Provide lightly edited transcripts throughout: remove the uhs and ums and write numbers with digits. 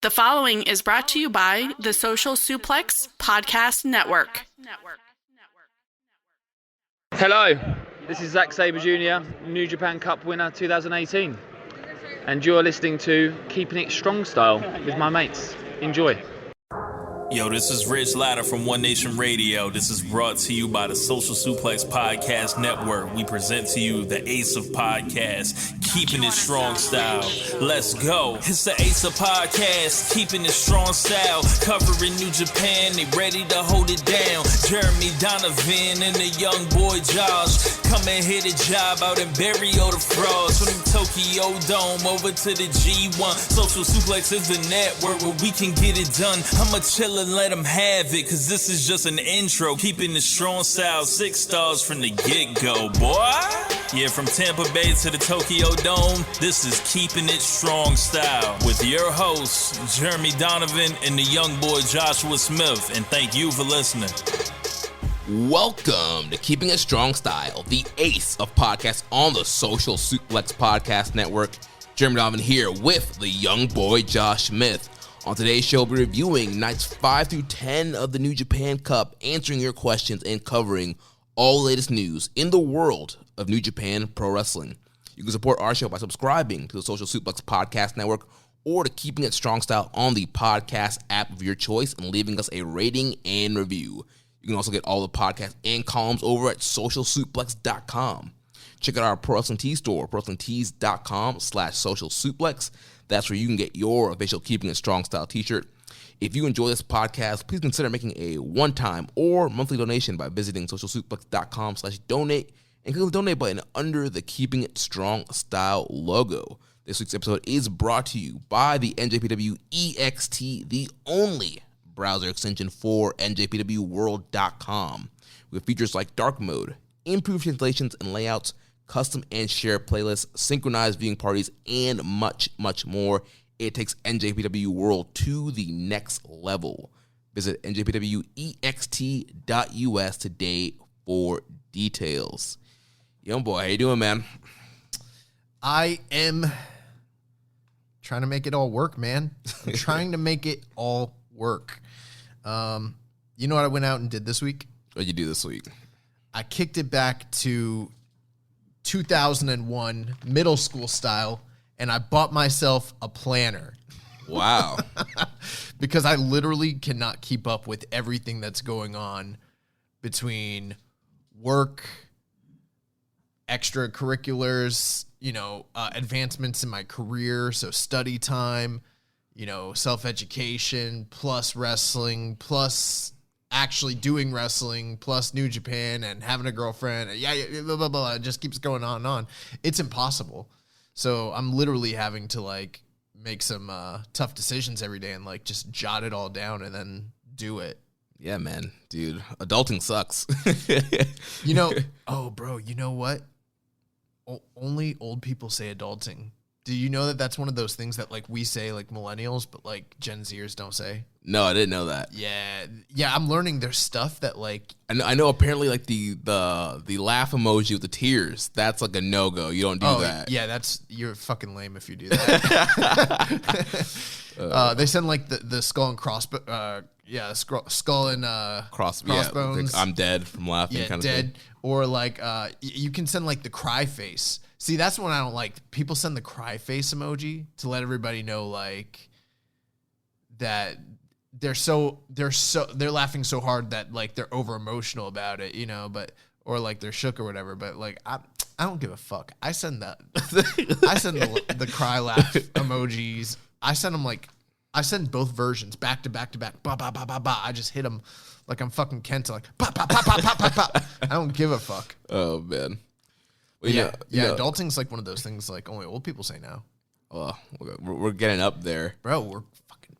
The following is brought to you by the Social Suplex Podcast Network. Hello, this is Zack Sabre Jr., New Japan Cup winner 2018. And you're listening to Keeping It Strong Style with my mates. Enjoy. Yo, this is Rich Latta from One Nation Radio. This is brought to you by the Social Suplex Podcast Network. We present to you the Ace of Podcasts, Keeping It Strong Style. Let's go. It's the Ace of Podcasts, Keeping It Strong Style. Covering New Japan, they ready to hold it down. Jeremy Donovan and the young boy Josh. Come and hit a job out and bury all the frauds. From the Tokyo Dome over to the G1. Social Suplex is the network where we can get it done. I'ma chill and let them have it, cause this is just an intro. Keeping the strong style, 6 stars from the get-go, boy. Yeah, from Tampa Bay to the Tokyo Dome, this is Keeping It Strong Style with your hosts, Jeremy Donovan and the young boy Joshua Smith. And thank you for listening. Welcome to Keeping It Strong Style, the ace of podcasts on the Social Suplex Podcast Network. Jeremy Donovan here with the young boy Josh Smith. On today's show, we'll be reviewing nights 5 through 10 of the New Japan Cup, answering your questions and covering all the latest news in the world of New Japan Pro Wrestling. You can support our show by subscribing to the Social Suplex Podcast Network or to Keeping It Strong Style on the podcast app of your choice and leaving us a rating and review. You can also get all the podcasts and columns over at socialsuplex.com. Check out our Pro Wrestling Tees store, prowrestlingtees.com/socialsuplex. That's where you can get your official Keeping It Strong Style t-shirt. If you enjoy this podcast, please consider making a one-time or monthly donation by visiting socialsuplex.com/donate and click the donate button under the Keeping It Strong Style logo. This week's episode is brought to you by the NJPW EXT, the only browser extension for NJPWWorld.com, with features like dark mode, improved translations and layouts, custom and share playlists, synchronized viewing parties, and much, much more. It takes NJPW World to the next level. Visit njpwext.us today for details. Young boy, how you doing, man? I am trying to make it all work, man. I'm trying to make it all work. You know what I went out and did this week? What'd you do this week? I kicked it back to 2001 middle school style, and I bought myself a planner. Wow. Because I literally cannot keep up with everything that's going on between work, extracurriculars, advancements in my career, so study time, self-education, plus wrestling, plus actually doing wrestling, plus New Japan and having a girlfriend. Yeah, blah, blah, blah. It just keeps going on and on. It's impossible. So I'm literally having to make some tough decisions every day and just jot it all down and then do it. Yeah, man. Dude, adulting sucks. Oh, bro, you know what? Only old people say adulting. Do you know that that's one of those things that we say millennials, but Gen Zers don't say? No, I didn't know that. Yeah. I'm learning there's stuff that I know apparently the laugh emoji with the tears, that's a no-go. You don't do that. Yeah, you're fucking lame if you do that. They send the skull and crossbones. Skull and crossbones. I'm dead from laughing. Yeah, kind of dead. Thing. Or you can send the cry face. See, that's one I don't like. People send the cry face emoji to let everybody know that they're laughing so hard that they're over emotional about it, or they're shook or whatever. But I don't give a fuck. I send that. I send the cry laugh emojis. I send them I send both versions back to back to back. Ba ba ba ba ba. I just hit them like I'm fucking Kenta. Pa pa pa pa pa pa pa. I don't give a fuck. Oh man. Well, yeah. Adulting's one of those things only old people say now. Well, we're getting up there, bro. We're fucking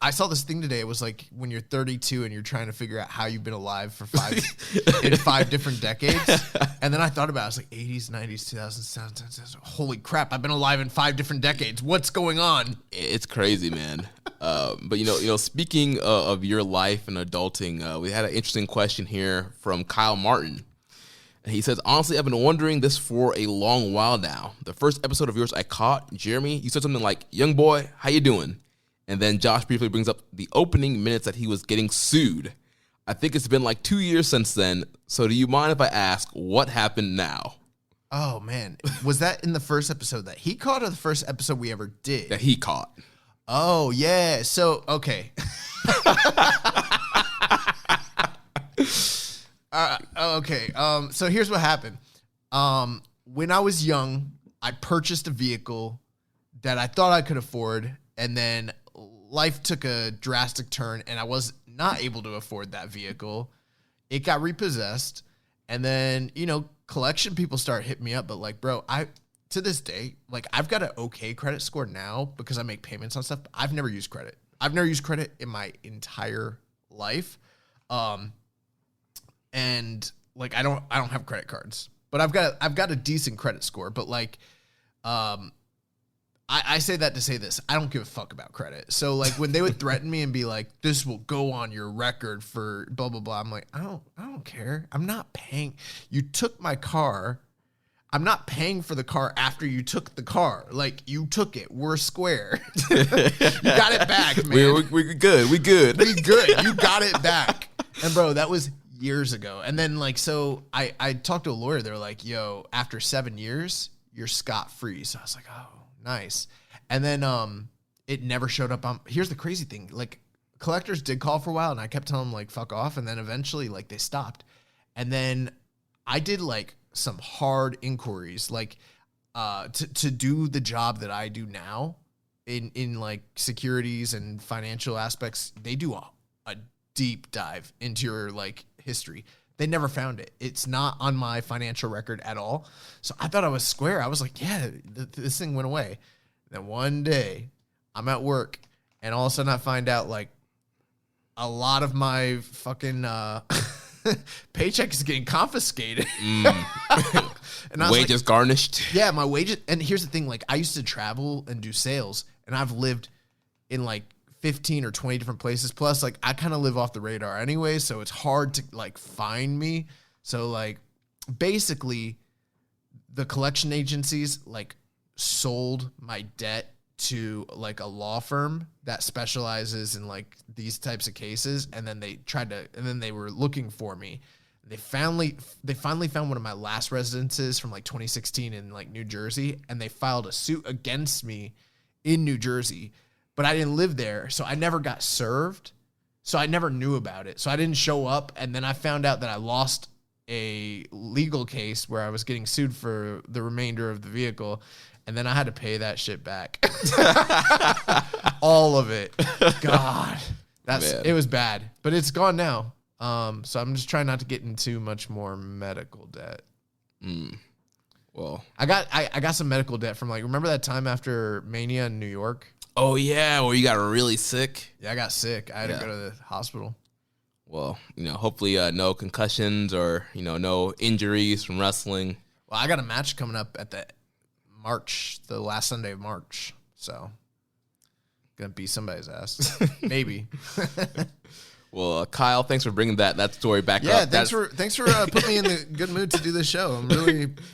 I saw this thing today. It was when you're 32 and you're trying to figure out how you've been alive for 5 different decades. And then I thought about it. I was 80s, 90s, 2000s. Holy crap! I've been alive in 5 different decades. What's going on? It's crazy, man. But speaking of your life and adulting, we had an interesting question here from Kyle Martin. He says, honestly, I've been wondering this for a long while now. The first episode of yours I caught, Jeremy, you said something like, young boy, how you doing? And then Josh briefly brings up the opening minutes that he was getting sued. I think it's been like 2 years since then. So do you mind if I ask what happened now? Oh, man. Was that in the first episode that he caught or the first episode we ever did? That he caught. Oh, yeah. So, okay. Okay. So here's what happened. When I was young, I purchased a vehicle that I thought I could afford, and then life took a drastic turn, and I was not able to afford that vehicle. It got repossessed, and then, collection people start hitting me up, but like, bro, to this day, like, I've got an okay credit score now because I make payments on stuff, but I've never used credit. I've never used credit in my entire life. And like, I don't have credit cards, but I've got a decent credit score, but like, I say that to say this. I don't give a fuck about credit. So like when they would threaten me and be like, this will go on your record for blah, blah, blah. I'm like, I don't care. I'm not paying. You took my car. I'm not paying for the car after you took the car. Like, you took it. We're square. You got it back, man. We're good. We good. We good. You got it back. And bro, that was years ago. And then like, so I talked to a lawyer. They're like, yo, after 7 years, you're scot-free. So I was like, oh, nice. And then it never showed up on. Here's the crazy thing. Like, collectors did call for a while, and I kept telling them like, fuck off. And then eventually like they stopped. And then I did like some hard inquiries, like to do the job that I do now in like securities and financial aspects. They do a deep dive into your like history. They never found it. It's not on my financial record at all. So I thought I was square. I was like, yeah, this thing went away. Then one day I'm at work and all of a sudden I find out like a lot of my fucking paycheck is getting confiscated. And I was wages like, garnished. Yeah, my wages. And here's the thing. Like, I used to travel and do sales, and I've lived in like 15 or 20 different places. Plus, like, I kind of live off the radar anyway, so it's hard to like find me. So like, basically the collection agencies like sold my debt to like a law firm that specializes in like these types of cases. And then they were looking for me. They finally found one of my last residences from like 2016 in like New Jersey. And they filed a suit against me in New Jersey, but I didn't live there. So I never got served. So I never knew about it. So I didn't show up. And then I found out that I lost a legal case where I was getting sued for the remainder of the vehicle. And then I had to pay that shit back. All of it. God. It was bad. But it's gone now. So I'm just trying not to get into much more medical debt. Well, I got some medical debt from like, remember that time after Mania in New York? oh yeah, well, you got really sick. Yeah, I got sick. I had to go to the hospital. Well, hopefully no concussions or, no injuries from wrestling. Well, I got a match coming up at the last Sunday of March. So, gonna beat somebody's ass. Maybe. Well, Kyle, thanks for bringing that story back up. Yeah, thanks for putting me in the good mood to do this show. I'm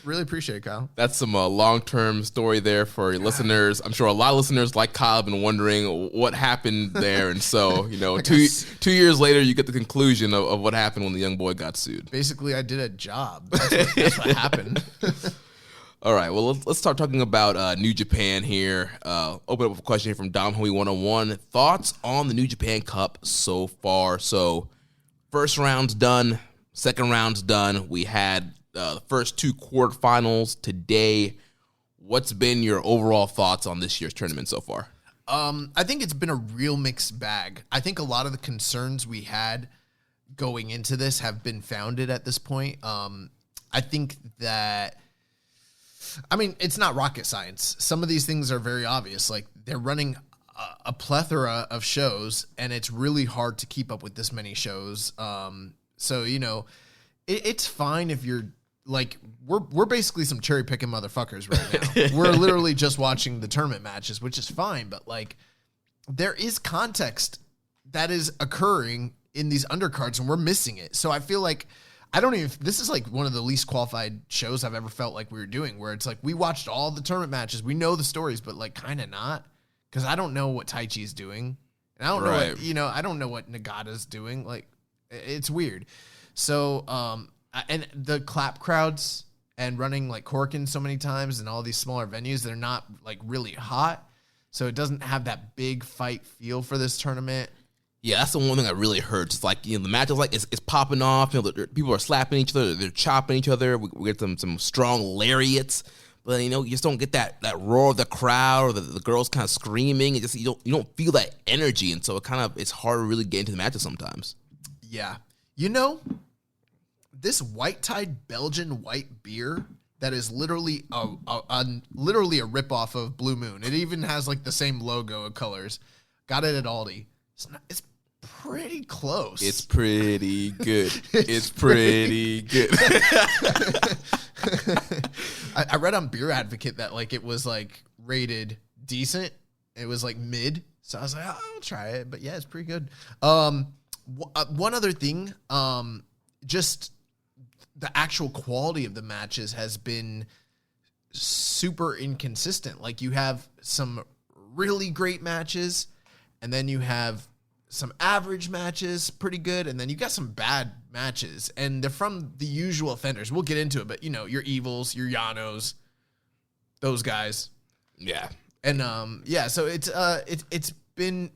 really appreciate it, Kyle. That's some long-term story there for your listeners. I'm sure a lot of listeners like Kyle have been wondering what happened there. And so, 2 years later, you get the conclusion of what happened when the young boy got sued. Basically, I did a job. That's what happened. All right, well, let's start talking about New Japan here. Open up a question here from Dom Hui 101. Thoughts on the New Japan Cup so far? So, first round's done, second round's done. We had the first two quarterfinals today. What's been your overall thoughts on this year's tournament so far? I think it's been a real mixed bag. I think a lot of the concerns we had going into this have been founded at this point. I think that... it's not rocket science. Some of these things are very obvious. Like, they're running a plethora of shows, and it's really hard to keep up with this many shows. So, it's fine if you're like, we're basically some cherry picking motherfuckers right now. We're literally just watching the tournament matches, which is fine. But like, there is context that is occurring in these undercards, and we're missing it. So I feel like, this is like one of the least qualified shows I've ever felt like we were doing, where it's like we watched all the tournament matches, we know the stories, but like kind of not, because I don't know what Taichi's doing. And I don't know what, I don't know what Nagata's doing. Like, it's weird. So, and the clap crowds and running like Corkin so many times and all these smaller venues, they're not like really hot. So it doesn't have that big fight feel for this tournament. Yeah, that's the one thing that really hurts. It's like, the match is like, it's popping off. People are slapping each other. They're chopping each other. We get some strong lariats. But, you just don't get that roar of the crowd or the girls kind of screaming. It just, you don't feel that energy. And so it's hard to really get into the matches sometimes. Yeah. This White Tide Belgian white beer that is literally literally a ripoff of Blue Moon. It even has like the same logo of colors. Got it at Aldi. It's pretty close. It's pretty good. It's pretty good. I read on Beer Advocate that like it was like rated decent. It was like mid. So I was like, I'll try it. But yeah, it's pretty good. One other thing, just the actual quality of the matches has been super inconsistent. Like you have some really great matches, and then you have some average matches, pretty good, and then you got some bad matches, and they're from the usual offenders. We'll get into it, but your Evils, your Yanos, those guys. Yeah. And so it's been,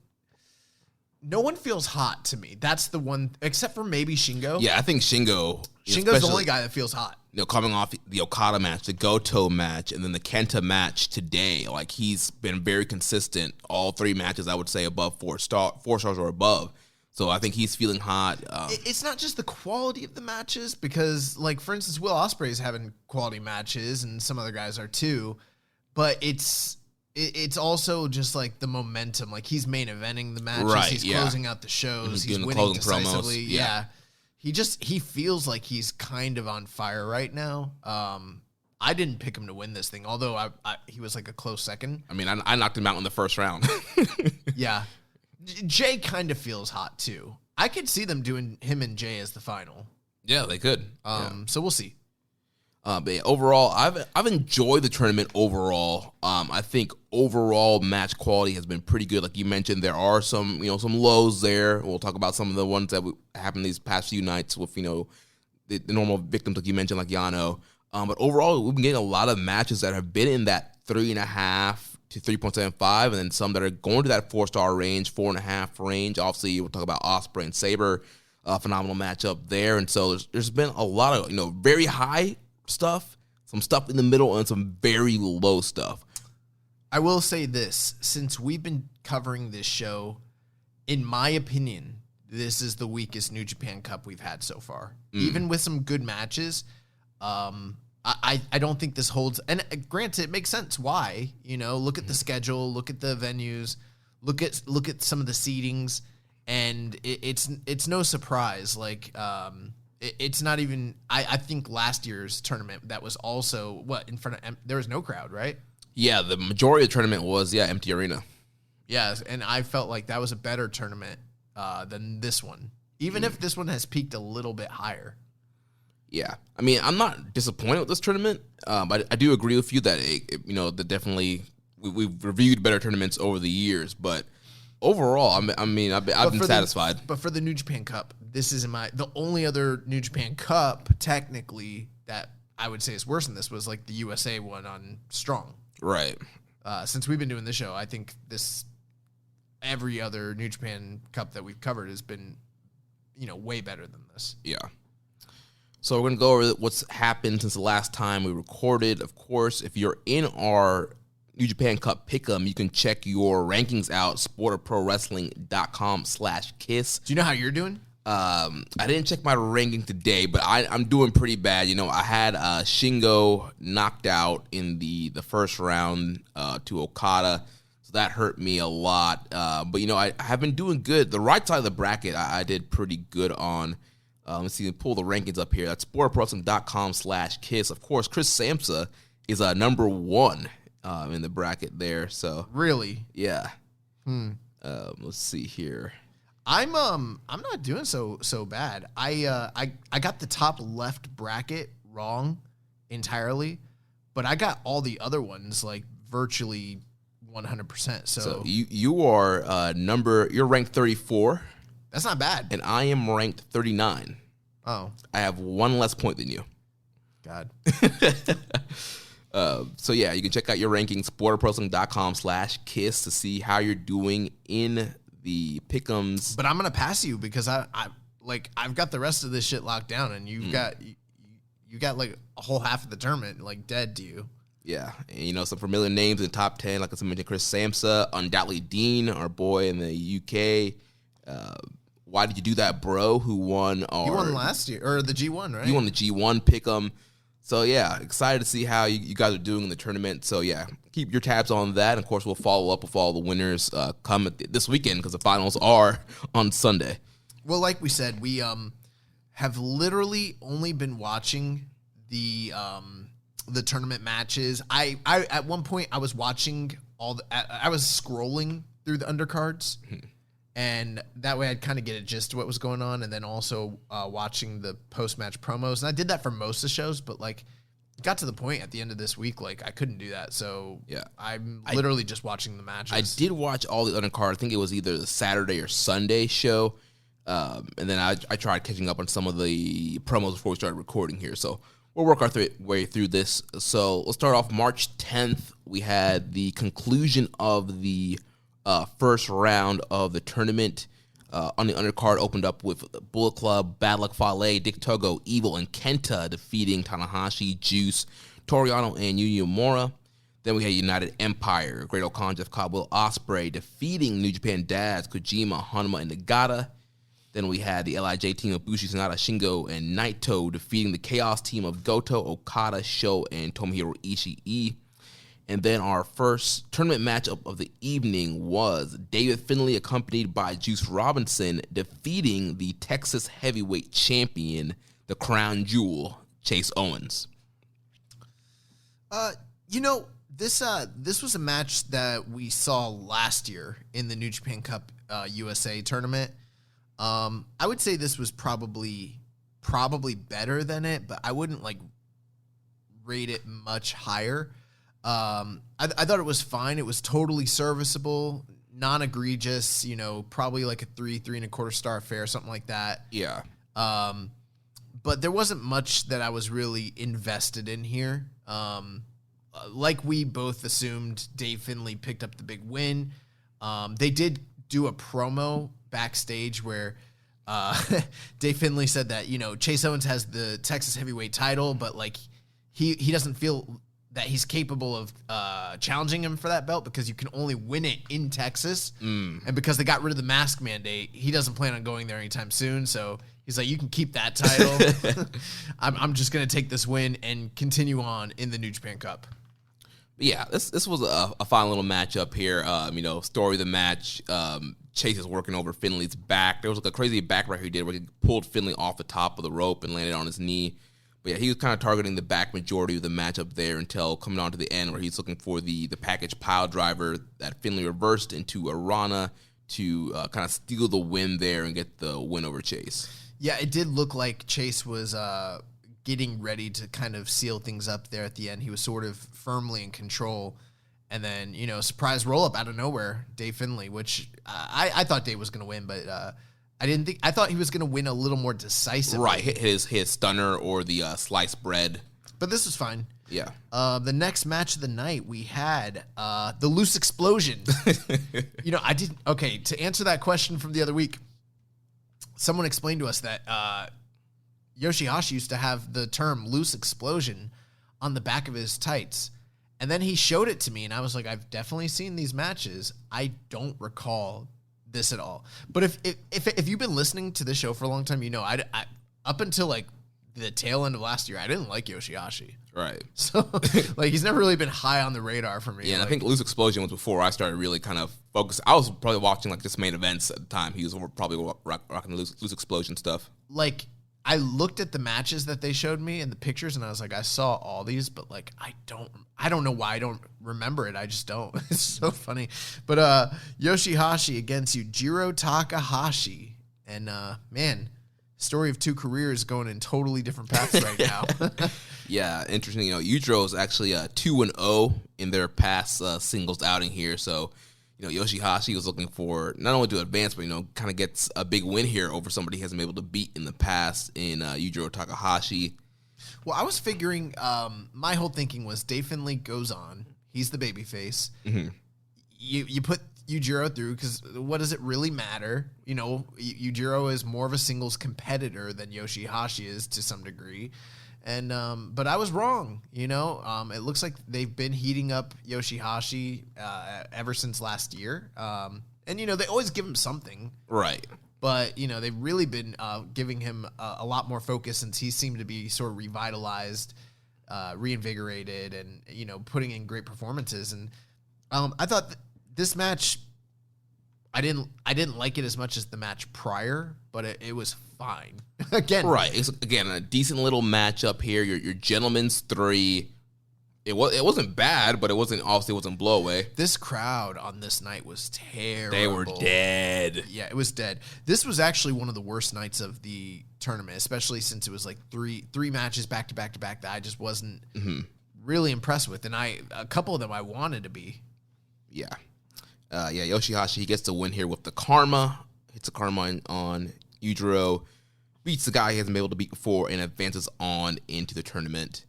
no one feels hot to me. That's the one, except for maybe Shingo. Yeah, I think Shingo's the only guy that feels hot. Coming off the Okada match, the Goto match, and then the Kenta match today, like he's been very consistent. All 3 matches, I would say, above 4 stars or above. So I think he's feeling hot. It's not just the quality of the matches, because, like, for instance, Will Ospreay is having quality matches, and some other guys are too. But it's also just like the momentum. Like he's main eventing the matches. Right, he's closing out the shows. He's doing winning the closing decisively. promos. Yeah. He feels like he's kind of on fire right now. I didn't pick him to win this thing, although he was like a close second. I mean, I knocked him out in the first round. Yeah. Jay kind of feels hot too. I could see them doing him and Jay as the final. Yeah, they could. So we'll see. But yeah, overall, I've enjoyed the tournament overall. I think overall match quality has been pretty good. Like you mentioned, there are some lows there. We'll talk about some of the ones that happened these past few nights with the normal victims, like you mentioned, like Yano. But overall, we've been getting a lot of matches that have been in that 3.5 to 3.75, and then some that are going to that 4-star range, 4.5 range. Obviously, we'll talk about Ospreay and Sabre, phenomenal matchup there. And so there's been a lot of very high stuff, some stuff in the middle, and some very low stuff. I will say this, since we've been covering this show, in my opinion, this is the weakest New Japan Cup we've had so far. Even with some good matches, I don't think this holds. And granted, it makes sense why. Look at the schedule, look at the venues, look at some of the seedings, and it's no surprise. Like it's not even. I think last year's tournament that was also in front of there was no crowd, right? Yeah, the majority of the tournament was empty arena. Yes, and I felt like that was a better tournament than this one, even if this one has peaked a little bit higher. Yeah, I mean, I'm not disappointed with this tournament, but I do agree with you that that definitely we've reviewed better tournaments over the years, but overall, I've been satisfied. But for the New Japan Cup, this is the only other New Japan Cup technically that I would say is worse than this was like the USA one on Strong. Right. Since we've been doing this show, I think every other New Japan Cup that we've covered has been, way better than this. Yeah. So we're going to go over what's happened since the last time we recorded. Of course, if you're in our New Japan Cup Pick'em, you can check your rankings out, sportofprowrestling.com/kiss. Do you know how you're doing? I didn't check my ranking today, but I'm doing pretty bad. I had Shingo knocked out in the first round to Okada, so that hurt me a lot. But I have been doing good. The right side of the bracket, I did pretty good on. Let's see, pull the rankings up here. That's sportofprowrestling.com/kiss. Of course, Chris Samsa is number 1 in the bracket there. So really, yeah. Let's see here. I'm not doing so bad. I got the top left bracket wrong entirely, but I got all the other ones like virtually 100%. So you are you're ranked 34. That's not bad. And I am ranked 39. Oh. I have one less point than you. God. So yeah, you can check out your rankings, sporterprowrestling.com/kiss to see how you're doing in the pick'ems. But I'm gonna pass you because I've got the rest of this shit locked down, and you got like a whole half of the tournament like dead to you. Yeah, and some familiar names in the top 10, like I mentioned, Chris Samsa, undoubtedly Dean, our boy in the UK. Why did you do that, bro? Who won? You won last year, or the G1, right? You won the G1 pick'em. So yeah, excited to see how you guys are doing in the tournament. So yeah, keep your tabs on that. And of course, we'll follow up with all the winners come this weekend because the finals are on Sunday. Well, like we said, we have literally only been watching the tournament matches. I at one point I was watching I was scrolling through the undercards. And that way I'd kind of get a gist of what was going on, and then also watching the post-match promos. And I did that for most of the shows, but like got to the point at the end of this week, like I couldn't do that. So yeah, I'm literally just watching the matches. I did watch all the undercard. I think it was either the Saturday or Sunday show. And then I tried catching up on some of the promos before we started recording here. So we'll work our way through this. So let's start off March 10th. We had the conclusion of the first round of the tournament. On the undercard, opened up with Bullet Club, Bad Luck Fale, Dick Togo, Evil, and Kenta defeating Tanahashi, Juice, Toriano, and Yuya Uemura. Then we had United Empire, Great Okan, Jeff Cobb, Will Ospreay defeating New Japan Dads, Kojima, Hanuma, and Nagata. Then we had the LIJ team of Bushi, Sanada, Shingo, and Naito defeating the Chaos team of Goto, Okada, Sho, and Tomohiro Ishii. And then our first tournament matchup of the evening was David Finlay, accompanied by Juice Robinson, defeating the Texas heavyweight champion, the crown jewel, Chase Owens. This was a match that we saw last year in the New Japan Cup USA tournament. I would say this was probably better than it, but I wouldn't like rate it much higher. I thought it was fine. It was totally serviceable, non-egregious, probably like a 3.25 star affair, something like that. Yeah. But there wasn't much that I was really invested in here. Like we both assumed, Dave Finlay picked up the big win. They did do a promo backstage where Dave Finlay said that, Chase Owens has the Texas heavyweight title, but like he doesn't feel that he's capable of challenging him for that belt because you can only win it in Texas. And because they got rid of the mask mandate, he doesn't plan on going there anytime soon. So he's like, you can keep that title. I'm just going to take this win and continue on in the New Japan Cup. Yeah, this was a fine little matchup here. Story of the match, Chase is working over Finlay's back. There was like a crazy backbreaker he did where he pulled Finlay off the top of the rope and landed on his knee. But yeah, he was kind of targeting the back majority of the matchup there until coming on to the end where he's looking for the package pile driver that Finlay reversed into a Rana to kind of steal the win there and get the win over Chase. Yeah, it did look like Chase was getting ready to kind of seal things up there at the end. He was sort of firmly in control. And then, surprise roll-up out of nowhere, Dave Finlay, which I thought Dave was going to win, but I thought he was going to win a little more decisively. Right, his stunner or the sliced bread. But this was fine. Yeah. The next match of the night, we had the Loose Explosion. To answer that question from the other week, someone explained to us that Yoshihashi used to have the term Loose Explosion on the back of his tights. And then he showed it to me, and I was like, I've definitely seen these matches. I don't recall this at all. But if you've been listening to this show for a long time, I up until like the tail end of last year, I didn't like Yoshihashi. Right. So like he's never really been high on the radar for me. Yeah, and I think Loose Explosion was before I started really kind of focus. I was probably watching like just main events at the time. He was probably rocking the Loose Explosion stuff. Like I looked at the matches that they showed me and the pictures, and I was like, I saw all these, but like I don't know why I don't remember it. I just don't. It's so funny. But Yoshihashi against Yujiro Takahashi, and man, story of two careers going in totally different paths right now. Yeah, interesting. Yujiro's actually 2-0 in their past singles outing here. So, Yoshihashi was looking for not only to advance, but, kind of gets a big win here over somebody he hasn't been able to beat in the past in Yujiro Takahashi. Well, I was figuring, my whole thinking was Dave Finlay goes on. He's the babyface. Mm-hmm. You put Yujiro through because what does it really matter? Yujiro is more of a singles competitor than Yoshihashi is to some degree. And but I was wrong, It looks like they've been heating up Yoshihashi ever since last year. And, they always give him something. Right. But, they've really been giving him a lot more focus since he seemed to be sort of revitalized, reinvigorated, and, putting in great performances. And I thought this match, I didn't like it as much as the match prior, but it was fine. Again. Right. It's, again, a decent little matchup here. Your gentleman's 3. It wasn't bad, but it wasn't blow away. This crowd on this night was terrible. They were dead. Yeah, it was dead. This was actually one of the worst nights of the tournament, especially since it was like three matches back to back to back that I just wasn't really impressed with, and a couple of them I wanted to be. Yeah. Yoshihashi, he gets the win here with the Karma. Hits the Karma on Yujiro. Beats the guy he hasn't been able to beat before and advances on into the tournament.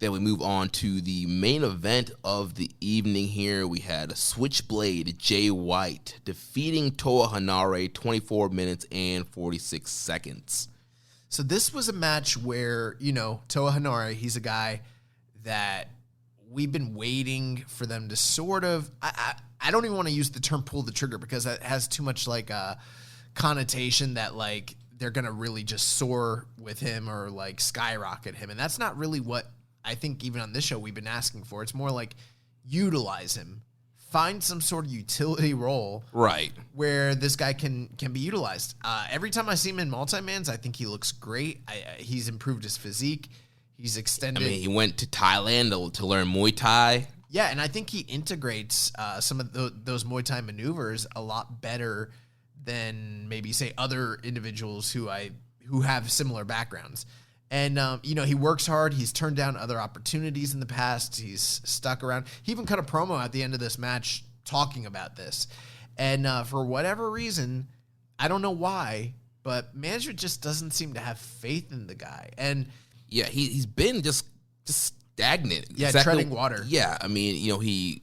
Then we move on to the main event of the evening here. We had Switchblade Jay White defeating Toa Hanare 24 minutes and 46 seconds. So this was a match where, Toa Hanare, he's a guy that we've been waiting for them to sort of, I don't even want to use the term pull the trigger because that has too much like a connotation that like they're going to really just soar with him or like skyrocket him. And that's not really what I think even on this show we've been asking for. It's more like utilize him. Find some sort of utility role. Right. Where this guy can be utilized. Every time I see him in multi-mans, I think he looks great. He's improved his physique. He's extended. He went to Thailand to learn Muay Thai. Yeah, and I think he integrates some of those Muay Thai maneuvers a lot better than maybe, say, other individuals who have similar backgrounds. And, he works hard. He's turned down other opportunities in the past. He's stuck around. He even cut a promo at the end of this match talking about this. And for whatever reason, I don't know why, but management just doesn't seem to have faith in the guy. And yeah, he's been just stagnant. Yeah, treading water. Yeah, he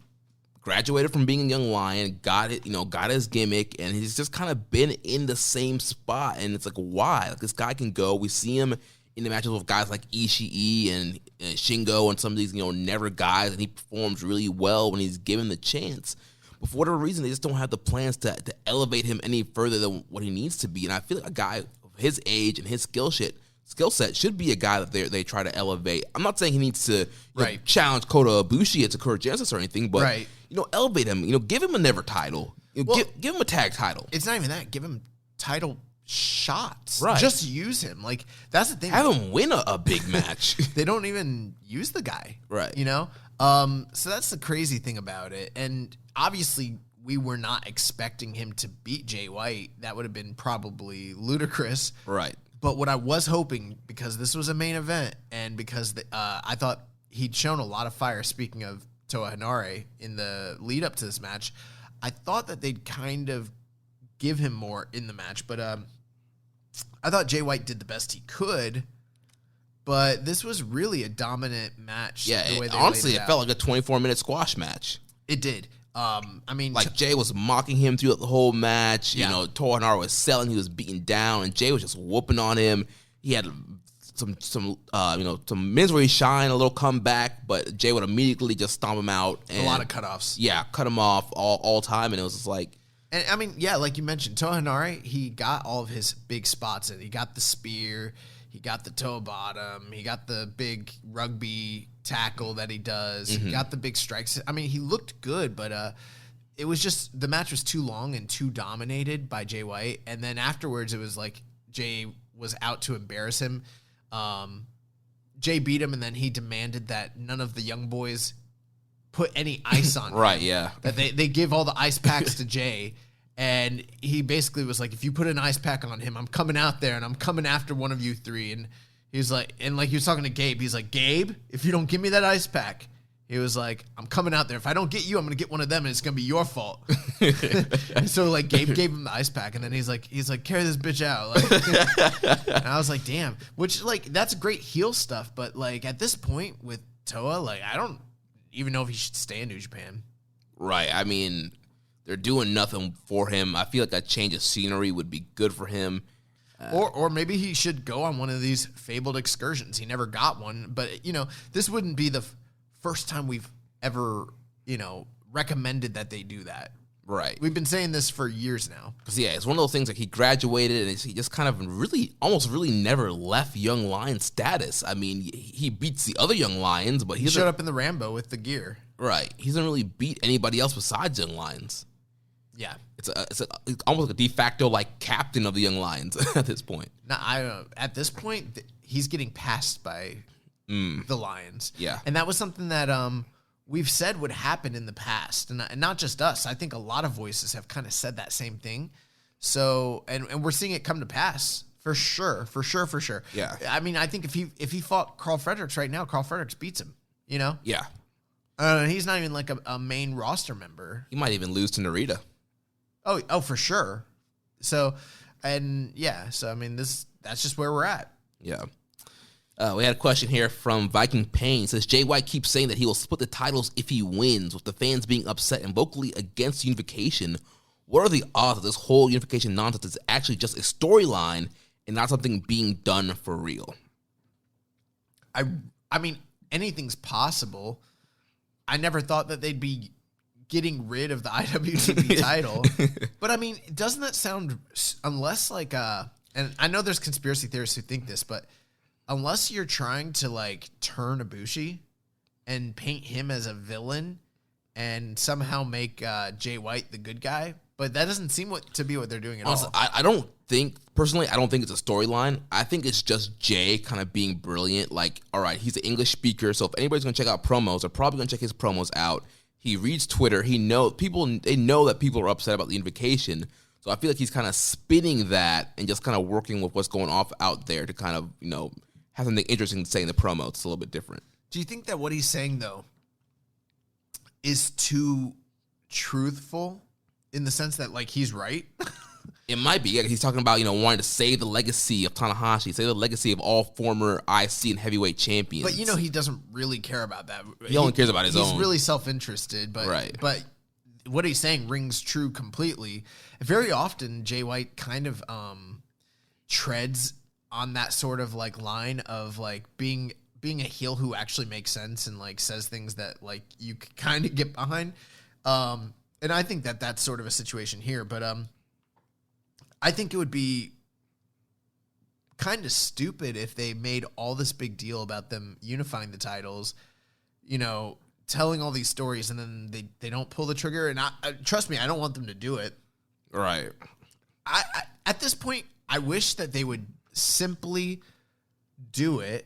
graduated from being a young lion, got his gimmick, and he's just kind of been in the same spot. And it's like, why? Like, this guy can go. We see him in the matches with guys like Ishii and Shingo and some of these, never guys, and he performs really well when he's given the chance. But for whatever reason, they just don't have the plans to elevate him any further than what he needs to be. And I feel like a guy of his age and his skill set should be a guy that they try to elevate. I'm not saying he needs to challenge Kota Ibushi at Sakura Genesis or anything, but elevate him. Give him a never title. Give him a tag title. It's not even that. Give him title shots. Right. Just use him. Like, that's the thing. Have him win a big match. They don't even use the guy. Right. So that's the crazy thing about it. And obviously we were not expecting him to beat Jay White. That would have been probably ludicrous. Right. But what I was hoping, because this was a main event and because I thought he'd shown a lot of fire, speaking of Toa Hanare, in the lead up to this match, I thought that they'd kind of give him more in the match. But I thought Jay White did the best he could, but this was really a dominant match. Yeah, the way they honestly, laid it felt like a 24-minute squash match. It did. Jay was mocking him throughout the whole match. Yeah. Toa Hanare was selling, he was beaten down, and Jay was just whooping on him. He had some minutes where he shined, a little comeback, but Jay would immediately just stomp him out. And, a lot of cutoffs. Yeah, cut him off all time, and it was just like. And like you mentioned, Toa Hanare, he got all of his big spots in. He got the spear, he got the toe bottom, he got the big rugby tackle that he does, he got the big strikes. He looked good, but it was just, the match was too long and too dominated by Jay White. And then afterwards, it was like Jay was out to embarrass him. Jay beat him, and then he demanded that none of the young boys put any ice on him. Right, yeah. That they give all the ice packs to Jay. And he basically was like, if you put an ice pack on him, I'm coming out there and I'm coming after one of you three. And he's like, he was talking to Gabe. He's like, Gabe, if you don't give me that ice pack, he was like, I'm coming out there. If I don't get you, I'm going to get one of them and it's going to be your fault. And so like Gabe gave him the ice pack and then he's like, carry this bitch out. Like, and I was like, damn, which like, that's great heel stuff. But like at this point with Toa, like, I don't even know if he should stay in New Japan. Right. I mean, they're doing nothing for him. I feel like a change of scenery would be good for him. Or maybe he should go on one of these fabled excursions. He never got one. But, this wouldn't be the first time we've ever, recommended that they do that. Right. We've been saying this for years now. Because, it's one of those things like he graduated and he just kind of almost really never left Young Lion status. I mean, he beats the other Young Lions, but he showed up in the Rambo with the gear. Right. He doesn't really beat anybody else besides Young Lions. Yeah. It's almost like a de facto like captain of the Young Lions at this point. No, at this point, he's getting passed by the Lions. Yeah. And that was something that we've said would happen in the past. And not just us. I think a lot of voices have kind of said that same thing. So, and we're seeing it come to pass. For sure. Yeah. I mean, I think if he fought Carl Fredericks right now, Carl Fredericks beats him, Yeah. He's not even like a main roster member. He might even lose to Narita. Oh, for sure. So I mean, that's just where we're at. Yeah. We had a question here from Viking Payne. It says, Jay White keeps saying that he will split the titles if he wins, with the fans being upset and vocally against unification. What are the odds that this whole unification nonsense is actually just a storyline and not something being done for real? I mean, anything's possible. I never thought that they'd be getting rid of the IWGP title. But I mean, doesn't that sound, unless like, and I know there's conspiracy theorists who think this, but unless you're trying to like turn Ibushi and paint him as a villain and somehow make Jay White the good guy, but that doesn't seem to be what they're doing at all. I don't think it's a storyline. I think it's just Jay kind of being brilliant. Like, all right, he's an English speaker, so if anybody's going to check out promos, they're probably going to check his promos out. He reads Twitter. They know that people are upset about the unification. So I feel like he's kind of spinning that and just kind of working with what's going off out there to kind of, have something interesting to say in the promo. It's a little bit different. Do you think that what he's saying, though, is too truthful in the sense that, like, he's right? It might be. Yeah, he's talking about, wanting to save the legacy of Tanahashi, save the legacy of all former IC and heavyweight champions. But, he doesn't really care about that. He only cares about his own. He's really self-interested. But, right. But what he's saying rings true completely. Very often, Jay White kind of treads on that sort of, like, line of, like, being a heel who actually makes sense and, like, says things that, like, you kind of get behind. And I think that that's sort of a situation here. But I think it would be kind of stupid if they made all this big deal about them unifying the titles, telling all these stories, and then they don't pull the trigger. And trust me, I don't want them to do it. Right. I at this point, I wish that they would simply do it,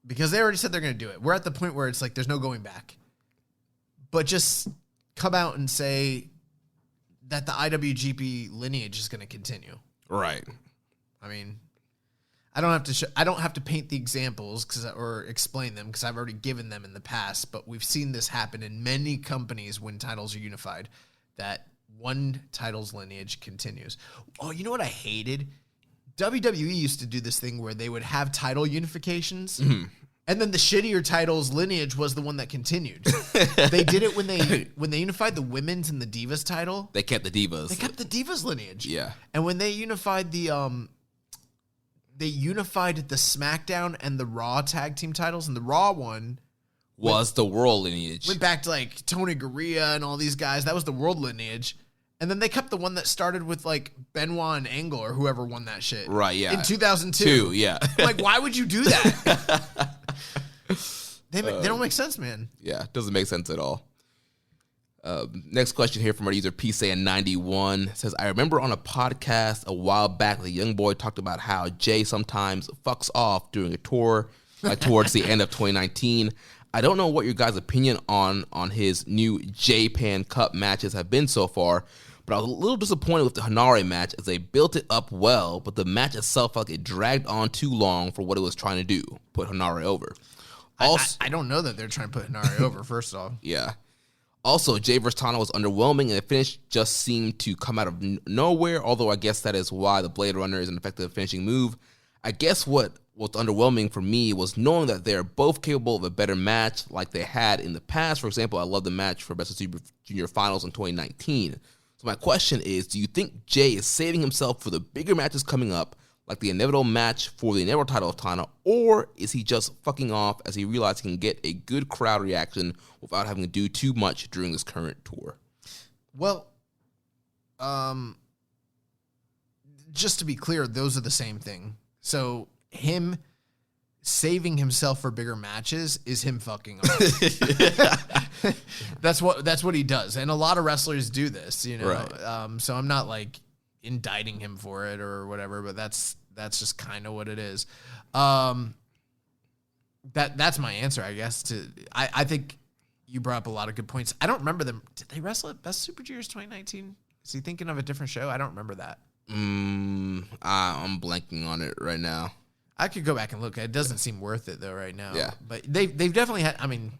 because they already said they're going to do it. We're at the point where it's like there's no going back. But just come out and say that the IWGP lineage is going to continue. Right. I mean, I don't have to paint the examples or explain them, because I've already given them in the past, but we've seen this happen in many companies when titles are unified, that one title's lineage continues. Oh, you know what I hated? WWE used to do this thing where they would have title unifications, and then the shittier title's lineage was the one that continued. They did it when they unified the women's and the Divas title. They kept the Divas. They kept the Divas lineage. Yeah. And when they unified the SmackDown and the Raw tag team titles, and the Raw one was the World lineage. Went back to like Tony Gurria and all these guys. That was the World lineage. And then they kept the one that started with like Benoit and Angle or whoever won that shit. Right, yeah. In 2002. Yeah. Like, why would you do that? They don't make sense, man. Yeah, doesn't make sense at all. Next question here from our user PSAN91 says, I remember on a podcast a while back, the young boy talked about how Jay sometimes fucks off during a tour towards the end of 2019. I don't know what your guys' opinion on his new J-Pan Cup matches have been so far, But I was a little disappointed with the Hanare match as they built it up well, but the match itself felt like it dragged on too long for what it was trying to do, put Hanare over. Also, I don't know that they're trying to put Hanare over, first off. Yeah. Also, Jay vs. Tana was underwhelming, and the finish just seemed to come out of nowhere, although I guess that is why the Blade Runner is an effective finishing move. I guess what was underwhelming for me was knowing that they're both capable of a better match like they had in the past. For example, I love the match for Best of Super Junior Finals in 2019. So my question is, do you think Jay is saving himself for the bigger matches coming up, like the inevitable match for the inevitable title of Tana, or is he just fucking off as he realized he can get a good crowd reaction without having to do too much during this current tour? Well, just to be clear, those are the same thing. So him saving himself for bigger matches is him fucking off. That's what he does, and a lot of wrestlers do this, you know. Right. So I'm not like indicting him for it or whatever, but that's just kind of what it is. That's my answer, I guess. I think you brought up a lot of good points. I don't remember them. Did they wrestle at Best Super Juniors 2019? Is he thinking of a different show? I don't remember that. I'm blanking on it right now. I could go back and look. It doesn't seem worth it though right now. Yeah. But they've definitely had. I mean,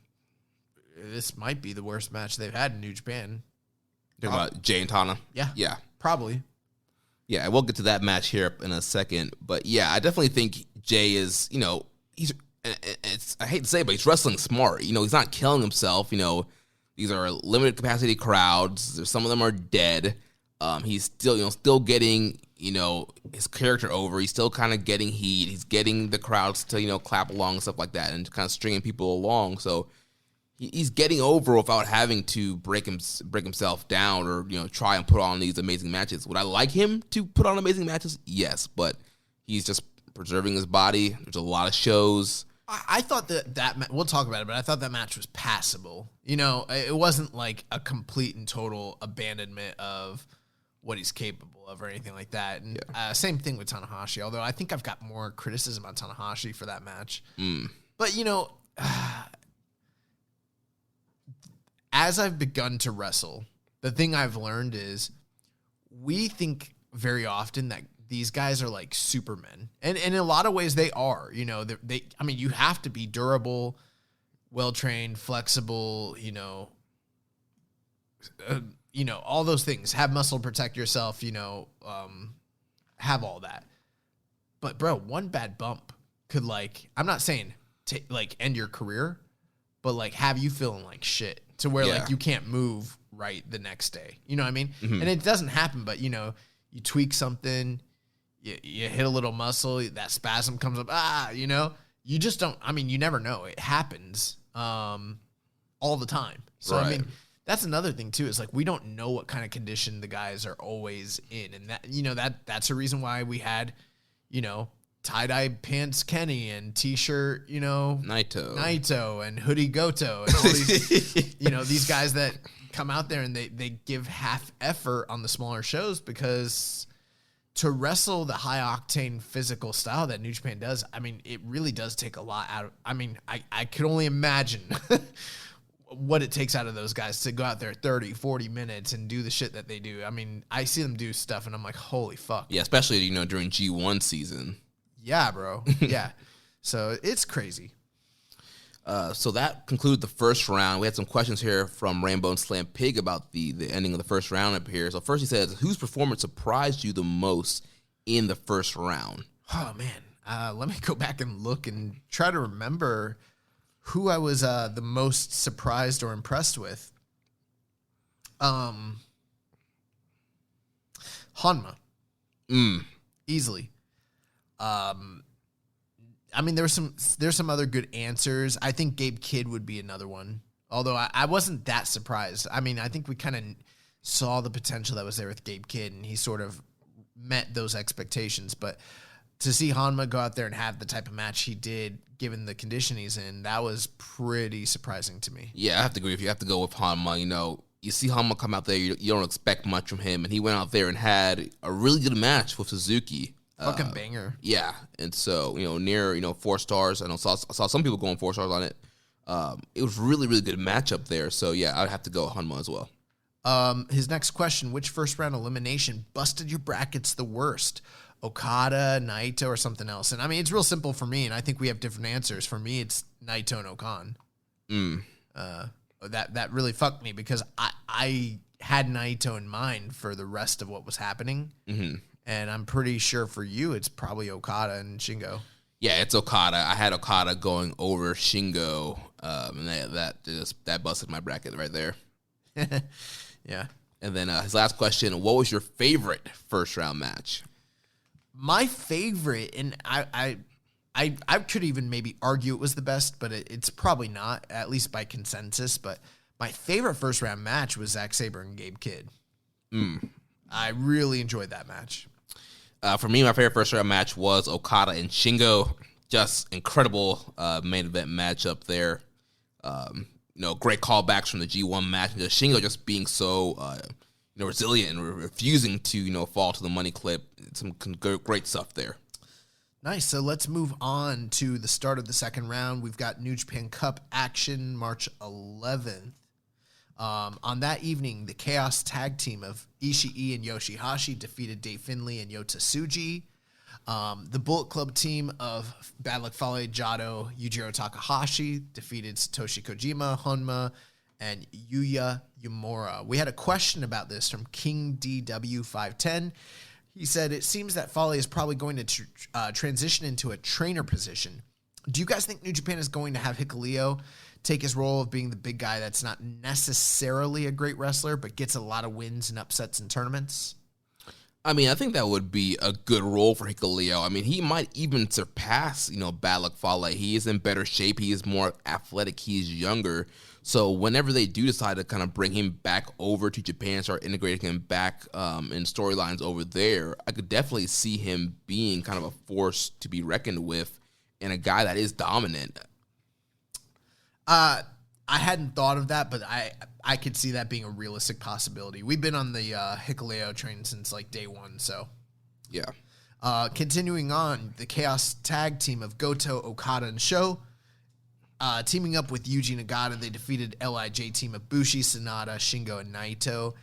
this might be the worst match they've had in New Japan. Talking about Jay and Tana? Yeah. Yeah. Probably. Yeah, we'll get to that match here in a second. But yeah, I definitely think Jay is, you know, I hate to say it, but he's wrestling smart. You know, he's not killing himself. You know, these are limited capacity crowds. Some of them are dead. He's still getting, his character over. He's still kind of getting heat. He's getting the crowds to, clap along and stuff like that and kind of stringing people along. So he's getting over without having to break himself down or, try and put on these amazing matches. Would I like him to put on amazing matches? Yes, but he's just preserving his body. There's a lot of shows. I thought that we'll talk about it, but I thought that match was passable. It wasn't like a complete and total abandonment of what he's capable of or anything like that. And same thing with Tanahashi, although I think I've got more criticism on Tanahashi for that match. But, as I've begun to wrestle, the thing I've learned is we think very often that these guys are like supermen. And in a lot of ways they are. You have to be durable, well-trained, flexible, all those things. Have muscle to protect yourself, have all that. But, bro, one bad bump could, I'm not saying, end your career, but, have you feeling like shit to where, you can't move right the next day. You know what I mean? Mm-hmm. And it doesn't happen, but, you tweak something, you hit a little muscle, that spasm comes up, you just don't, you never know. It happens all the time. So, right. That's another thing too, is we don't know what kind of condition the guys are always in. And that's a reason why we had, tie-dye pants Kenny and t-shirt, Naito and hoodie Goto and all these, these guys that come out there and they give half effort on the smaller shows, because to wrestle the high octane physical style that New Japan does, it really does take a lot out of, I could only imagine what it takes out of those guys to go out there 30, 40 minutes and do the shit that they do. I see them do stuff and I'm like, holy fuck. Yeah, especially, during G1 season. Yeah, bro. Yeah. So it's crazy. So that concludes the first round. We had some questions here from Rainbow and Slam Pig about the ending of the first round up here. So first he says, whose performance surprised you the most in the first round? Oh, man. Let me go back and look and try to remember who I was the most surprised or impressed with. Hanma. Easily. There's some other good answers. I think Gabe Kidd would be another one. Although I wasn't that surprised. I think we kind of saw the potential that was there with Gabe Kidd, and he sort of met those expectations. But to see Hanma go out there and have the type of match he did, given the condition he's in, that was pretty surprising to me. Yeah, I have to agree. If you have to go with Hanma, you see Hanma come out there, you don't expect much from him, and he went out there and had a really good match with Suzuki. Fucking banger. Yeah, and so, near, 4 stars. I saw some people going 4 stars on it. It was really, really good matchup there. So, yeah, I'd have to go with Hanma as well. His next question, which first round elimination busted your brackets the worst? Okada, Naito, or something else? And I mean, it's real simple for me, and I think we have different answers. For me, it's Naito and Okan. That really fucked me because I had Naito in mind for the rest of what was happening. And I'm pretty sure for you, it's probably Okada and Shingo. Yeah, it's Okada. I had Okada going over Shingo, and that busted my bracket right there. Yeah. And then his last question, what was your favorite first-round match? My favorite, and I could even maybe argue it was the best, but it's probably not, at least by consensus. But my favorite first-round match was Zack Sabre and Gabe Kidd. I really enjoyed that match. For me, my favorite first-round match was Okada and Shingo. Just incredible main event matchup there. Great callbacks from the G1 match. And just Shingo just being so resilient and refusing to fall to the money clip. Some great stuff there. Nice. So let's move on to the start of the second round. We've got New Japan Cup action March 11th. On that evening, the Chaos Tag Team of Ishii and Yoshihashi defeated Dave Finlay and Yota Tsuji. The Bullet Club team of Bad Luck Fale, Jado, Yujiro Takahashi defeated Satoshi Kojima, Honma, and Yuya Uemura. We had a question about this from King DW510. He said, it seems that Fale is probably going to transition into a trainer position. Do you guys think New Japan is going to have Hikuleo take his role of being the big guy that's not necessarily a great wrestler, but gets a lot of wins and upsets in tournaments? I mean, I think that would be a good role for Hikuleo. I mean, he might even surpass, Bad Luck Fale. He is in better shape. He is more athletic. He's younger. So whenever they do decide to kind of bring him back over to Japan, start integrating him back in storylines over there, I could definitely see him being kind of a force to be reckoned with and a guy that is dominant. I hadn't thought of that, but I could see that being a realistic possibility. We've been on the Hikuleo train since like day one, so. Yeah. Continuing on, the Chaos Tag Team of Goto, Okada, and Sho. Teaming up with Yuji Nagata, they defeated LIJ team of Bushi, Sanada, Shingo, and Naito.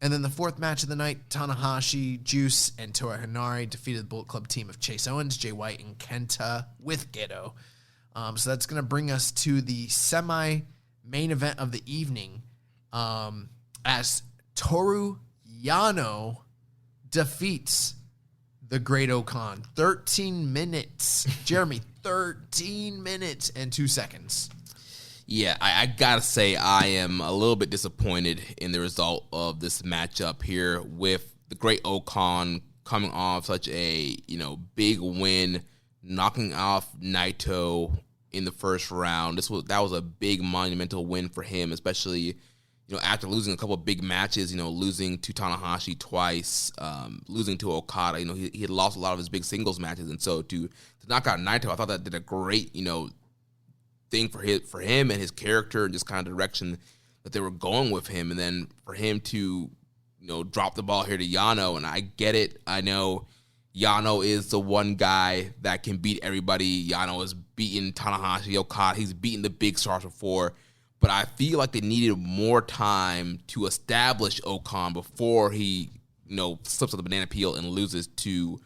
And then the fourth match of the night, Tanahashi, Juice, and Toa Hinari defeated the Bullet Club team of Chase Owens, Jay White, and Kenta with Gedo. So that's going to bring us to the semi-main event of the evening as Toru Yano defeats the Great Okan. 13 minutes. Jeremy, 13 minutes and 2 seconds. Yeah, I gotta say I am a little bit disappointed in the result of this matchup here with the Great Okan coming off such a big win, knocking off Naito in the first round. That was a big monumental win for him, especially after losing a couple of big matches. Losing to Tanahashi twice, losing to Okada. He had lost a lot of his big singles matches, and so to knock out Naito, I thought that did a great thing for him and his character and just kind of direction that they were going with him. And then for him to drop the ball here to Yano, and I get it. I know Yano is the one guy that can beat everybody. Yano has beaten Tanahashi, Okada. He's beaten the big stars before. But I feel like they needed more time to establish Okan before he, slips on the banana peel and loses to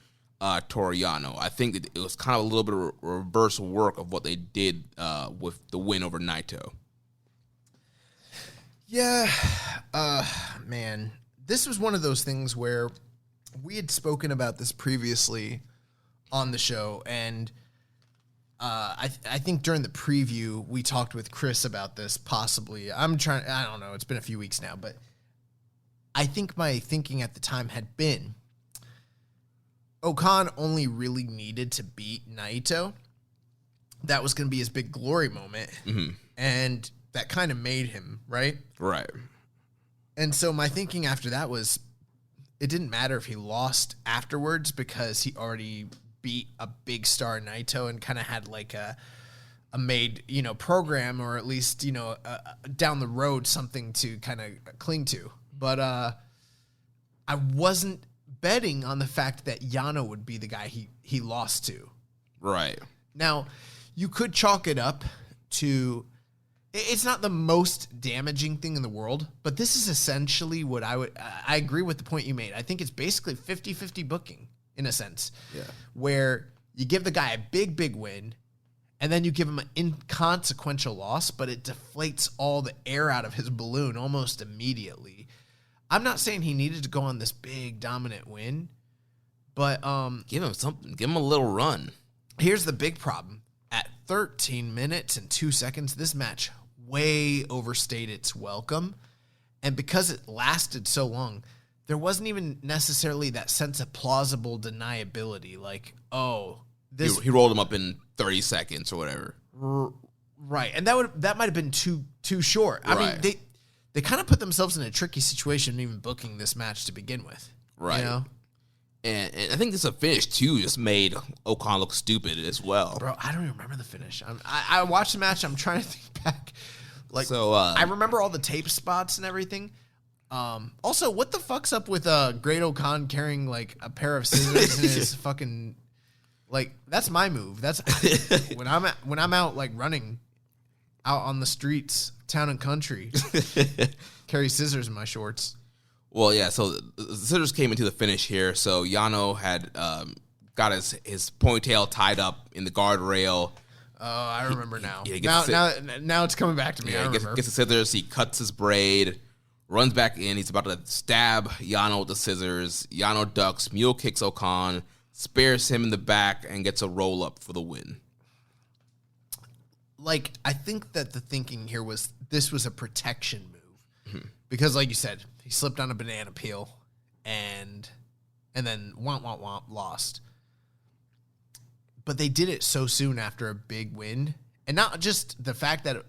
Toru Yano. I think that it was kind of a little bit of reverse work of what they did with the win over Naito. Yeah, man. This was one of those things where we had spoken about this previously on the show, and I think during the preview we talked with Chris about this possibly. I don't know, it's been a few weeks now, but I think my thinking at the time had been Okan only really needed to beat Naito. That was going to be his big glory moment, and that kind of made him, right? Right. And so my thinking after that was it didn't matter if he lost afterwards because he already beat a big star Naito and kind of had like a made, program, or at least, down the road something to kind of cling to. But I wasn't betting on the fact that Yano would be the guy he lost to. Right. Now, you could chalk it up to It's not the most damaging thing in the world, but this is essentially what I agree with the point you made. I think it's basically 50-50 booking in a sense. Yeah. Where you give the guy a big win, and then you give him an inconsequential loss, but it deflates all the air out of his balloon almost immediately. I'm not saying he needed to go on this big dominant win, but give him something. Give him a little run. Here's the big problem. At 13 minutes and 2 seconds, this match way overstayed its welcome. And because it lasted so long, there wasn't even necessarily that sense of plausible deniability. Like, oh, this... He rolled him up in 30 seconds or whatever. Right. And that might have been too short. I mean, they kind of put themselves in a tricky situation even booking this match to begin with. Right. You know? And I think this finish, too, just made Okan look stupid as well. Bro, I don't even remember the finish. I watched the match. I'm trying to think back. Like, so, I remember all the tape spots and everything. Also, what the fuck's up with Great Okan carrying, like, a pair of scissors in his fucking... Like, that's my move. That's when I'm out, like, running out on the streets, town and country, carry scissors in my shorts. Well, yeah, so the scissors came into the finish here. So Yano had got his ponytail tied up in the guardrail. Oh, I remember now. Now it's coming back to me. Yeah, I gets the scissors. He cuts his braid, runs back in. He's about to stab Yano with the scissors. Yano ducks, mule kicks Okan, spares him in the back, and gets a roll up for the win. Like, I think that the thinking here was this was a protection move. Mm-hmm. Because, like you said, he slipped on a banana peel and then womp, lost. But they did it so soon after a big win. And not just the fact that,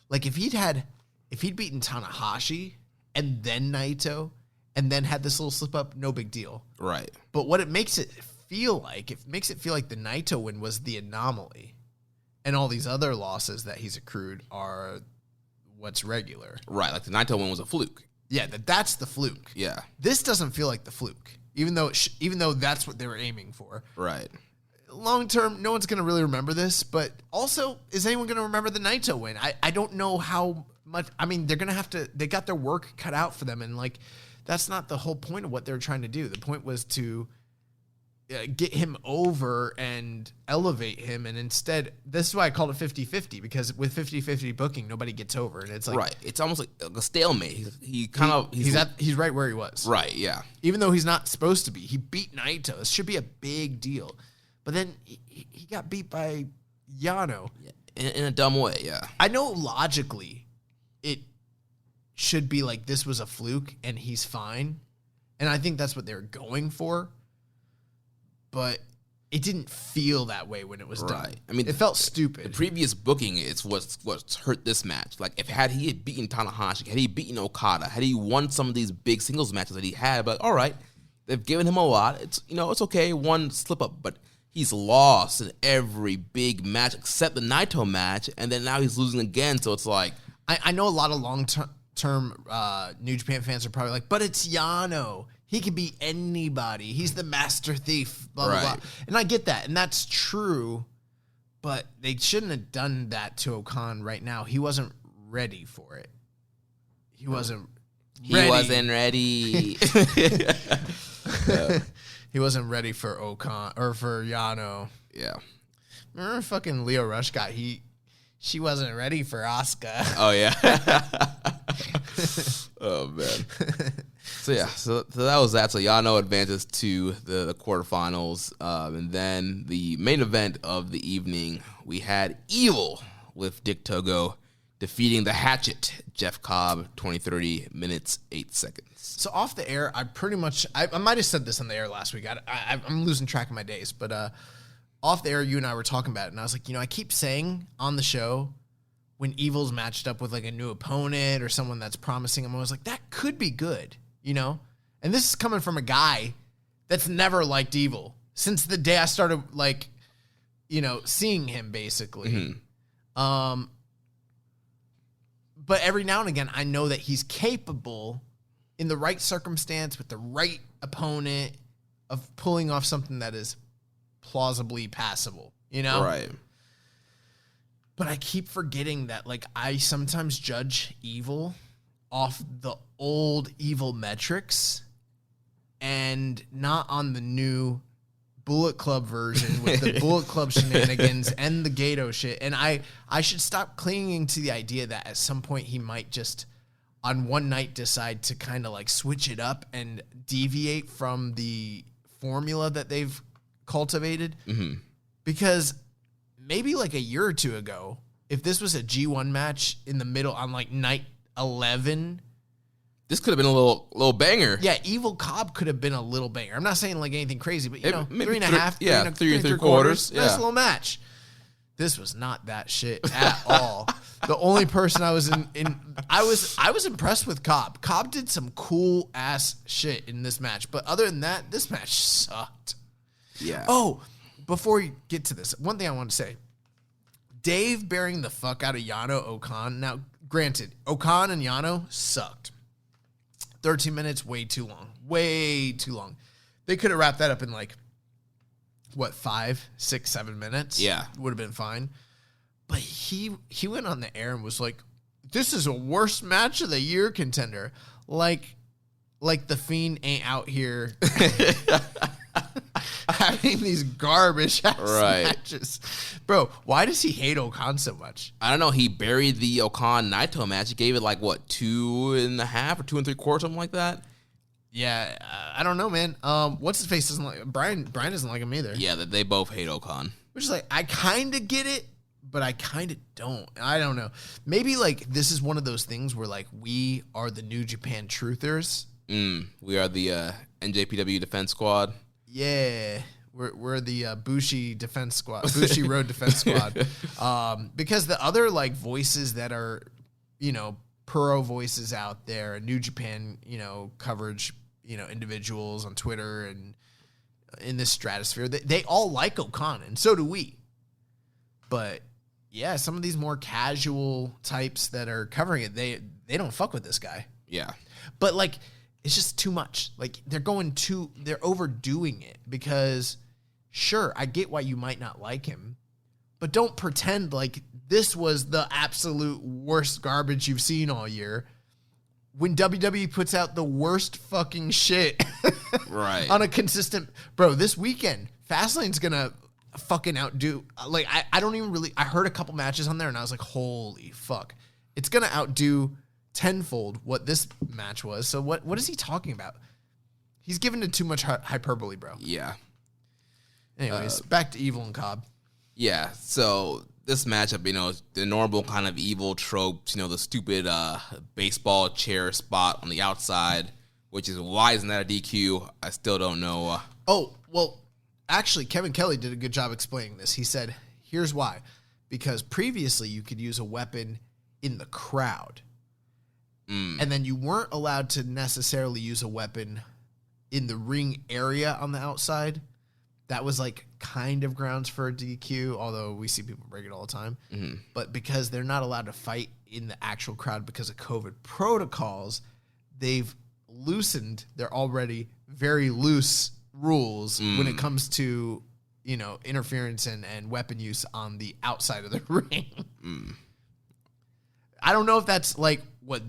like, if he'd beaten Tanahashi and then Naito and then had this little slip up, no big deal. Right. But what it makes it feel like the Naito win was the anomaly. And all these other losses that he's accrued are what's regular. Right, like the Naito win was a fluke. Yeah, that's the fluke. Yeah. This doesn't feel like the fluke, even though that's what they were aiming for. Right. Long term, no one's going to really remember this, but also, is anyone going to remember the Naito win? I don't know how much. I mean, they're going to have to. They got their work cut out for them, and like, that's not the whole point of what they're trying to do. The point was to get him over and elevate him, and instead, this is why I called it 50-50, because with 50-50 booking, nobody gets over, and it's like... Right, it's almost like a stalemate. He's right where he was. Right, yeah. Even though he's not supposed to be. He beat Naito. This should be a big deal. But then he got beat by Yano. In a dumb way, yeah. I know logically it should be like this was a fluke and he's fine, and I think that's what they're going for. But it didn't feel that way when it was done. I mean, it felt stupid. The previous booking is what's hurt this match. Like, had he beaten Tanahashi, had he beaten Okada, had he won some of these big singles matches that he had, but all right, they've given him a lot. It's okay, one slip up, but he's lost in every big match except the Naito match, and then now he's losing again. So it's like, I know a lot of long-term New Japan fans are probably like, but it's Yano. He can beat anybody. He's the master thief, blah, blah, blah. And I get that, and that's true, but they shouldn't have done that to Okan right now. He wasn't ready for it. He wasn't ready. He wasn't ready for Okan, or for Yano. Yeah. Remember fucking Leo Rush she wasn't ready for Asuka. Oh, yeah. Oh, man. So that was that. So Yano advances to the quarterfinals. And then the main event of the evening, we had Evil with Dick Togo defeating the Hatchet, Jeff Cobb, 20-30 minutes, 8 seconds. So off the air, I might have said this on the air last week. I'm losing track of my days. But off the air, you and I were talking about it. And I was like, I keep saying on the show, when Evil's matched up with like a new opponent or someone that's promising him, I was like, that could be good, And this is coming from a guy that's never liked Evil since the day I started seeing him basically. Mm-hmm. But every now and again, I know that he's capable in the right circumstance with the right opponent of pulling off something that is plausibly passable, Right. But I keep forgetting that, like, I sometimes judge Evil off the old Evil metrics and not on the new Bullet Club version with the Bullet Club shenanigans and the Gato shit. And I should stop clinging to the idea that at some point he might just on one night decide to kind of like switch it up and deviate from the formula that they've cultivated. Mm-hmm. Because maybe like a year or two ago, if this was a G1 match in the middle on like night 11, this could have been a little banger. Yeah, Evil Cobb could have been a little banger. I'm not saying like anything crazy, but you know, maybe 3.5, three and three quarters. Nice little match. This was not that shit at all. The only person I was I was impressed with Cobb. Cobb did some cool ass shit in this match, but other than that, this match sucked. Yeah. Oh, before you get to this, one thing I want to say. Dave bearing the fuck out of Yano Okan. Now, granted, Okan and Yano sucked. 13 minutes, way too long. Way too long. They could have wrapped that up in like, what, 5, 6, 7 minutes? Yeah. Would have been fine. But he went on the air and was like, this is a worst match of the year contender. Like the Fiend ain't out here having these garbage ass matches. Bro, why does he hate Okan so much? I don't know. He buried the Okan Naito match. He gave it like, what, 2.5 or 2 3/4, something like that? Yeah, I don't know, man. What's his face doesn't like Brian doesn't like him either. Yeah, that they both hate Okan. Which is like, I kind of get it, but I kind of don't. I don't know. Maybe like this is one of those things where like we are the New Japan truthers. We are the NJPW Defense Squad. Yeah, we're the Bushi Defense Squad, Bushi Road Defense Squad. Because the other like voices that are, you know, pro voices out there, New Japan, you know, coverage, you know, individuals on Twitter and in this stratosphere, they all like Okan, and so do we. But yeah, some of these more casual types that are covering it, they don't fuck with this guy. Yeah, but like, it's just too much. Like they're overdoing it because sure, I get why you might not like him, but don't pretend like this was the absolute worst garbage you've seen all year when WWE puts out the worst fucking shit right on a consistent, bro, this weekend, Fastlane's gonna fucking outdo, like, I don't even really, I heard a couple matches on there and I was like, holy fuck, it's gonna outdo tenfold what this match was. So what is he talking about? He's given it too much hyperbole, bro. Yeah. Anyways, back to Evil and Cobb. Yeah, so this matchup, you know, the normal kind of Evil tropes, you know, the stupid baseball chair spot on the outside, which is why isn't that a DQ? I still don't know. Oh, well, actually, Kevin Kelly did a good job explaining this. He said, here's why. Because previously you could use a weapon in the crowd. And then you weren't allowed to necessarily use a weapon in the ring area on the outside. That was like kind of grounds for a DQ, although we see people break it all the time. Mm-hmm. But because they're not allowed to fight in the actual crowd because of COVID protocols, they've loosened their already very loose rules when it comes to, you know, interference and weapon use on the outside of the ring. I don't know if that's like what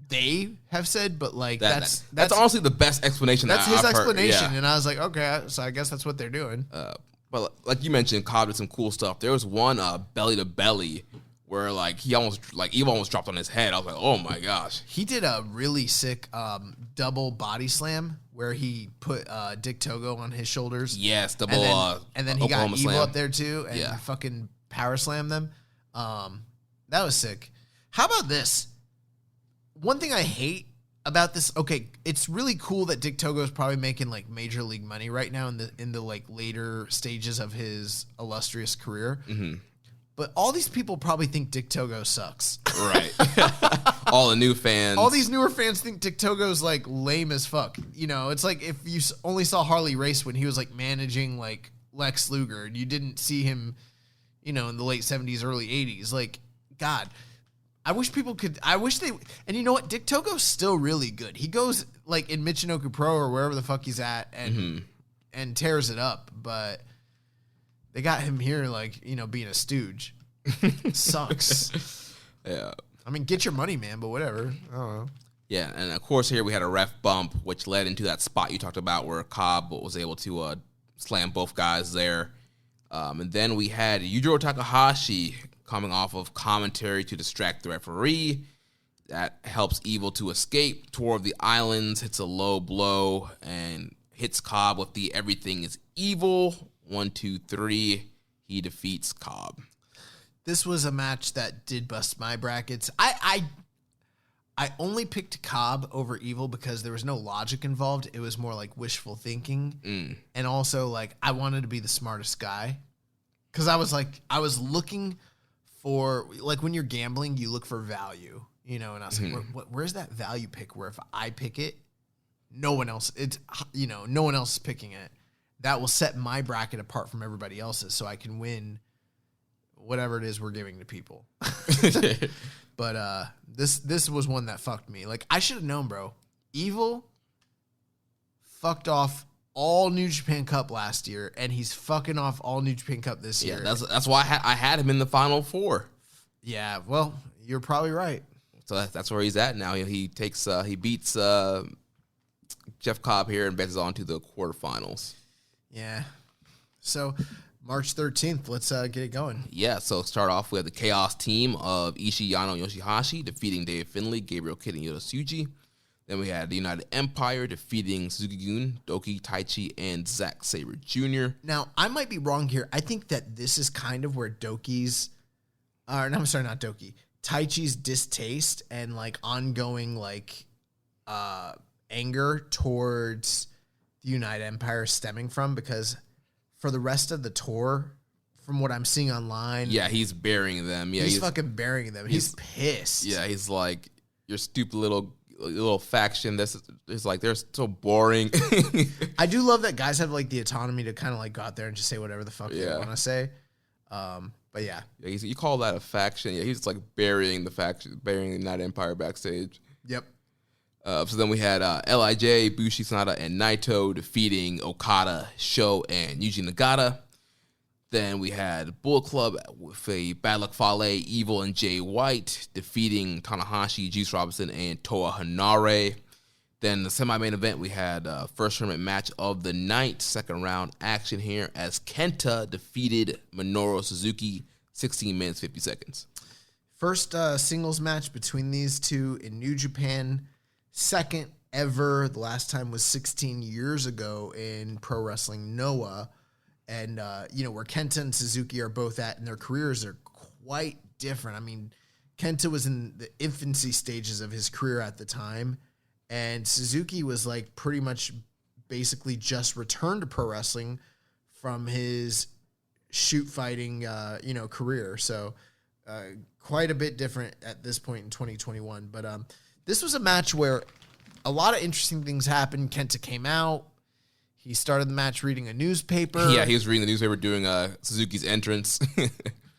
they have said, but like that's honestly the best explanation. That's his explanation, yeah. And I was like, okay, so I guess that's what they're doing. But like you mentioned, Cobb did some cool stuff. There was one belly to belly where like Evil almost dropped on his head. I was like, oh my gosh. He did a really sick double body slam where he put Dick Togo on his shoulders. Yes, double. And then he got Evil slam up there too, and fucking power slammed them. That was sick. How about this? One thing I hate about this, okay, it's really cool that Dick Togo is probably making like major league money right now in the like later stages of his illustrious career. Mm-hmm. But all these people probably think Dick Togo sucks. Right. All the new fans. All these newer fans think Dick Togo's like lame as fuck. You know, it's like if you only saw Harley race when he was like managing like Lex Luger and you didn't see him, you know, in the late 70s, early 80s. Like, God. I wish and you know what? Dick Togo's still really good. He goes like in Michinoku Pro or wherever the fuck he's at and tears it up, but they got him here like, you know, being a stooge. Sucks. Yeah. I mean, get your money, man, but whatever. I don't know. Yeah, and of course here we had a ref bump, which led into that spot you talked about where Cobb was able to slam both guys there. And then we had Yujiro Takahashi coming off of commentary to distract the referee. That helps Evil to escape toward the islands, hits a low blow, and hits Cobb with the everything is evil. 1, 2, 3. He defeats Cobb. This was a match that did bust my brackets. I only picked Cobb over Evil because there was no logic involved. It was more like wishful thinking. And also, like, I wanted to be the smartest guy. Because I was looking for, like, when you're gambling, you look for value. You know, and I was like, where's that value pick where if I pick it, no one else is picking it. That will set my bracket apart from everybody else's so I can win whatever it is we're giving to people. But this was one that fucked me. Like, I should have known, bro. Evil fucked off all New Japan Cup last year, and he's fucking off all New Japan Cup this year. Yeah, that's why I had him in the Final Four. Yeah, well, you're probably right. So that's where he's at now. He beats Jeff Cobb here and advances on to the quarterfinals. Yeah. So March 13th, let's get it going. Yeah, so start off with the Chaos team of Ishii, Yano, and Yoshihashi defeating Dave Finlay, Gabriel Kidd, and Yota Tsuji. Then we had the United Empire defeating Suzuki-gun, Doki, Taichi, and Zack Sabre Jr. Now, I might be wrong here. I think that this is kind of where Taichi's distaste and like ongoing like anger towards the United Empire stemming from, because for the rest of the tour, from what I'm seeing online, yeah, he's burying them. Yeah, he's fucking burying them. He's pissed. Yeah, he's like, your stupid little faction. This is like, they're so boring. I do love that guys have like the autonomy to kind of like go out there and just say whatever the fuck they want to say. But yeah, you call that a faction? Yeah, he's like burying the United Empire backstage. Yep. So then we had L.I.J., Bushi, Sanada, and Naito defeating Okada, Sho, and Yuji Nagata. Then we had Bullet Club with a Bad Luck Fale, Evil, and Jay White defeating Tanahashi, Juice Robinson, and Toa Hanare. Then the semi-main event, we had first tournament match of the night, second round action here as Kenta defeated Minoru Suzuki, 16 minutes, 50 seconds. First singles match between these two in New Japan. Second ever. The last time was 16 years ago in Pro Wrestling Noah. And, where Kenta and Suzuki are both at, and their careers are quite different. I mean, Kenta was in the infancy stages of his career at the time. And Suzuki was like pretty much basically just returned to pro wrestling from his shoot fighting, career. So quite a bit different at this point in 2021. But this was a match where a lot of interesting things happened. Kenta came out. He started the match reading a newspaper. Yeah, he was reading the newspaper doing Suzuki's entrance.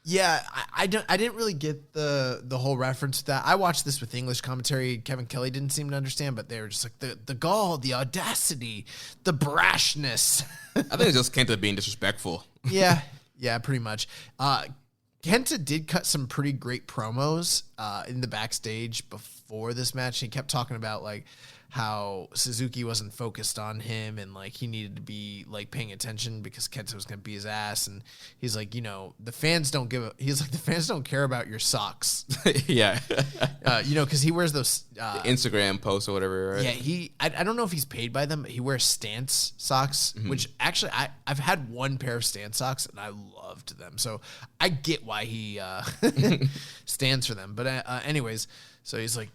Yeah, I didn't really get the whole reference to that. I watched this with English commentary. Kevin Kelly didn't seem to understand, but they were just like the gall, the audacity, the brashness. I think it's just Kenta being disrespectful. Yeah, pretty much. Kenta did cut some pretty great promos in the backstage before this match. He kept talking about like how Suzuki wasn't focused on him and like he needed to be like paying attention because Kenta was going to be his ass. And he's like, the fans don't the fans don't care about your socks. Yeah. Cause he wears those Instagram posts or whatever, right? Yeah. I don't know if he's paid by them, but he wears Stance socks, which actually I've had one pair of Stance socks and I loved them. So I get why he stands for them. But anyways, so he's like,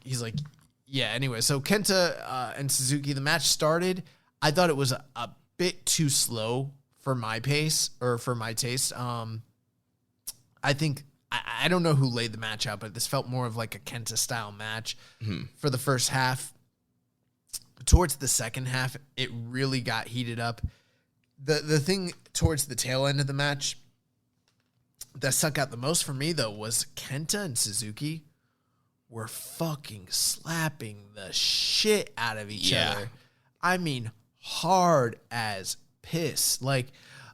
yeah, anyway, so Kenta and Suzuki, the match started. I thought it was a bit too slow for my pace or for my taste. I think, I don't know who laid the match out, but this felt more of like a Kenta-style match for the first half. Towards the second half, it really got heated up. The thing towards the tail end of the match that stuck out the most for me, though, was Kenta and Suzuki were fucking slapping the shit out of each other. I mean, hard as piss. Like,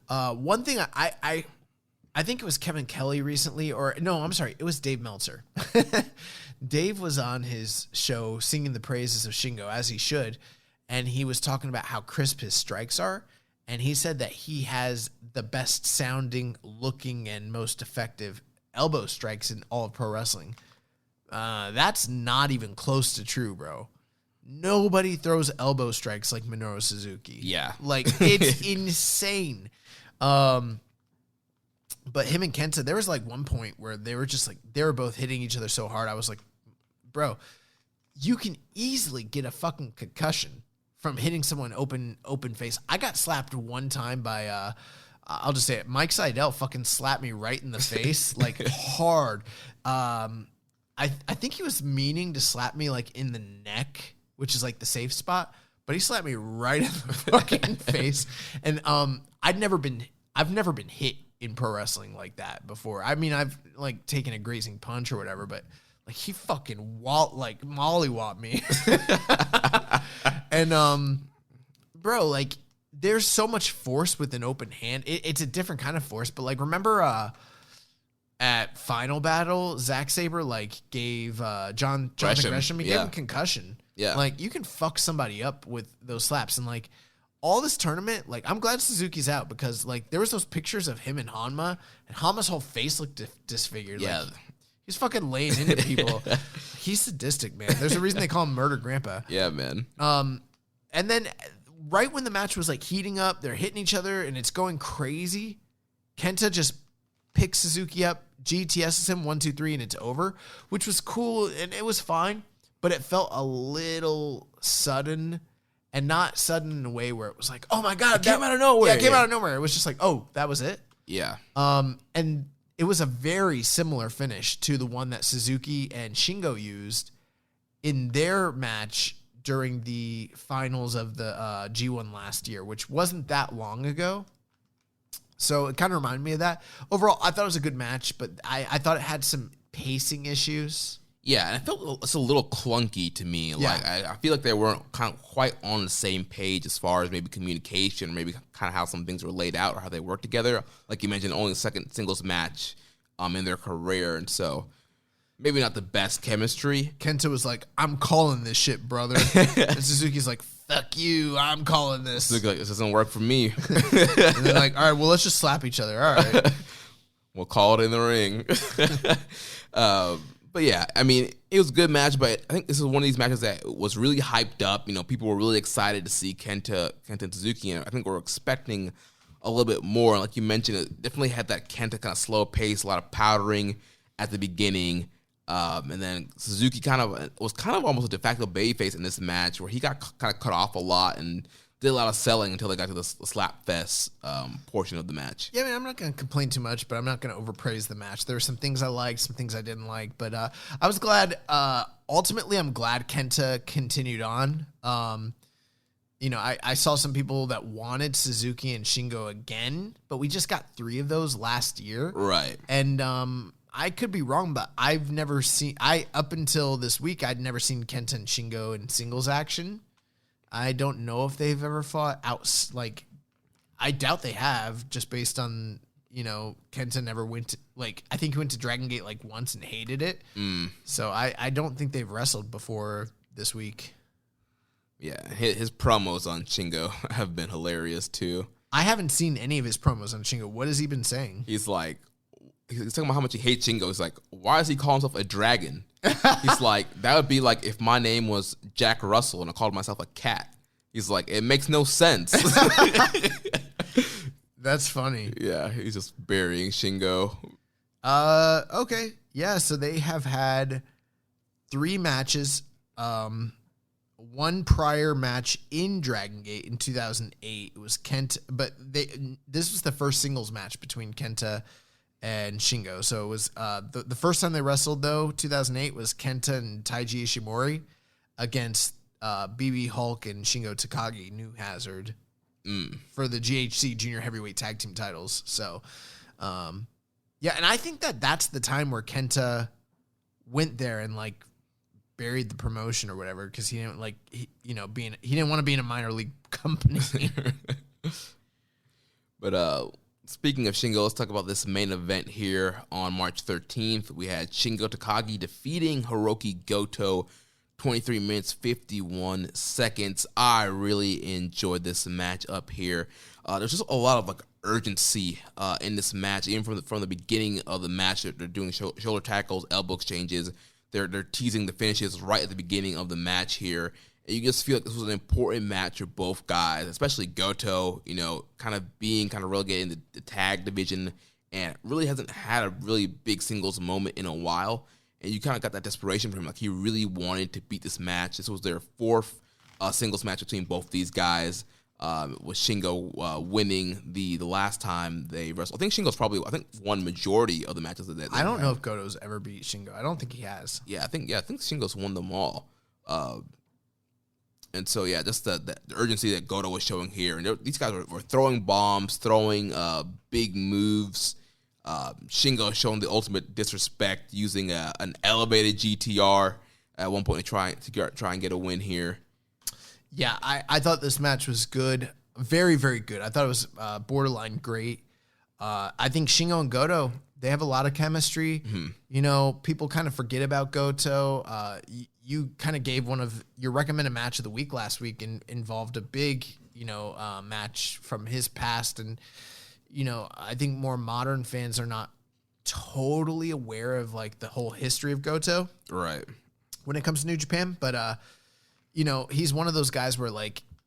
one thing I I think it was Kevin Kelly recently, or no, I'm sorry, it was Dave Meltzer. Dave was on his show singing the praises of Shingo, as he should, and he was talking about how crisp his strikes are, and he said that he has the best sounding, looking, and most effective elbow strikes in all of pro wrestling. That's not even close to true, bro. Nobody throws elbow strikes like Minoru Suzuki. Yeah. Like, it's insane. But him and Kenta, there was like one point where they were just like, they were both hitting each other so hard. I was like, bro, you can easily get a fucking concussion from hitting someone open face. I got slapped one time by, I'll just say it, Mike Seidel fucking slapped me right in the face, like hard. I think he was meaning to slap me like in the neck, which is like the safe spot, but he slapped me right in the fucking face. And I've never been hit in pro wrestling like that before. I mean, I've like taken a grazing punch or whatever, but like he fucking mollywopped me. And bro, like there's so much force with an open hand. It's a different kind of force, but like remember at Final Battle, Zack Sabre like gave Jonathan Gresham, he gave him concussion. Yeah. Like you can fuck somebody up with those slaps. And like all this tournament, like I'm glad Suzuki's out because like there was those pictures of him and Hanma, and Hanma's whole face looked disfigured. Yeah. Like, he's fucking laying into people. He's sadistic, man. There's a reason they call him Murder Grandpa. Yeah, man. And then right when the match was like heating up, they're hitting each other and it's going crazy. Kenta just picks Suzuki up, GTSs him 1, 2, 3, and it's over, which was cool and it was fine, but it felt a little sudden, and not sudden in a way where it was like, oh my God, it came out of nowhere. Yeah, it came out of nowhere. It was just like, oh, that was it. Yeah. And it was a very similar finish to the one that Suzuki and Shingo used in their match during the finals of the G1 last year, which wasn't that long ago. So it kind of reminded me of that. Overall, I thought it was a good match, but I thought it had some pacing issues. Yeah, and it felt it's a little clunky to me. Yeah. Like I feel like they weren't kind of quite on the same page as far as maybe communication, or maybe kind of how some things were laid out or how they work together. Like you mentioned, only the second singles match in their career, and so maybe not the best chemistry. Kenta was like, I'm calling this shit, brother. And Suzuki's like, fuck you, I'm calling this. Look, like, this doesn't work for me. And they're like, all right, well, let's just slap each other. All right. We'll call it in the ring. But yeah, I mean, it was a good match, but I think this is one of these matches that was really hyped up. You know, people were really excited to see Kenta and Suzuki, and I think we're expecting a little bit more. Like you mentioned, it definitely had that Kenta kind of slow pace, a lot of powdering at the beginning. And then Suzuki was almost a de facto babyface in this match, where he got kind of cut off a lot and did a lot of selling until they got to the slap fest portion of the match. Yeah, I mean, I'm not going to complain too much, but I'm not going to overpraise the match. There were some things I liked, some things I didn't like, but I was glad. Ultimately, I'm glad Kenta continued on. You know, I saw some people that wanted Suzuki and Shingo again, but we just got 3 of those last year. Right. And I could be wrong, but I've never seen, up until this week, I'd never seen Kenta and Shingo in singles action. I don't know if they've ever fought out. Like, I doubt they have, just based on, you know, Kenta never went to, like, I think he went to Dragon Gate like once and hated it. So I don't think they've wrestled before this week. Yeah, his promos on Shingo have been hilarious too. I haven't seen any of his promos on Shingo. What has he been saying? He's talking about how much he hates Shingo. He's like, why does he call himself a dragon? He's like, that would be like if my name was Jack Russell and I called myself a cat. He's like, it makes no sense. That's funny. Yeah, he's just burying Shingo. Okay. Yeah, so they have had 3 matches. One prior match in Dragon Gate in 2008. It was Kenta, but this was the first singles match between Kenta and Shingo. So it was the first time they wrestled, though, 2008, was Kenta and Taiji Ishimori against BB Hulk and Shingo Takagi, New Hazard, for the GHC Junior Heavyweight Tag Team titles. So, yeah, and I think that's the time where Kenta went there and like buried the promotion or whatever, because he didn't like he didn't want to be in a minor league company. But Speaking of Shingo, let's talk about this main event here on March 13th. We had Shingo Takagi defeating Hiroki Goto, 23 minutes, 51 seconds. I really enjoyed this match up here. There's just a lot of urgency in this match, even from the beginning of the match. They're doing shoulder tackles, elbow exchanges. They're teasing the finishes right at the beginning of the match here. And you just feel like this was an important match for both guys, especially Goto, kind of being relegated in the tag division and really hasn't had a really big singles moment in a while. And you kind of got that desperation from him. Like, he really wanted to beat this match. This was their fourth singles match between both these guys, with Shingo winning the last time they wrestled. I think Shingo's probably won majority of the matches that they I don't know if Goto's ever beat Shingo. I don't think he has. I think Shingo's won them all. And so, just the urgency that Goto was showing here. And these guys were throwing bombs, throwing big moves. Shingo showing the ultimate disrespect, using an elevated GTR at one point to try and get a win here. Yeah, I thought this match was good. Very, very good. I thought it was borderline great. I think Shingo and Goto, they have a lot of chemistry. Mm-hmm. People kind of forget about Goto. You kind of gave one of your recommended match of the week last week and involved a big, match from his past. And, I think more modern fans are not totally aware of the whole history of Goto. Right. When it comes to New Japan. But, he's one of those guys where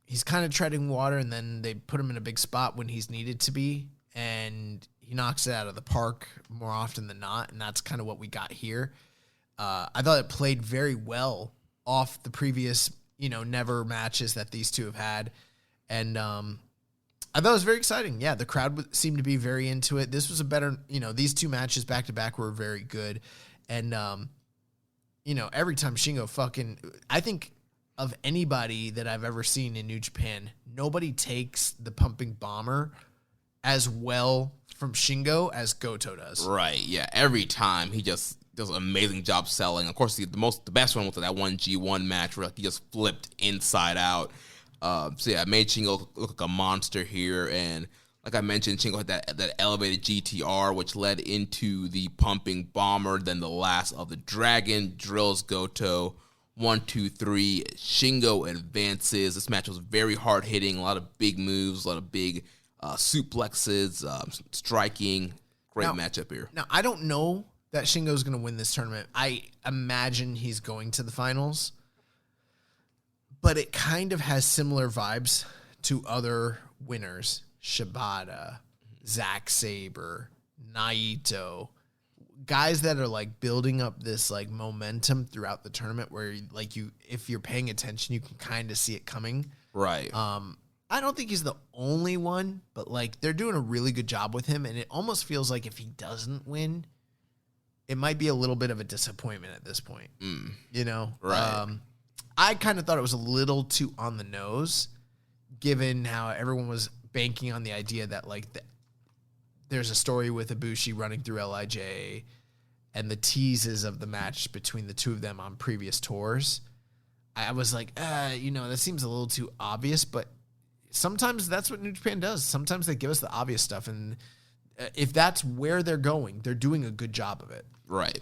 he's kind of treading water and then they put him in a big spot when he's needed to be. And he knocks it out of the park more often than not. And that's kind of what we got here. I thought it played very well off the previous, never matches that these two have had. And I thought it was very exciting. Yeah, the crowd seemed to be very into it. This was a better, these two matches back-to-back were very good. And, every time Shingo I think of anybody that I've ever seen in New Japan, nobody takes the pumping bomber as well from Shingo as Goto does. Right, yeah. Every time he just does an amazing job selling. Of course, the best one was that one G1 match where he just flipped inside out. It made Shingo look like a monster here. And like I mentioned, Shingo had that elevated GTR, which led into the pumping bomber. Then the last of the dragon drills Goto. 1, 2, 3. Shingo advances. This match was very hard hitting. A lot of big moves, a lot of big suplexes, striking. Great matchup here. Now, I don't know that Shingo's going to win this tournament. I imagine he's going to the finals. But it kind of has similar vibes to other winners. Shibata, Zack Sabre, Naito. Guys that are building up this momentum throughout the tournament where if you're paying attention, you can kind of see it coming. Right. I don't think he's the only one, but they're doing a really good job with him. And it almost feels like if he doesn't win, it might be a little bit of a disappointment at this point. Right. I kind of thought it was a little too on the nose, given how everyone was banking on the idea that there's a story with Ibushi running through LIJ and the teases of the match between the two of them on previous tours. I was that seems a little too obvious, but sometimes that's what New Japan does. Sometimes they give us the obvious stuff, and if that's where they're going, they're doing a good job of it. Right.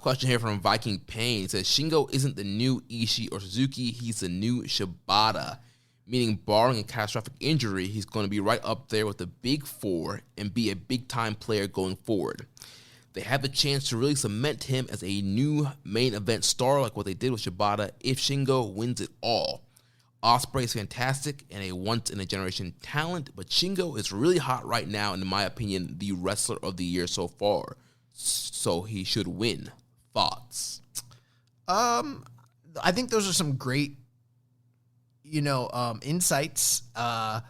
Question here from Viking Pain. It says, Shingo isn't the new Ishii or Suzuki. He's the new Shibata. Meaning, barring a catastrophic injury, he's going to be right up there with the big four and be a big-time player going forward. They have the chance to really cement him as a new main event star like what they did with Shibata if Shingo wins it all. Ospreay is fantastic and a once-in-a-generation talent, but Shingo is really hot right now, and in my opinion, the wrestler of the year so far. So he should win. Thoughts? I think those are some great, insights. I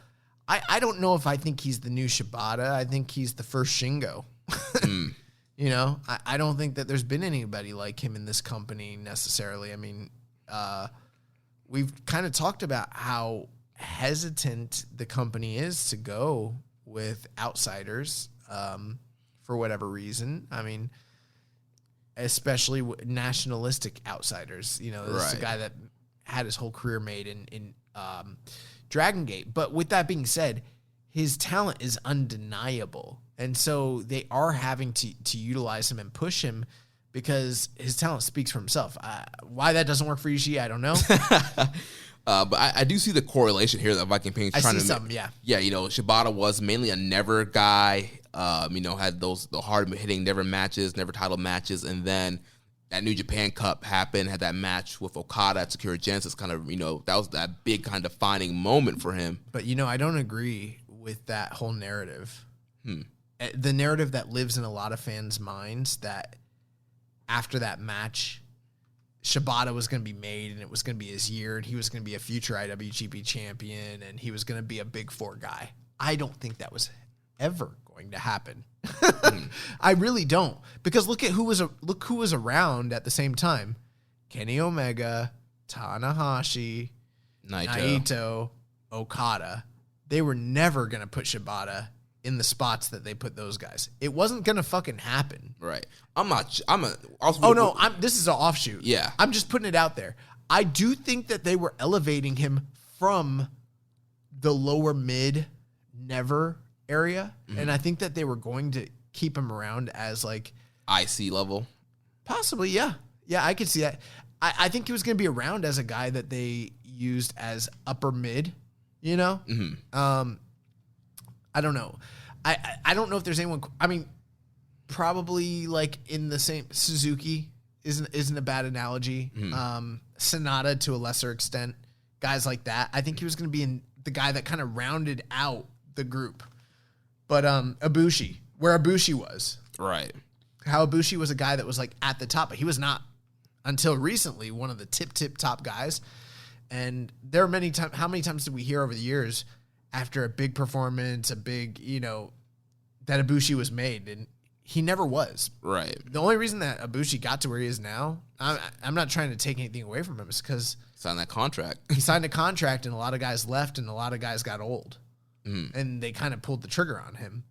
don't know if I think he's the new Shibata. I think he's the first Shingo. I don't think that there's been anybody like him in this company necessarily. I mean, we've kind of talked about how hesitant the company is to go with outsiders for whatever reason. I mean, especially nationalistic outsiders. This is a guy that had his whole career made in Dragon Gate. But with that being said, his talent is undeniable. And so they are having to utilize him and push him because his talent speaks for himself. Why that doesn't work for Ishii, I don't know. But I do see the correlation here that Viking Pain's trying to make. Something, yeah. Yeah, Shibata was mainly a never guy, had the hard-hitting never matches, never title matches, and then that New Japan Cup happened, had that match with Okada at Sakura Genesis, kind of, that was that big kind of defining moment for him. But, I don't agree with that whole narrative. The narrative that lives in a lot of fans' minds that after that match, Shibata was going to be made and it was going to be his year and he was going to be a future IWGP champion and he was going to be a big four guy. I don't think that was ever going to happen. I really don't, because look who was around at the same time. Kenny Omega, Tanahashi, Naito, Okada. They were never going to put Shibata in the spots that they put those guys. It wasn't going to fucking happen. Right. This is an offshoot. Yeah. I'm just putting it out there. I do think that they were elevating him from the lower mid never area. Mm-hmm. And I think that they were going to keep him around as like IC level. Possibly. Yeah. Yeah. I could see that. I think he was going to be around as a guy that they used as upper mid, Mm-hmm. I don't know. I don't know if there's anyone. I mean, probably like in the same Suzuki isn't a bad analogy. Mm-hmm. Sonata to a lesser extent, guys like that. I think he was going to be the guy that kind of rounded out the group. But Ibushi, where Ibushi was, right? How Ibushi was a guy that was like at the top, but he was not until recently one of the tip top guys. And there are many times. How many times did we hear over the years? After a big performance, that Ibushi was made, and he never was. Right. The only reason that Ibushi got to where he is now, I'm not trying to take anything away from him, is because signed that contract. He signed a contract, and a lot of guys left, and a lot of guys got old, and they kind of pulled the trigger on him.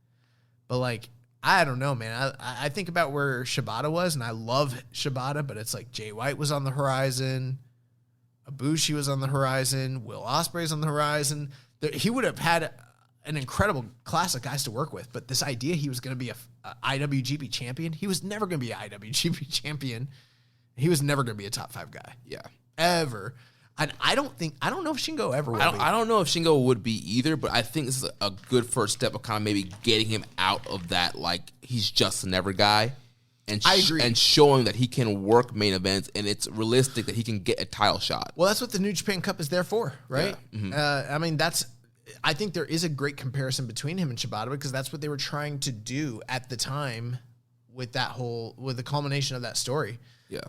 But like, I don't know, man. I think about where Shibata was, and I love Shibata, but it's like Jay White was on the horizon, Ibushi was on the horizon, Will Ospreay's on the horizon. He would have had an incredible class of guys to work with, but this idea he was going to be a IWGP champion, he was never going to be an IWGP champion. He was never going to be a top 5 guy. Yeah. Ever. And I don't know if Shingo ever will be. I don't know if Shingo would be either, but I think this is a good first step of kind of maybe getting him out of that, like, he's just a never guy. And I agree. And showing that he can work main events and it's realistic that he can get a title shot. Well, that's what the New Japan Cup is there for, right? Yeah. Mm-hmm. I think there is a great comparison between him and Shibata because that's what they were trying to do at the time with the culmination of that story. Yeah.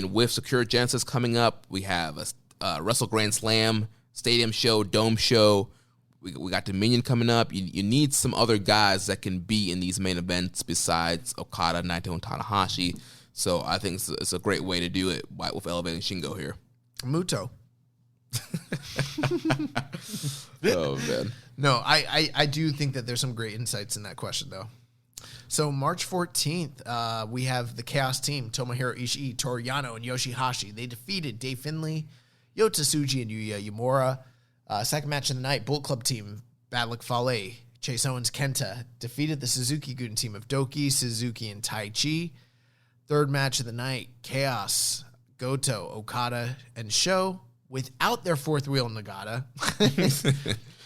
With Sakura Genesis coming up, we have a Wrestle Grand Slam, Stadium Show, Dome Show. We got Dominion coming up. You need some other guys that can be in these main events besides Okada, Naito, and Tanahashi. So I think it's a great way to do it with elevating Shingo here. Muto. Oh, man. No, I do think that there's some great insights in that question, though. So March 14th, we have the Chaos Team, Tomohiro Ishii, Toru Yano, and Yoshihashi. They defeated Dave Finlay, Yota Tsuji, and Yuya Uemura. Second match of the night, Bullet Club Team, Bad Luck Fale, Chase Owens, Kenta, defeated the Suzuki-Gun team of Doki, Suzuki, and Taichi. Third match of the night, Chaos, Goto, Okada, and Sho, without their fourth wheel Nagata,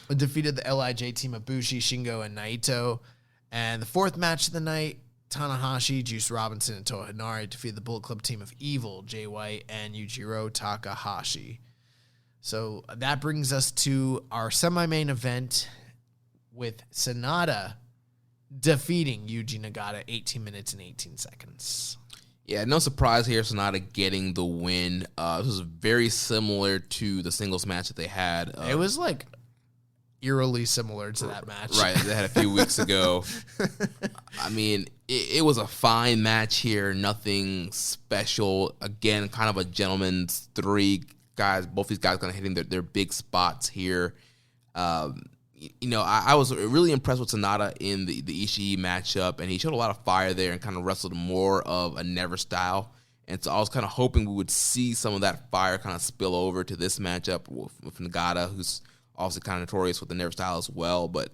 defeated the LIJ team of Bushi, Shingo, and Naito. And the fourth match of the night, Tanahashi, Juice Robinson, and Toa Henare defeated the Bullet Club team of Evil, Jay White, and Yujiro Takahashi. So that brings us to our semi-main event with Sonata defeating Yuji Nagata 18 minutes and 18 seconds. Yeah, no surprise here, Sonata getting the win. This was very similar to the singles match that they had. It was like eerily similar to that match. Right, they had a few weeks ago. It was a fine match here, nothing special. Again, kind of a gentleman's three guys. Both these guys kind of hitting their big spots here. I was really impressed with Sonata in the Ishii matchup, and he showed a lot of fire there and kind of wrestled more of a never style. And so I was kind of hoping we would see some of that fire kind of spill over to this matchup with Nagata, who's obviously kind of notorious with the never style as well. But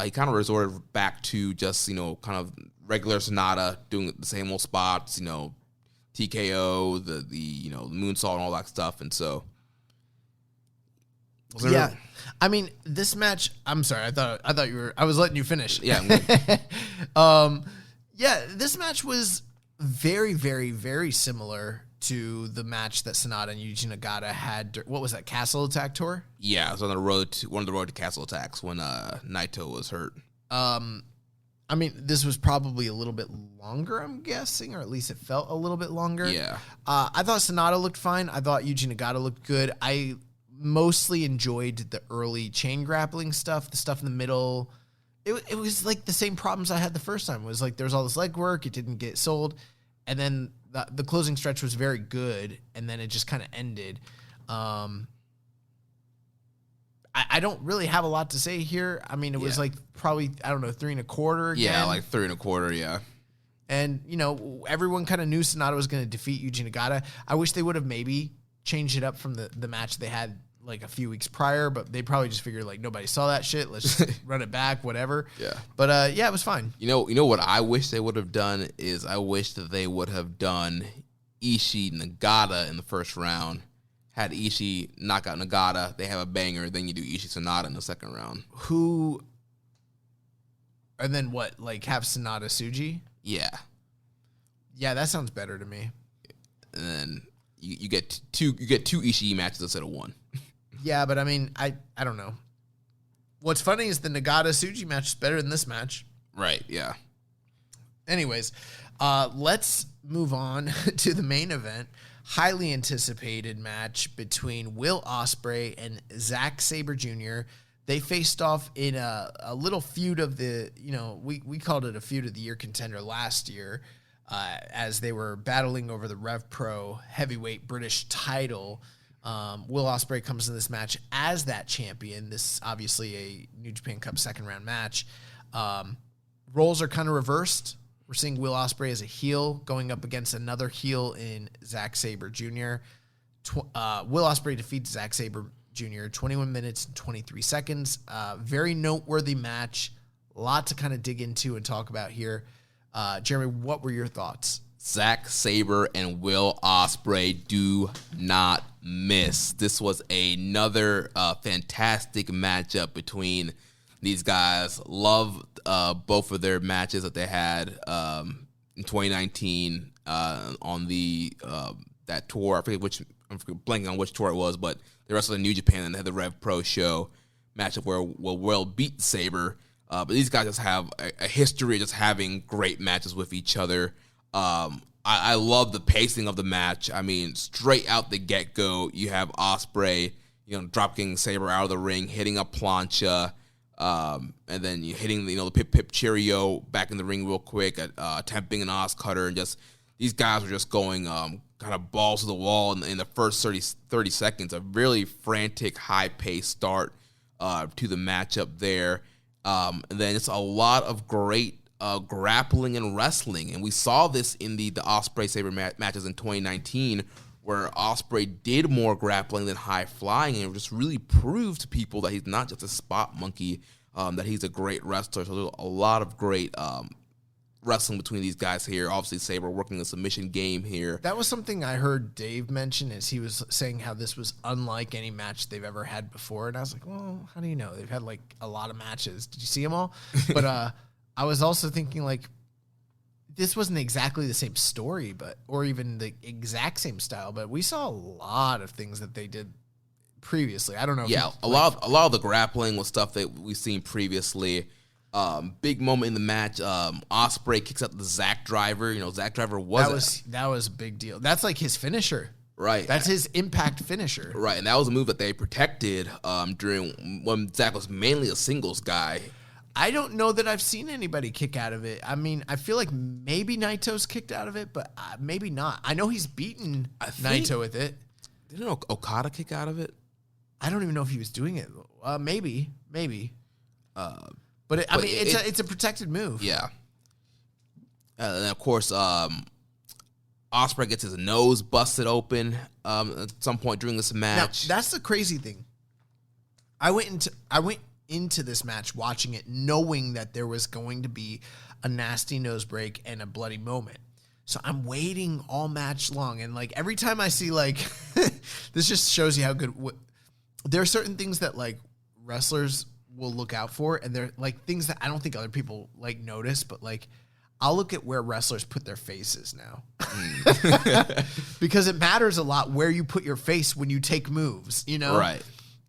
he kind of resorted back to just, kind of regular Sonata, doing the same old spots, TKO, the moonsault and all that stuff. And so, yeah. I mean, this match, I'm sorry. I was letting you finish. Yeah. I'm good. Yeah, this match was very, very, very similar to the match that Sonata and Yuji Nagata had. What was that, Castle Attack tour? Yeah, it was on the road to one of the road to Castle Attacks when Naito was hurt. I mean, this was probably a little bit longer, I'm guessing, or at least it felt a little bit longer. Yeah. I thought Sonata looked fine. I thought Yuji Nagata looked good. I mostly enjoyed the early chain grappling stuff, the stuff in the middle. It was like the same problems I had the first time. It was like there was all this leg work, it didn't get sold, and then the closing stretch was very good, and then it just kind of ended. I don't really have a lot to say here. I mean, it was like probably, I don't know, 3 1/4 again. Yeah, like 3 1/4, yeah. And, everyone kind of knew Sonata was going to defeat Yuji Nagata. I wish they would have maybe changed it up from the match they had like a few weeks prior, but they probably just figured like nobody saw that shit. Let's just run it back, whatever. Yeah. But yeah, it was fine. You know what I wish they would have done is I wish that they would have done Ishii Nagata in the first round. Had Ishii knock out Nagata, they have a banger, then you do Ishii Sonata in the second round. And then what, like have Sonata Tsuji? Yeah. Yeah, that sounds better to me. And then you get two Ishii matches instead of one. Yeah, but I mean, I don't know. What's funny is the Nagata Tsuji match is better than this match. Right, yeah. Anyways, let's move on to the main event. Highly anticipated match between Will Ospreay and Zack Sabre Jr. They faced off in a little feud of the, we called it a feud of the year contender last year, as they were battling over the Rev Pro heavyweight British title. Will Ospreay comes in this match as that champion. This is obviously a New Japan Cup second round match. Roles are kind of reversed. We're seeing Will Ospreay as a heel going up against another heel in Zack Sabre Jr. Will Ospreay defeats Zack Sabre Jr. 21 minutes and 23 seconds. Very noteworthy match. A lot to kind of dig into and talk about here. Jeremy, what were your thoughts? Zack Sabre and Will Ospreay do not miss. This was another fantastic matchup between these guys. Love both of their matches that they had in 2019 on the that tour. I'm blanking on which tour it was, but they wrestled in New Japan and they had the Rev Pro show matchup where Will beat Sabre. But these guys just have a history of just having great matches with each other. I love the pacing of the match. I mean, straight out the get-go, you have Ospreay, dropping Sabre out of the ring, hitting a plancha, and then you hitting the pip Cheerio back in the ring real quick, attempting an Oz cutter, and just these guys were just going kind of balls to the wall in the first 30 seconds. A really frantic, high-paced start to the matchup there. And then it's a lot of great grappling and wrestling. And we saw this in the Ospreay-Sabre matches in 2019 where Ospreay did more grappling than high flying and just really proved to people that he's not just a spot monkey, that he's a great wrestler. So there's a lot of great wrestling between these guys here. Obviously, Sabre working the submission game here. That was something I heard Dave mention as he was saying how this was unlike any match they've ever had before. And I was like, well, how do you know? They've had like a lot of matches. Did you see them all? But I was also thinking like, this wasn't exactly the same story, or even the exact same style, but we saw a lot of things that they did previously. I don't know. Yeah, a lot of the grappling was stuff that we've seen previously. Big moment in the match. Ospreay kicks out the Zack Driver. Zack Driver that was a big deal. That's like his finisher. Right. That's his impact finisher. Right, and that was a move that they protected during when Zack was mainly a singles guy. I don't know that I've seen anybody kick out of it. I mean, I feel like maybe Naito's kicked out of it, but maybe not. I know he's beaten Naito with it. Didn't Okada kick out of it? I don't even know if he was doing it. Maybe. But it's a protected move. Yeah. And of course, Ospreay gets his nose busted open at some point during this match. Now, that's the crazy thing. I went into this match watching it, knowing that there was going to be a nasty nose break and a bloody moment. So I'm waiting all match long. And like every time I see like, this just shows you how good, there are certain things that like wrestlers will look out for. And they're like things that I don't think other people like notice, but like I'll look at where wrestlers put their faces now. Because it matters a lot where you put your face when you take moves, you know? Right.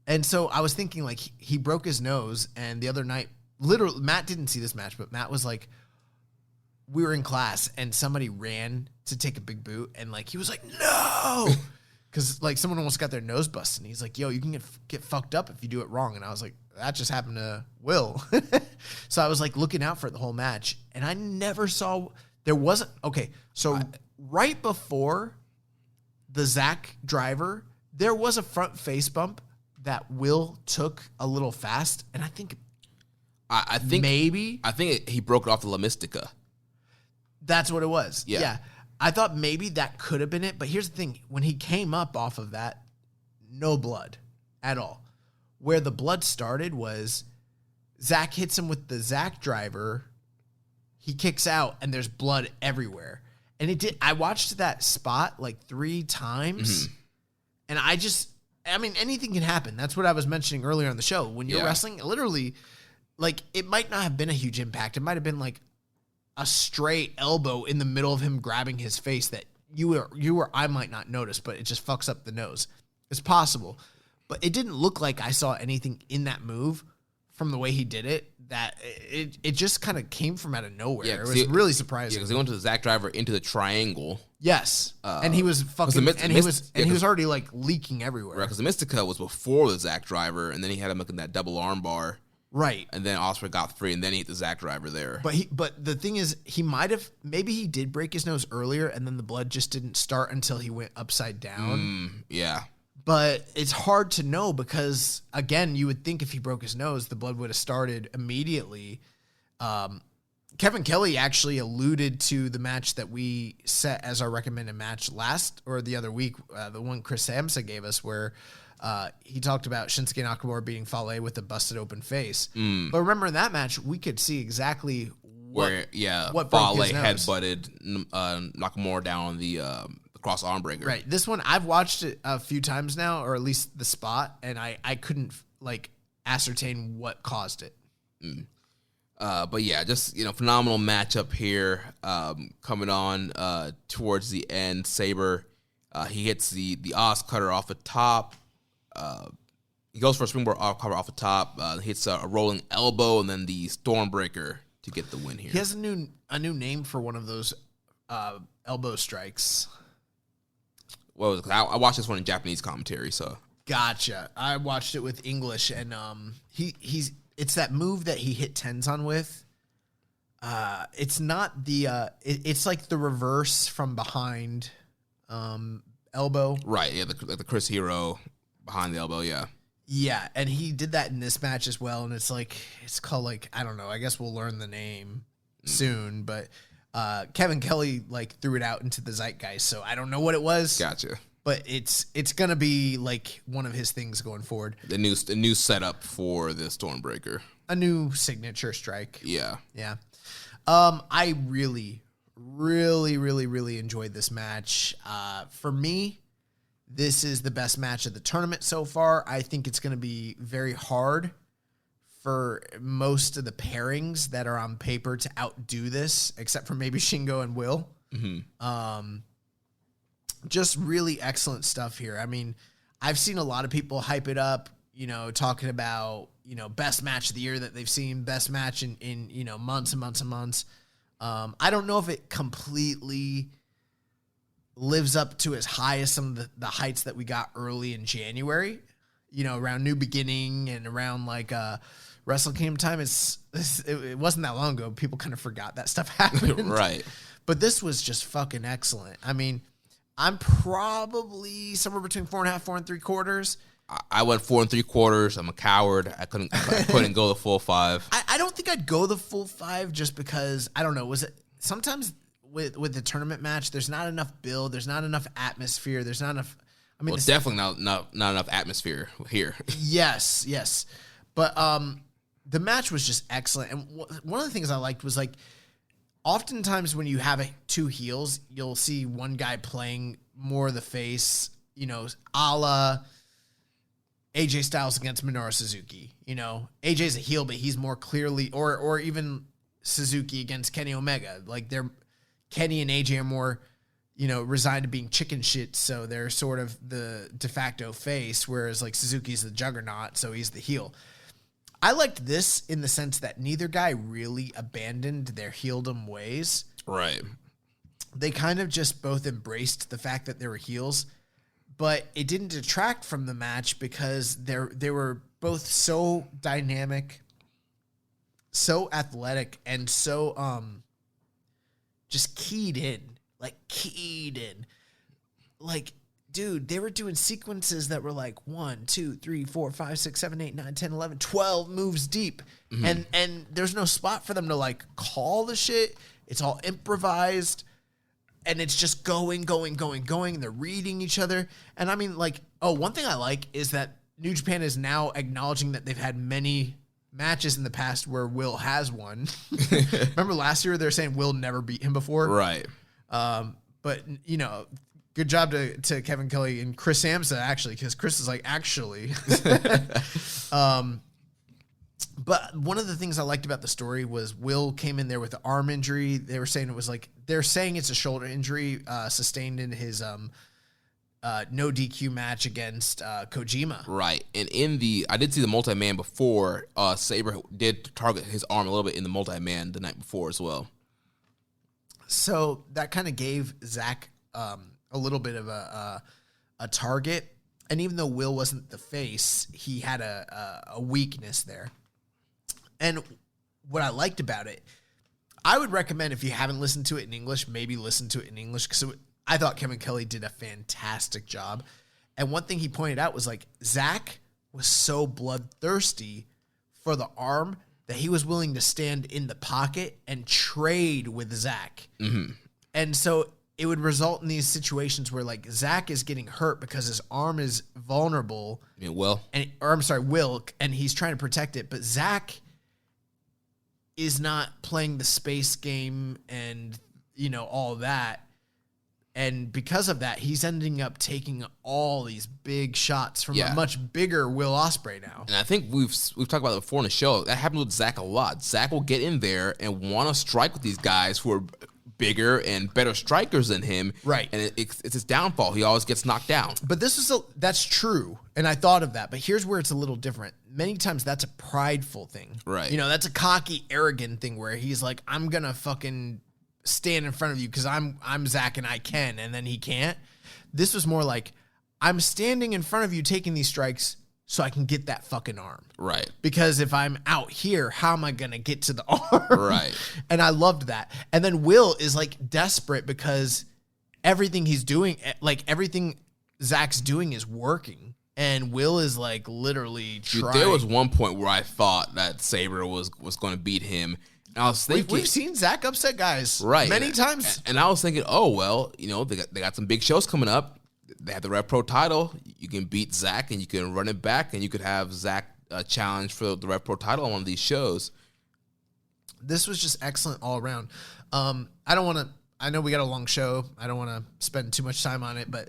And so I was thinking like he broke his nose, and the other night, literally, Matt didn't see this match, but Matt was like, we were in class and somebody ran to take a big boot, and like he was like, no, because like someone almost got their nose busted. And he's like, yo, you can get fucked up if you do it wrong. And I was like, that just happened to Will. So I was like looking out for it the whole match, and I never saw, there wasn't, okay, so right before the Zach driver, there was a front face bump that Will took a little fast, and I think maybe he broke it off the La Mystica. That's what it was. Yeah. I thought maybe that could have been it, but here's the thing. When he came up off of that, no blood at all. Where the blood started was Zach hits him with the Zach driver, he kicks out, and there's blood everywhere. And it did. I watched that spot like 3 times, and I mean, anything can happen. That's what I was mentioning earlier on the show. When you're wrestling, literally, like, it might not have been a huge impact. It might have been like a straight elbow in the middle of him grabbing his face that I might not notice, but it just fucks up the nose. It's possible. But it didn't look like I saw anything in that move from the way he did it, that it just kind of came from out of nowhere. Yeah, it was really surprising. Yeah, because he went to the Zach driver into the triangle. Yes, and he was fucking, he was already like leaking everywhere. Right, because the Mystica was before the Zach driver, and then he had him in that double arm bar. Right, and then Osprey got free, and then he hit the Zach driver there. But the thing is, maybe he did break his nose earlier, and then the blood just didn't start until he went upside down. Yeah. But it's hard to know because, again, you would think if he broke his nose, the blood would have started immediately. Kevin Kelly actually alluded to the match that we set as our recommended match the other week, the one Chris Samsa gave us, where he talked about Shinsuke Nakamura beating Fale with a busted open face. But remember, in that match, we could see exactly what Fale headbutted Nakamura down on the cross arm breaker. Right. This one, I've watched it a few times now, or at least the spot, and I couldn't like ascertain what caused it. But yeah, just, phenomenal matchup here. Coming on towards the end, Sabre, he hits the Oz cutter off the top. He goes for a springboard cover off the top, hits a rolling elbow, and then the Stormbreaker to get the win here. He has a new name for one of those elbow strikes. What was it? I watched this one in Japanese commentary, so. Gotcha. I watched it with English, and it's that move that he hit Tenzan with. It's not the it's like the reverse from behind elbow. Right, yeah, the Chris Hero behind the elbow, yeah. Yeah, and he did that in this match as well, and it's called like, I don't know, I guess we'll learn the name soon, but Kevin Kelly like threw it out into the zeitgeist, so I don't know what it was. Gotcha. But it's gonna be like one of his things going forward. The new setup for the Stormbreaker. A new signature strike. Yeah. Yeah. I really, really, really, really enjoyed this match. For me, this is the best match of the tournament so far. I think it's gonna be very hard for most of the pairings that are on paper to outdo this, except for maybe Shingo and Will. Mm-hmm. Just really excellent stuff here. I mean, I've seen a lot of people hype it up, talking about, best match of the year that they've seen, best match in months and months and months. I don't know if it completely lives up to as high as some of the heights that we got early in January, around New Beginning and around like Wrestle Kingdom time. It wasn't that long ago. People kind of forgot that stuff happened. Right. But this was just fucking excellent. I mean, I'm probably somewhere between 4.5, 4 3/4. I went 4 3/4. I'm a coward. I couldn't go the full 5. I don't think I'd go the full 5 just because, I don't know, was it sometimes with the tournament match, there's not enough build, there's not enough atmosphere, there's not enough, definitely not enough atmosphere here. Yes. But the match was just excellent. And one of the things I liked was like, oftentimes when you have two heels, you'll see one guy playing more the face, you know, a la AJ Styles against Minoru Suzuki. You know, AJ's a heel, but he's more clearly, or even Suzuki against Kenny Omega. Like Kenny and AJ are more, you know, resigned to being chicken shit, so they're sort of the de facto face, whereas like Suzuki's the juggernaut, so he's the heel. I liked this in the sense that neither guy really abandoned their heeldom ways. Right. They kind of just both embraced the fact that they were heels, but it didn't detract from the match because they were both so dynamic, so athletic, and so just keyed in. Like, dude, they were doing sequences that were like 1, 2, 3, 4, 5, 6, 7, 8, 9, 10, 11, 12 moves deep. Mm-hmm. And there's no spot for them to like call the shit. It's all improvised. And it's just going. They're reading each other. And I mean, like, one thing I like is that New Japan is now acknowledging that they've had many matches in the past where Will has won. Remember last year they were saying Will never beat him before? Right. But, you know, good job to Kevin Kelly and Chris Samsa, actually, because Chris is like, actually. But one of the things I liked about the story was Will came in there with the arm injury. They were saying they're saying it's a shoulder injury sustained in his no DQ match against Kojima. Right. And I did see the multi-man before. Sabre did target his arm a little bit in the multi-man the night before as well. So that kind of gave Zach a little bit of a target. And even though Will wasn't the face, he had a weakness there. And what I liked about it, I would recommend if you haven't listened to it in English, maybe listen to it in English, because I thought Kevin Kelly did a fantastic job. And one thing he pointed out was like Zach was so bloodthirsty for the arm that he was willing to stand in the pocket and trade with Zach. Mm-hmm. And so it would result in these situations where like Zach is getting hurt because his arm is vulnerable. Will, and he's trying to protect it, but Zach is not playing the space game and, you know, all that. And because of that, he's ending up taking all these big shots from a much bigger Will Ospreay now. And I think we've talked about it before in the show. That happens with Zach a lot. Zach will get in there and want to strike with these guys who are bigger and better strikers than him. Right. And it's his downfall. He always gets knocked down. But that's true. And I thought of that. But here's where it's a little different. Many times that's a prideful thing. Right. You know, that's a cocky, arrogant thing where he's like, I'm going to fucking stand in front of you because I'm Zach and I can, and then he can't. This was more like, I'm standing in front of you taking these strikes so I can get that fucking arm. Right. Because if I'm out here, how am I going to get to the arm? Right. And I loved that. And then Will is like desperate because everything he's doing, like everything Zach's doing is working. And Will is like literally trying. Dude, there was one point where I thought that Sabre was going to beat him. And I was thinking, we've seen Zach upset guys many times. And I was thinking, oh, well, you know, they got some big shows coming up. They have the Rev Pro title. You can beat Zach and you can run it back and you could have Zach challenge for the Rev Pro title on one of these shows. This was just excellent all around. I know we got a long show. I don't want to spend too much time on it, but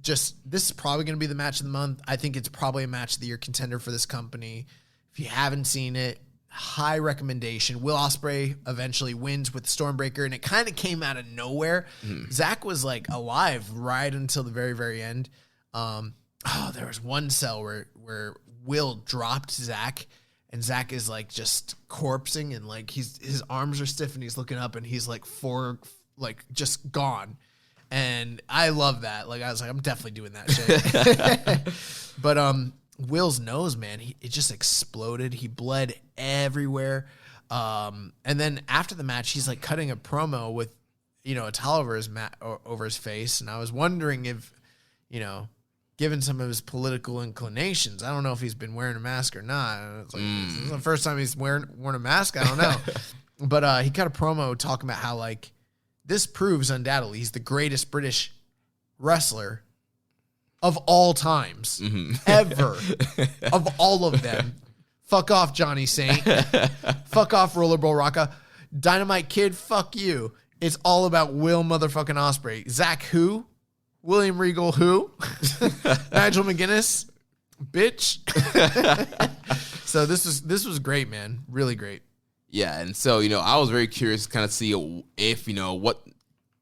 just this is probably going to be the match of the month. I think it's probably a match of the year contender for this company. If you haven't seen it, high recommendation. Will Ospreay eventually wins with Stormbreaker, and it kind of came out of nowhere. Zach was like alive right until the very, very end. There was one cell where Will dropped Zach, and Zach is like just corpsing, and like his arms are stiff, and he's looking up, and he's like just gone. And I love that. Like I was like, I'm definitely doing that shit. But Will's nose, man, it just exploded. He bled everywhere. And then after the match, he's like cutting a promo with, you know, a towel over his face. And I was wondering if, you know, given some of his political inclinations, I don't know if he's been wearing a mask or not. It's like, this is the first time he's worn a mask. I don't know. But he cut a promo talking about how like this proves undoubtedly he's the greatest British wrestler of all times, ever, of all of them. Fuck off, Johnny Saint. Fuck off, Rollerball Rocka. Dynamite Kid, fuck you. It's all about Will motherfucking Ospreay. Zach who? William Regal who? Nigel McGuinness, bitch. So this was great, man. Really great. Yeah, and so, I was very curious to kind of see if, what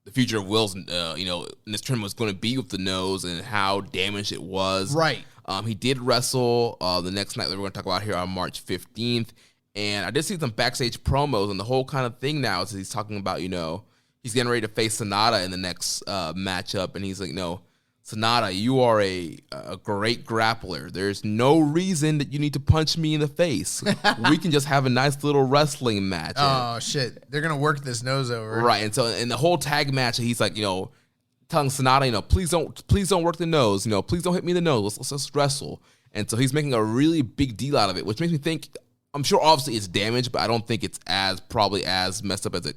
the future of Will's, in this tournament was going to be with the nose and how damaged it was. Right. He did wrestle the next night that we're going to talk about here on March 15th. And I did see some backstage promos, and the whole kind of thing now is he's talking about, he's getting ready to face Sonata in the next matchup. And he's like, no, Sonata, you are a great grappler. There's no reason that you need to punch me in the face. We can just have a nice little wrestling match. Oh, shit. They're going to work this nose over. Right. And so in the whole tag match, he's like, telling Sonata, please don't work the nose. Please don't hit me in the nose. Let's just wrestle. And so he's making a really big deal out of it, which makes me think, I'm sure obviously it's damaged, but I don't think it's probably as messed up as it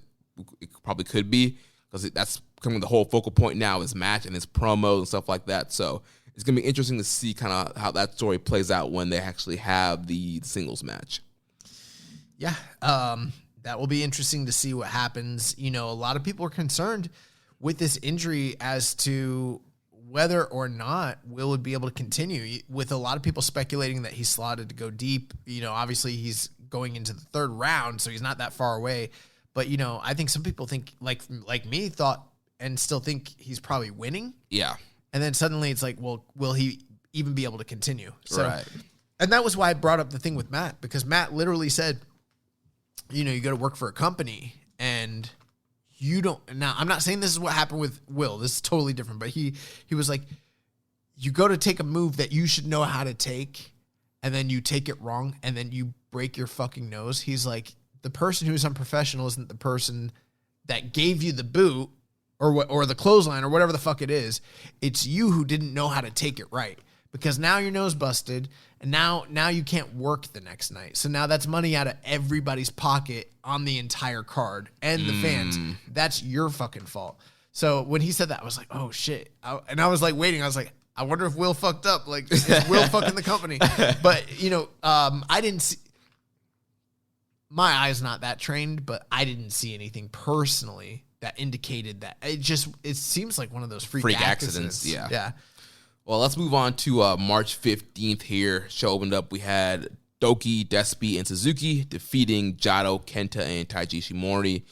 probably could be, because that's coming the whole focal point now, his match and his promos and stuff like that. So it's going to be interesting to see kind of how that story plays out when they actually have the singles match. Yeah, that will be interesting to see what happens. A lot of people are concerned with this injury as to whether or not Will would be able to continue, with a lot of people speculating that he's slotted to go deep. Obviously he's going into the third round, so he's not that far away. But, I think some people think, like me, thought and still think he's probably winning. Yeah. And then suddenly it's like, well, will he even be able to continue? So, right. And that was why I brought up the thing with Matt, because Matt literally said, you go to work for a company and you don't. Now, I'm not saying this is what happened with Will. This is totally different. But he was like, you go to take a move that you should know how to take, and then you take it wrong, and then you break your fucking nose. He's like, the person who's unprofessional isn't the person that gave you the boot or the clothesline or whatever the fuck it is. It's you who didn't know how to take it right, because now your nose busted, and now you can't work the next night. So now that's money out of everybody's pocket on the entire card and the fans. That's your fucking fault. So when he said that, I was like, oh shit. And I was like waiting. I was like, I wonder if Will fucked up. Like, is Will fucking the company? But I didn't see. My eye's not that trained, but I didn't see anything personally that indicated that. It seems like one of those freak accidents. Yeah. Yeah. Well, let's move on to March 15th here. Show opened up. We had Doki, Despi, and Suzuki defeating Jado, Kenta, and Taiji Shimori.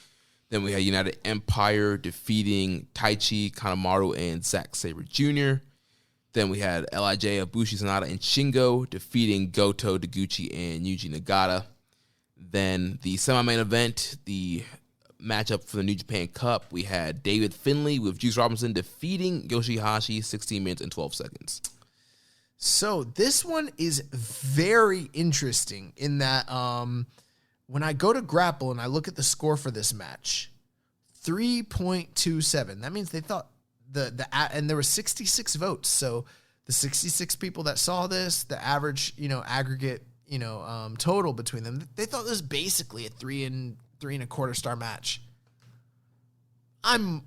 Then we had United Empire defeating Taichi, Kanemaru, and Zack Sabre Jr. Then we had LIJ, Ibushi, Sanada, and Shingo defeating Goto, Taguchi, and Yuji Nagata. Then the semi-main event, the matchup for the New Japan Cup, we had David Finlay with Juice Robinson defeating Yoshihashi 16 minutes and 12 seconds. So this one is very interesting in that when I go to Grapple and I look at the score for this match, 3.27. That means they thought and there were 66 votes. So the 66 people that saw this, the average, aggregate, total between them, they thought this was basically a 3.25 star match. I'm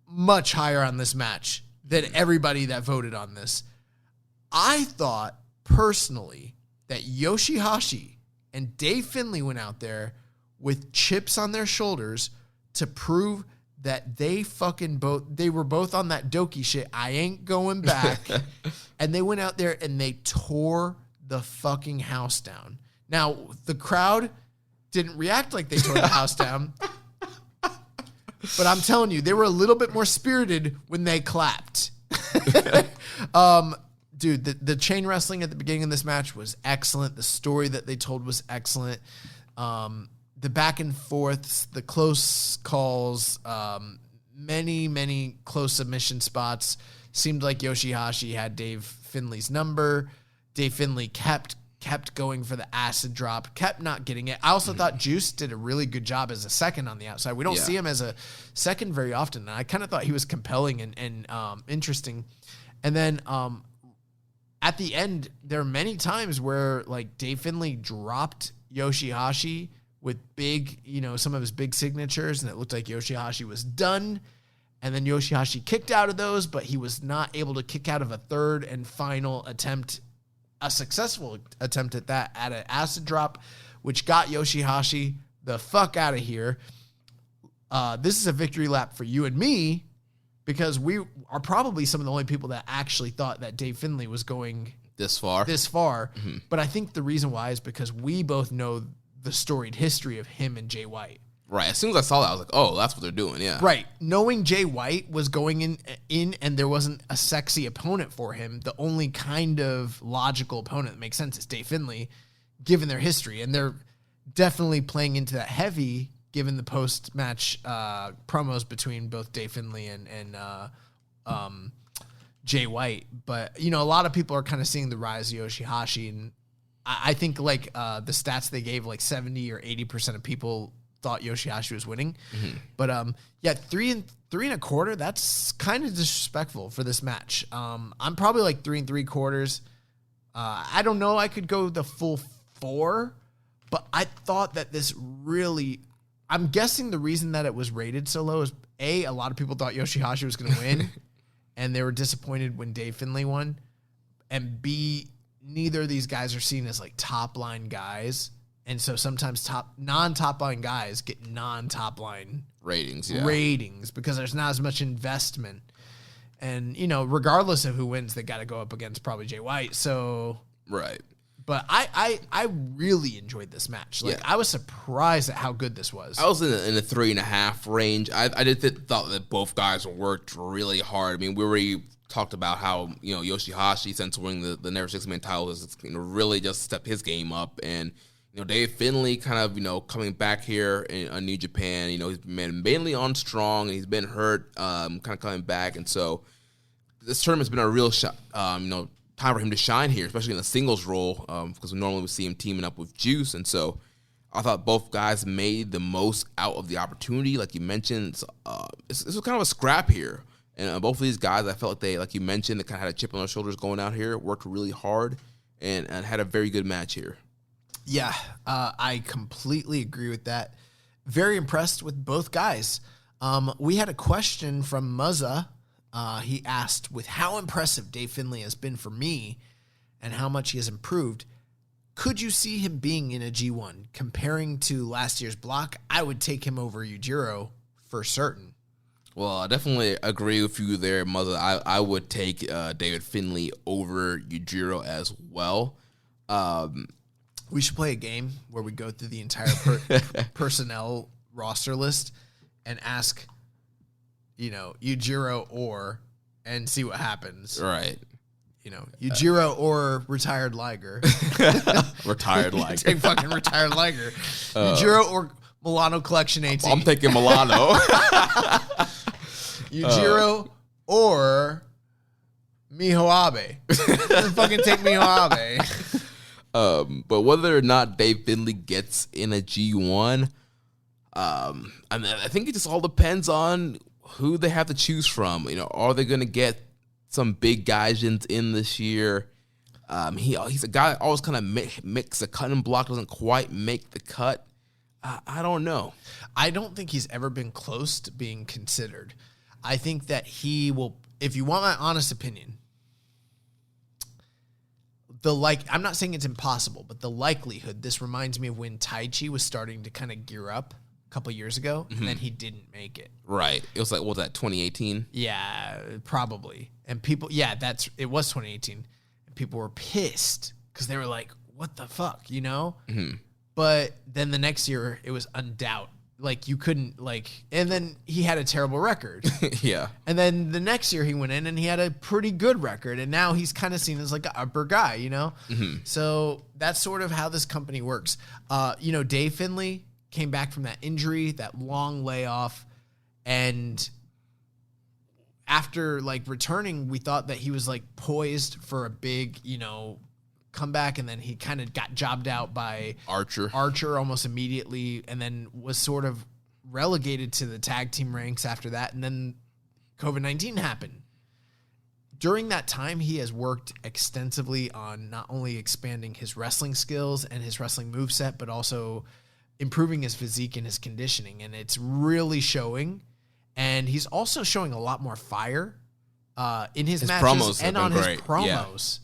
much higher on this match than everybody that voted on this. I thought personally that Yoshihashi and Dave Finlay went out there with chips on their shoulders to prove that they were both on that Doki shit. I ain't going back. And they went out there and they tore the fucking house down. Now, the crowd didn't react like they tore the house down. But I'm telling you, they were a little bit more spirited when they clapped. Dude, the chain wrestling at the beginning of this match was excellent. The story that they told was excellent. The back and forths, the close calls, many close submission spots. Seemed like Yoshihashi had Dave Finlay's number. Dave Finlay kept going for the acid drop, kept not getting it. I also thought Juice did a really good job as a second on the outside. We don't see him as a second very often. And I kind of thought he was compelling and interesting. And then at the end, there are many times where like Dave Finlay dropped Yoshihashi with big, some of his big signatures, and it looked like Yoshihashi was done. And then Yoshihashi kicked out of those, but he was not able to kick out of a third and final attempt a successful attempt at that at an acid drop, which got Yoshihashi the fuck out of here. This is a victory lap for you and me because we are probably some of the only people that actually thought that Dave Finlay was going this far. Mm-hmm. But I think the reason why is because we both know the storied history of him and Jay White. Right. As soon as I saw that, I was like, oh, that's what they're doing. Yeah. Right. Knowing Jay White was going in and there wasn't a sexy opponent for him, the only kind of logical opponent that makes sense is Dave Finlay, given their history. And they're definitely playing into that heavy, given the post-match promos between both Dave Finlay and Jay White. But, a lot of people are kind of seeing the rise of Yoshihashi. And I think, the stats they gave, 70 or 80% of people thought Yoshihashi was winning. Mm-hmm. But, 3 and 3.25, that's kind of disrespectful for this match. I'm probably 3 3/4. I don't know. I could go the full 4, but I thought that this really, I'm guessing the reason that it was rated so low is a lot of people thought Yoshihashi was going to win and they were disappointed when Dave Finlay won. And B, neither of these guys are seen as top line guys. And so sometimes non-top line guys get non-top line ratings because there's not as much investment. And, regardless of who wins, they got to go up against probably Jay White. So, right. But I really enjoyed this match. I was surprised at how good this was. I was in the 3.5 range. I thought that both guys worked really hard. I mean, we already talked about how, Yoshihashi, since winning the Never Six-Man title, has really just stepped his game up. And, Dave Finlay kind of, coming back here in New Japan, he's been mainly on strong and he's been hurt, kind of coming back. And so this tournament's been a real time for him to shine here, especially in the singles role, because we normally would see him teaming up with Juice. And so I thought both guys made the most out of the opportunity. Like you mentioned, this was kind of a scrap here. And both of these guys, I felt like they, like you mentioned, they kind of had a chip on their shoulders going out here, worked really hard, and had a very good match here. Yeah, I completely agree with that. Very impressed with both guys. We had a question from Muzza. He asked, with how impressive Dave Finlay has been for me and how much he has improved, could you see him being in a G1? Comparing to last year's block, I would take him over Yujiro for certain. Well, I definitely agree with you there, Muzza. I would take David Finlay over Yujiro as well. We should play a game where we go through the entire personnel roster list and ask, Yujiro and see what happens. Right. Yujiro or retired Liger. Retired Liger. Take fucking retired Liger. Yujiro or Milano Collection 18. I'm taking Milano. Yujiro or Miho Abe. Fucking take Miho Abe. But whether or not Dave Finlay gets in a G1, I think it just all depends on who they have to choose from. Are they going to get some big guys in this year? He's a guy that always kind of makes a cut and block, doesn't quite make the cut. I don't know. I don't think he's ever been close to being considered. I think that he will, if you want my honest opinion, I'm not saying it's impossible, but the likelihood, this reminds me of when Taichi was starting to kind of gear up a couple years ago, and then he didn't make it. Right. It was what was that, 2018? Yeah, probably. And people, it was 2018. And people were pissed because they were like, what the fuck, Mm-hmm. But then the next year, it was undoubt. You couldn't, and then he had a terrible record. Yeah. And then the next year he went in and he had a pretty good record. And now he's kind of seen as an upper guy, Mm-hmm. So that's sort of how this company works. Dave Finlay came back from that injury, that long layoff. And after, returning, we thought that he was, poised for a big, comeback, and then he kind of got jobbed out by Archer almost immediately, and then was sort of relegated to the tag team ranks after that, and then COVID-19 happened. During that time, he has worked extensively on not only expanding his wrestling skills and his wrestling moveset, but also improving his physique and his conditioning, and it's really showing. And he's also showing a lot more fire in his matches promos and on his great. promos. Yeah.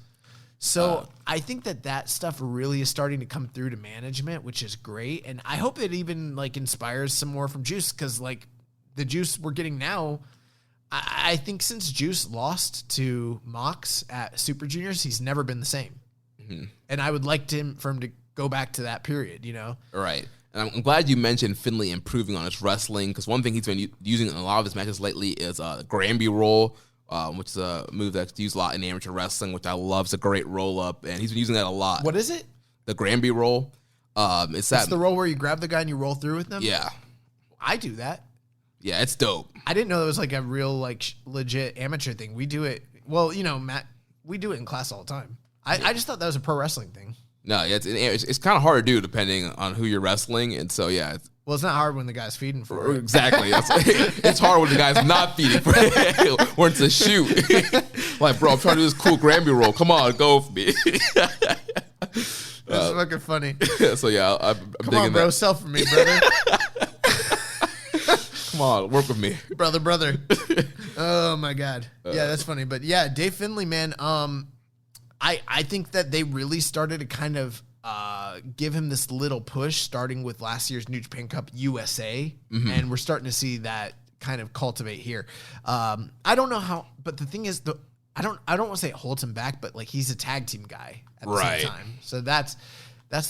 So I think that stuff really is starting to come through to management, which is great. And I hope it even like inspires some more from Juice, because like the Juice we're getting now, I think since Juice lost to Mox at Super Juniors, he's never been the same. Mm-hmm. And I would like for him to go back to that period, you know? Right. And I'm glad you mentioned Finley improving on his wrestling, because one thing he's been using in a lot of his matches lately is the Granby roll, which is a move that's used a lot in amateur wrestling, which I love. It's a great roll-up, and he's been using that a lot. What is it? The Granby roll. It's the roll where you grab the guy and you roll through with them? Yeah. I do that. Yeah, it's dope. I didn't know that was like a real, like, legit amateur thing. We do it. Well, you know, Matt, we do it in class all the time. I just thought that was a pro wrestling thing. No, it's kind of hard to do depending on who you're wrestling, and so yeah. Well, it's not hard when the guy's feeding for it. Exactly. It's hard when the guy's not feeding for it, or it's a shoot. Like, bro, I'm trying to do this cool Granby roll. Come on, go for me. That's fucking funny. So yeah, I'm Come digging on, bro, that. sell for me, brother. Come on, work with me, brother. Oh my god, yeah, that's funny. But yeah, Dave Finley, man. I think that they really started to kind of give him this little push, starting with last year's New Japan Cup USA, and we're starting to see that kind of cultivate here. I don't know how, but the thing is, I don't want to say it holds him back, but like he's a tag team guy at the same time, so that's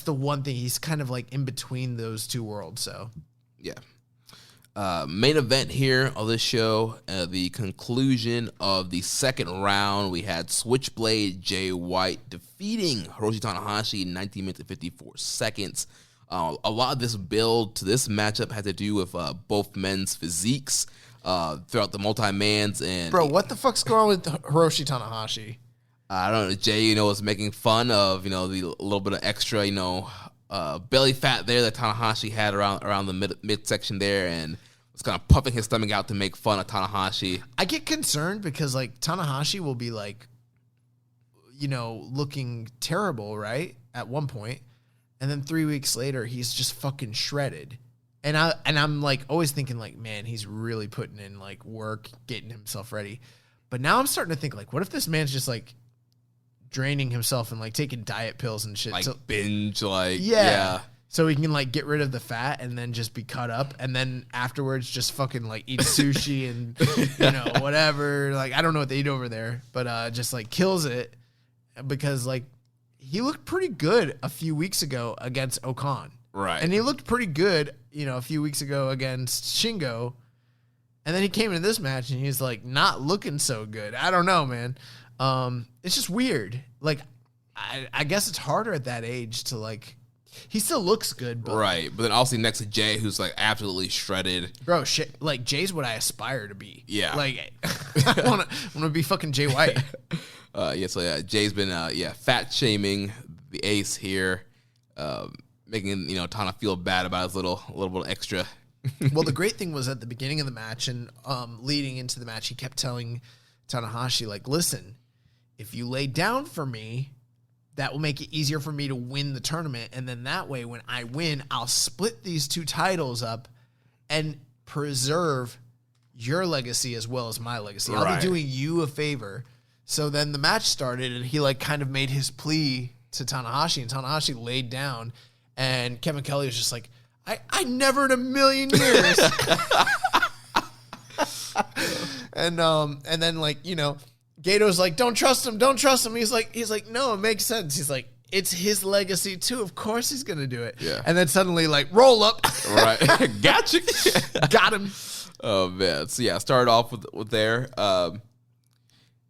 the one thing. He's kind of like in between those two worlds. So yeah. Main event here of this show, the conclusion of the second round, we had Switchblade Jay White defeating Hiroshi Tanahashi in 19 minutes and 54 seconds. A lot of this build to this matchup had to do with both men's physiques throughout the multi-mans. And bro, what the fuck's going on with Hiroshi Tanahashi? I don't know. Jay, was making fun of, the little bit of extra, belly fat there that Tanahashi had around the midsection there, and was kind of puffing his stomach out to make fun of Tanahashi. I get concerned because like Tanahashi will be like, looking terrible, right, at one point, and then 3 weeks later he's just fucking shredded. And I'm like always thinking like, man, he's really putting in like work, getting himself ready. But now I'm starting to think like, what if this man's just like draining himself and like taking diet pills and shit, like so, binge, like yeah, so he can like get rid of the fat and then just be cut up, and then afterwards just fucking like eat sushi and whatever. Like I don't know what they eat over there, but just like kills it, because like he looked pretty good a few weeks ago against Okan, right? And he looked pretty good, a few weeks ago against Shingo, and then he came into this match and he's like not looking so good. I don't know, man. It's just weird. Like, I guess it's harder at that age to like. He still looks good, but right. But then also next to Jay, who's like absolutely shredded, bro. Shit, like Jay's what I aspire to be. Yeah, like I want to be fucking Jay White. So yeah, Jay's been fat shaming the Ace here, making Tana feel bad about his little bit extra. Well, the great thing was at the beginning of the match and leading into the match, he kept telling Tanahashi like, listen, if you lay down for me, that will make it easier for me to win the tournament. And then that way, when I win, I'll split these two titles up and preserve your legacy as well as my legacy. I'll be doing you a favor. So then the match started, and he like kind of made his plea to Tanahashi, and Tanahashi laid down, and Kevin Kelly was just like, I never in a million years. And then like, Gato's like, don't trust him. He's like, no, it makes sense. He's like, it's his legacy too. Of course he's gonna do it. Yeah. And then suddenly like, roll up. Right. Gotcha. Got him. Oh man. So yeah, started off with there. And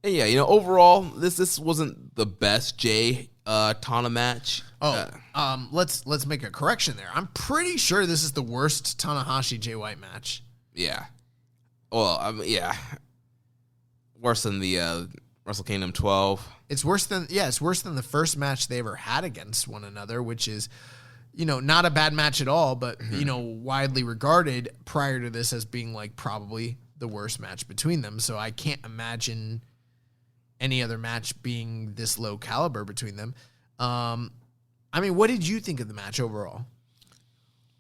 yeah, overall, this wasn't the best Jay Tana match. Let's make a correction there. I'm pretty sure this is the worst Tanahashi Jay White match. Yeah. Well, yeah. Worse than the Wrestle Kingdom 12. It's worse than the first match they ever had against one another, which is, not a bad match at all, but widely regarded prior to this as being like probably the worst match between them. So I can't imagine any other match being this low caliber between them. I mean, what did you think of the match overall?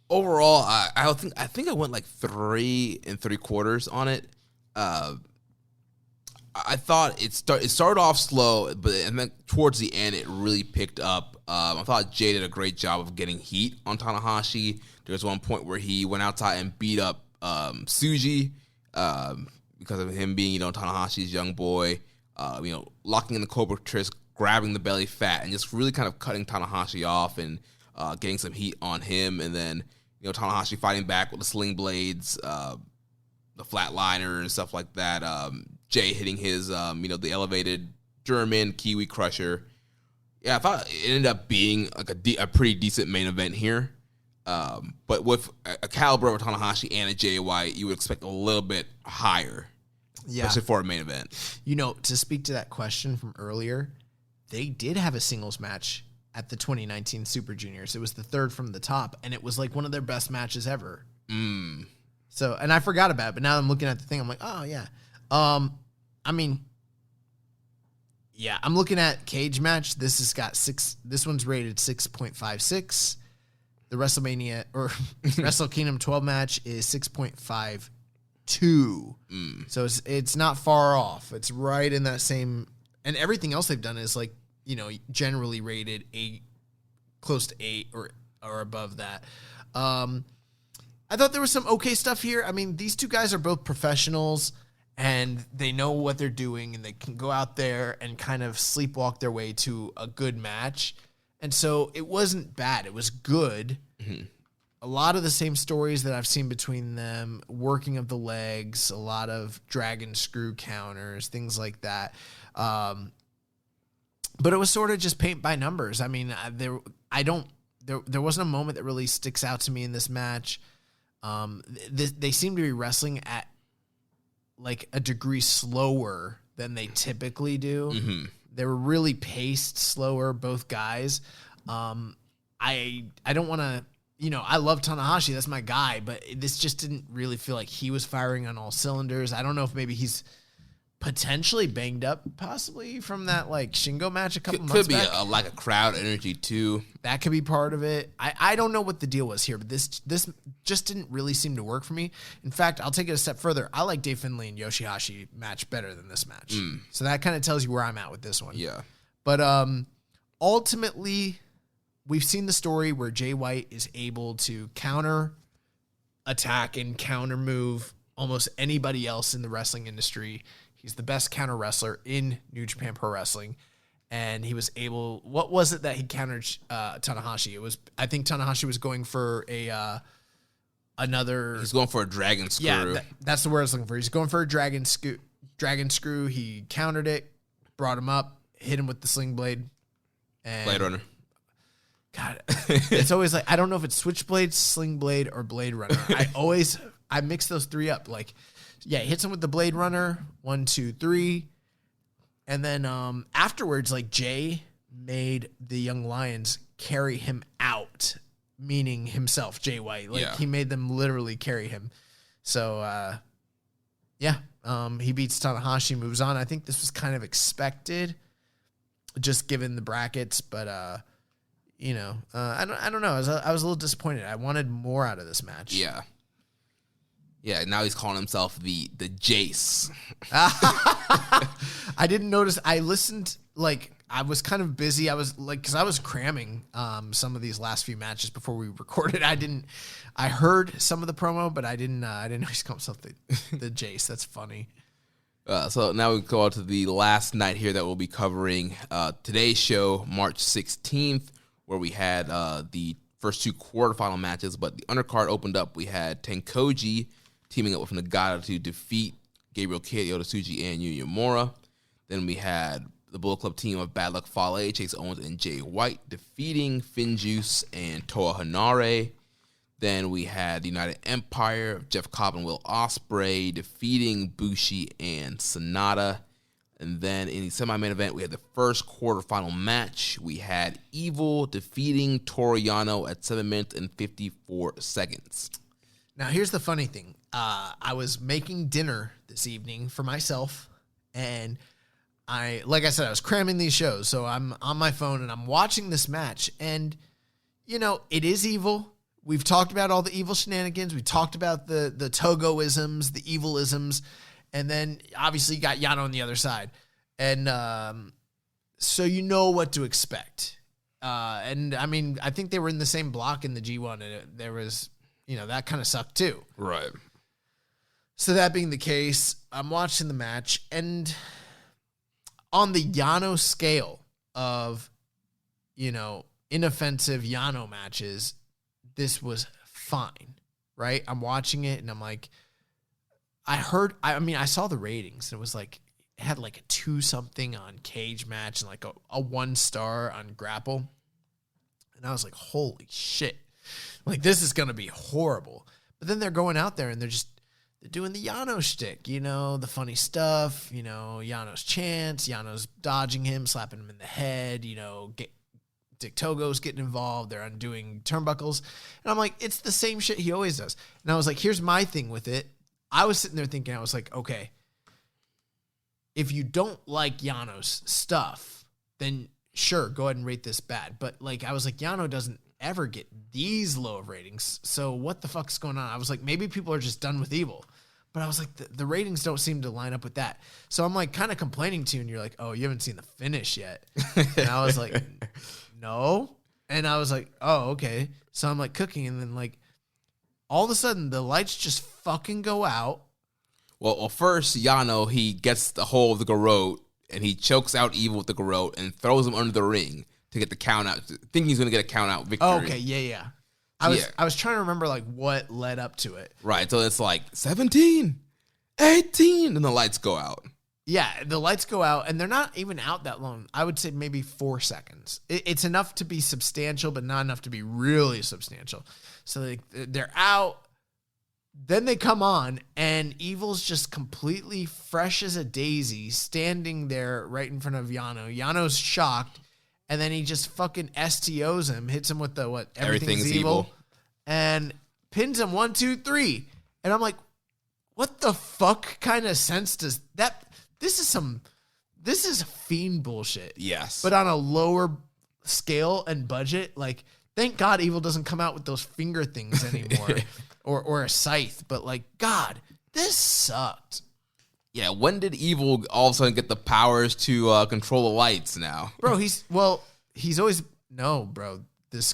Overall, I think I went like 3 3/4 on it. I thought it started off slow, and then towards the end it really picked up. I thought Jay did a great job of getting heat on Tanahashi. There was one point where he went outside and beat up Tsuji because of him being, Tanahashi's young boy. Locking in the Cobra Twist, grabbing the belly fat, and just really kind of cutting Tanahashi off and getting some heat on him. And then, Tanahashi fighting back with the sling blades, the flatliner and stuff like that. Jay hitting his, the elevated German Kiwi Crusher. Yeah, I thought it ended up being like a pretty decent main event here. But with a caliber of Tanahashi and a Jay White, you would expect a little bit higher, especially for a main event. To speak to that question from earlier, they did have a singles match at the 2019 Super Juniors. It was the third from the top, and it was like one of their best matches ever. So, and I forgot about it, but now I'm looking at the thing, I'm like, oh, yeah. I'm looking at cage match. This has got this one's rated 6.56. The WrestleMania or Wrestle Kingdom 12 match is 6.52. So it's not far off. It's right in that same, and everything else they've done is like, generally rated 8, close to 8 or above that. I thought there was some okay stuff here. I mean, these two guys are both professionals and they know what they're doing and they can go out there and kind of sleepwalk their way to a good match. And so it wasn't bad. It was good. Mm-hmm. A lot of the same stories that I've seen between them, working of the legs, a lot of dragon screw counters, things like that. But it was sort of just paint by numbers. I mean, there wasn't a moment that really sticks out to me in this match. They seem to be wrestling at like a degree slower than they typically do. Mm-hmm. They were really paced slower, both guys. I don't want to, I love Tanahashi. That's my guy, but this just didn't really feel like he was firing on all cylinders. I don't know if maybe he's potentially banged up, possibly from that like Shingo match a couple months back. Could be a lack of crowd energy too. That could be part of it. I don't know what the deal was here, but this just didn't really seem to work for me. In fact, I'll take it a step further. I like Dave Finlay and Yoshihashi match better than this match. So that kind of tells you where I'm at with this one. Yeah. But ultimately, we've seen the story where Jay White is able to counter attack and counter move almost anybody else in the wrestling industry. He's the best counter wrestler in New Japan Pro Wrestling. And he was able, what was it that he countered Tanahashi? I think Tanahashi was going for another. He's going for a dragon screw. Yeah, that's the word I was looking for. He's going for a dragon screw. He countered it, brought him up, hit him with the sling blade. And Blade Runner. God, it's always like, I don't know if it's Switchblade, Sling Blade, or Blade Runner. I mix those three up. Like, yeah, he hits him with the Blade Runner, 1, 2, 3. And then afterwards, like, Jay made the Young Lions carry him out, meaning himself, Jay White. Like, he made them literally carry him. So, he beats Tanahashi, moves on. I think this was kind of expected, just given the brackets, but I don't know. I was a little disappointed. I wanted more out of this match. Yeah. Yeah, now he's calling himself the Jace. I didn't notice. I listened, like, I was kind of busy. I was like, because I was cramming some of these last few matches before we recorded. I heard some of the promo, but I didn't know he's calling himself the Jace. That's funny. So now we go on to the last night here that we'll be covering. Today's show, March 16th, where we had the first 2 quarterfinal matches, but the undercard opened up. We had Tenkoji teaming up with Nagata to defeat Gabriel Kidd, Yota Tsuji, and Yuya Uemura. Then we had the Bullet Club team of Bad Luck Fale, Chase Owens, and Jay White defeating Finjuice and Toa Hanare. Then we had the United Empire of Jeff Cobb and Will Ospreay defeating Bushi and Sonata. And then in the semi-main event, we had the first quarterfinal match. We had Evil defeating Toru Yano at 7 minutes and 54 seconds. Now, here's the funny thing. I was making dinner this evening for myself, and like I said, I was cramming these shows, so I'm on my phone, and I'm watching this match, and, it is Evil. We've talked about all the Evil shenanigans. We talked about the Togoisms, the Evilisms, And then obviously you got Yano on the other side. And so you know what to expect. And I mean, I think they were in the same block in the G1, and there was, that kind of sucked too. Right. So that being the case, I'm watching the match, and on the Yano scale of, inoffensive Yano matches, this was fine, right? I'm watching it, and I'm like, I saw the ratings, and it was like, it had like a 2-something on Cage Match and like a 1-star on Grapple. And I was like, holy shit. Like, this is going to be horrible. But then they're going out there and they're doing the Yano shtick, the funny stuff, Yano's chants, Yano's dodging him, slapping him in the head, Dick Togo's getting involved. They're undoing turnbuckles. And I'm like, it's the same shit he always does. And I was like, here's my thing with it. I was sitting there thinking, I was like, okay, if you don't like Yano's stuff, then sure, go ahead and rate this bad. But like, I was like, Yano doesn't ever get these low of ratings. So what the fuck's going on? I was like, maybe people are just done with Evil. But I was like, the ratings don't seem to line up with that. So I'm like kind of complaining to you, and you're like, oh, you haven't seen the finish yet. And I was like, no. And I was like, oh, okay. So I'm like cooking, and then like all of a sudden the lights just fucking go out. Well, first, Yano, he gets the hold of the garrote, and he chokes out Evil with the garrote and throws him under the ring to get the count out. Thinking he's going to get a count out victory. Oh, okay, yeah. I was trying to remember like what led up to it. Right, so it's like 17, 18, and the lights go out. Yeah, the lights go out, and they're not even out that long. I would say maybe 4 seconds. It's enough to be substantial, but not enough to be really substantial. So they're out. Then they come on, and Evil's just completely fresh as a daisy, standing there right in front of Yano. Yano's shocked, and then he just fucking STOs him, hits him with the everything's evil, and pins him 1, 2, 3. And I'm like, what the fuck kind of sense does that? This is Fiend bullshit. Yes, but on a lower scale and budget. Like, thank God Evil doesn't come out with those finger things anymore. Or a scythe, but like, God, this sucked. Yeah, when did Evil all of a sudden get the powers to control the lights now? Bro, he's always, no, bro, this